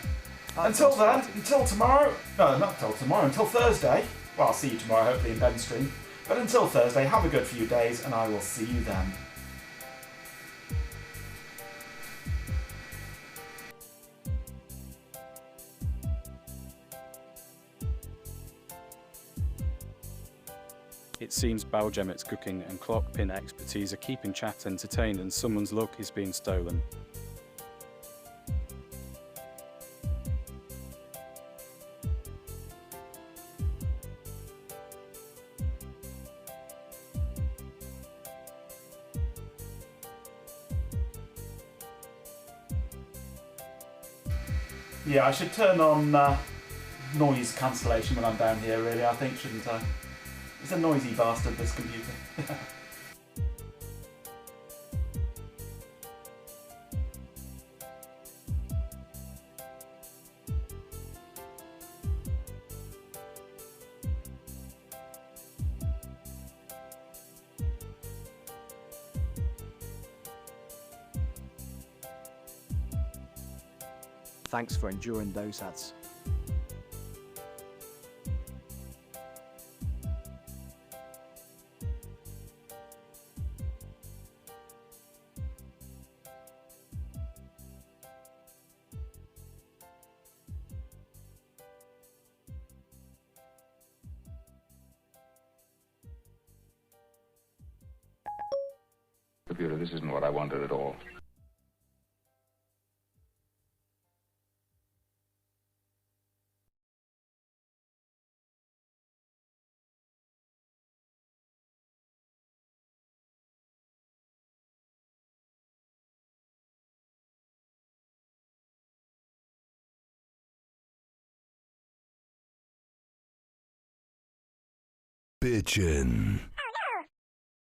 until then, until tomorrow... No, not until tomorrow, until Thursday. Well, I'll see you tomorrow, hopefully in Ben's stream. But until Thursday, have a good few days, and I will see you then. It seems Baljemet's cooking and clock pin expertise are keeping chat entertained and someone's luck is being stolen. Yeah, I should turn on noise cancellation when I'm down here, really, I think, shouldn't I? It's a noisy bastard, this computer. Thanks for enduring those ads. Computer, this isn't what I wanted at all. Bitchin'.